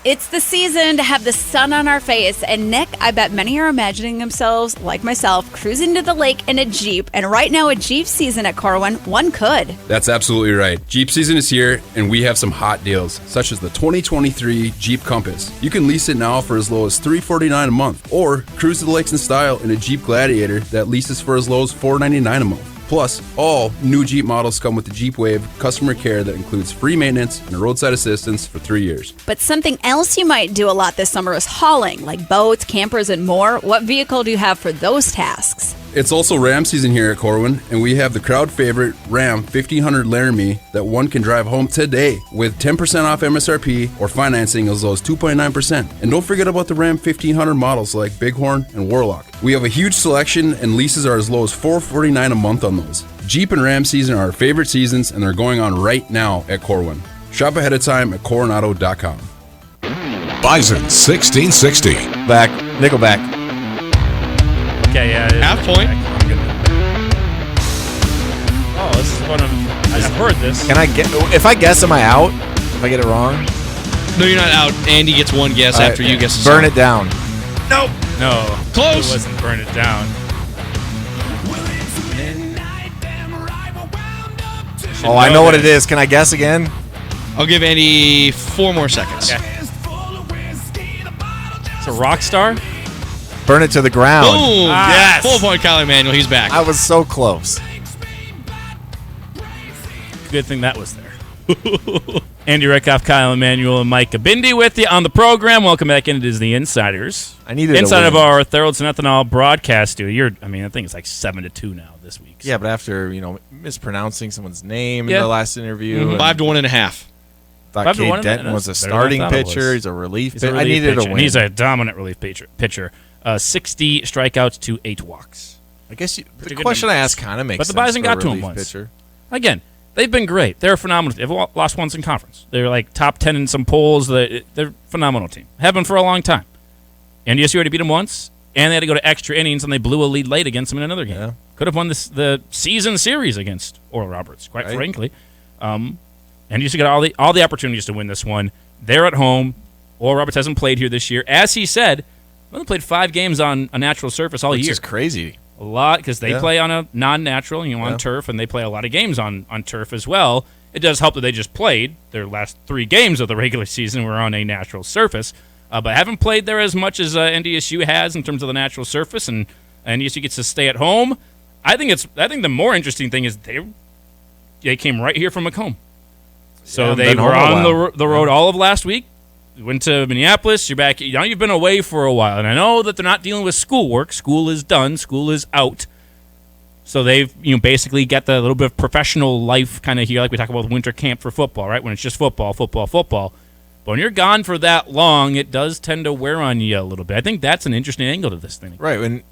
It's the season to have the sun on our face, and Nick, I bet many are imagining themselves, like myself, cruising to the lake in a Jeep, and right now at Jeep season at Corwin, one could. That's absolutely right. Jeep season is here, and we have some hot deals, such as the 2023 Jeep Compass. You can lease it now for as low as $349 a month, or cruise to the lakes in style in a Jeep Gladiator that leases for as low as $499 a month. Plus, all new Jeep models come with the Jeep Wave customer care that includes free maintenance and roadside assistance for 3 years. But something else you might do a lot this summer is hauling, like boats, campers, and more. What vehicle do you have for those tasks? It's also Ram season here at Corwin, and we have the crowd favorite Ram 1500 Laramie that one can drive home today with 10% off MSRP or financing as low as 2.9%. And don't forget about the Ram 1500 models like Bighorn and Warlock. We have a huge selection, and leases are as low as $449 a month on those. Jeep and Ram season are our favorite seasons, and they're going on right now at Corwin. Shop ahead of time at CorwinAuto.com. Bison 1660. Back. Nickelback. Okay, yeah. Half point. Oh, this is one of. I've heard this. Can I get? If I guess, am I out? If I get it wrong? No, you're not out. Andy gets one guess after you guess. Burn it down. Nope. No. Close. It wasn't Burn It Down. Oh, I know what it is. Can I guess again? I'll give Andy 4 more seconds. Okay. It's a rock star? Burn It to the Ground. Boom! Yes. Full point, Kyle Emanuel. He's back. I was so close. Good thing that was there. Andy Reckoff, Kyle Emanuel, and Mike Abindi with you on the program. Welcome back in. It is the Insiders. I needed inside a of win. our Theraldson Ethanol broadcast studio. I think it's like 7-2 now this week. Yeah, but after mispronouncing someone's name in the last interview, 5 to 1.5. Thought 5 to Cade 1, Denton was a better than I starting thought it pitcher. was. He's a relief He's a pitcher. I relief needed pitcher, a win. and he's a dominant relief pitcher. 60 strikeouts to 8 walks. I guess the question I asked kind of makes sense. But the Bison for a got to him relief once. pitcher. Again, they've been great. They're phenomenal. They've lost once in conference. They're like top 10 in some polls. They're a phenomenal team. Have been for a long time. NDSU already beat them once, and they had to go to extra innings, and they blew a lead late against them in another game. Yeah. Could have won the season series against Oral Roberts, quite frankly. NDSU got all the opportunities to win this one. They're at home. Oral Roberts hasn't played here this year. As he said, they only played 5 games on a natural surface all year. Which is crazy. A lot, because they play on a non-natural, on turf, and they play a lot of games on turf as well. It does help that they just played. Their last 3 games of the regular season were on a natural surface, but haven't played there as much as NDSU has in terms of the natural surface, and NDSU gets to stay at home. I think the more interesting thing is they came right here from Macomb. So they were on the road all of last week. Went to Minneapolis. You're back. You've been away for a while, and I know that they're not dealing with schoolwork. School is done. School is out. So they've basically got the little bit of professional life kind of here, like we talk about winter camp for football, right? When it's just football. But when you're gone for that long, it does tend to wear on you a little bit. I think that's an interesting angle to this thing. Right. When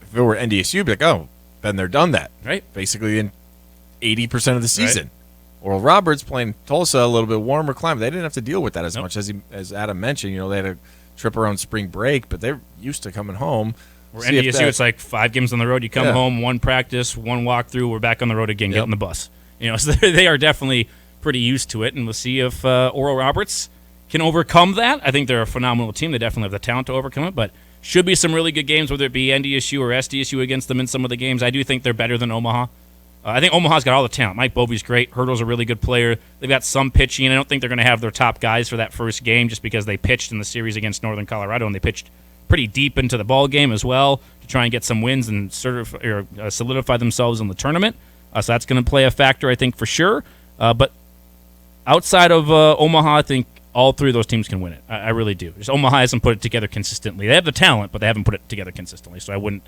if it were NDSU, you'd be like, oh, been there, done that. Right. Basically in 80% of the season. Right. Oral Roberts playing Tulsa, a little bit warmer climate. They didn't have to deal with that as much as Adam mentioned. They had a trip around spring break, but they're used to coming home. Where NDSU, it's like 5 games on the road. You come home, 1 practice, 1 walkthrough. We're back on the road again. Get on the bus. So they are definitely pretty used to it, and we'll see if Oral Roberts can overcome that. I think they're a phenomenal team. They definitely have the talent to overcome it, but should be some really good games, whether it be NDSU or SDSU against them in some of the games. I do think they're better than Omaha. I think Omaha's got all the talent. Mike Bovey's great. Hurdle's a really good player. They've got some pitching, and I don't think they're going to have their top guys for that first game just because they pitched in the series against Northern Colorado, and they pitched pretty deep into the ball game as well to try and get some wins and solidify themselves in the tournament. So that's going to play a factor, I think, for sure. But outside of Omaha, I think all three of those teams can win it. I really do. Just Omaha hasn't put it together consistently. They have the talent, but they haven't put it together consistently. So I wouldn't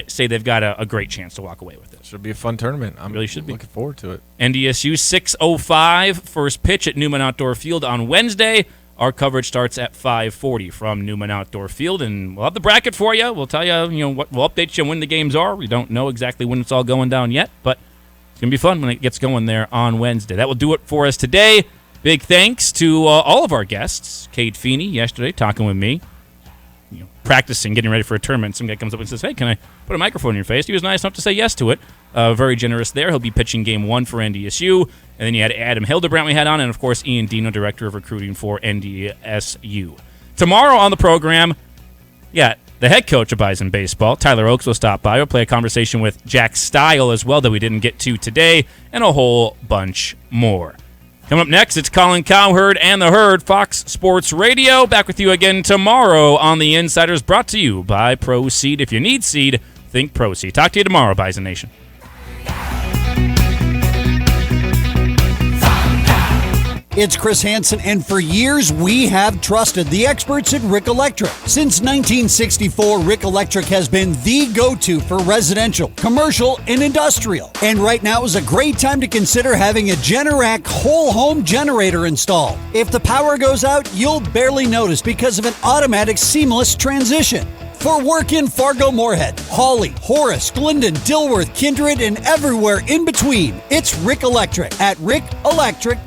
say they've got a great chance to walk away with it. Should be a fun tournament. Really should be. Looking forward to it. NDSU 6:05 first pitch at Newman Outdoor Field on Wednesday. Our coverage starts at 5:40 from Newman Outdoor Field, and we'll have the bracket for you. We'll tell you, what we'll update you when the games are. We don't know exactly when it's all going down yet, but it's going to be fun when it gets going there on Wednesday. That will do it for us today. Big thanks to all of our guests. Cade Feeney yesterday talking with me, practicing, getting ready for a tournament. Some guy comes up and says, hey, can I put a microphone in your face? He was nice enough to say yes to it. Very generous there. He'll be pitching game 1 for NDSU. And then you had Adam Hildebrandt we had on, and, of course, Ian Deno, Director of Recruiting for NDSU. Tomorrow on the program, the head coach of Bison Baseball, Tyler Oakes, will stop by. We'll play a conversation with Jack Stile as well that we didn't get to today, and a whole bunch more. Coming up next, it's Colin Cowherd and the Herd, Fox Sports Radio. Back with you again tomorrow on The Insiders, brought to you by Proseed. If you need seed, think Proseed. Talk to you tomorrow, Bison Nation. It's Chris Hansen, and for years we have trusted the experts at Rick Electric. Since 1964, Rick Electric has been the go-to for residential, commercial, and industrial. And right now is a great time to consider having a Generac whole home generator installed. If the power goes out, you'll barely notice because of an automatic seamless transition. For work in Fargo, Moorhead, Hawley, Horace, Glendon, Dilworth, Kindred, and everywhere in between, it's Rick Electric at Rick Electric.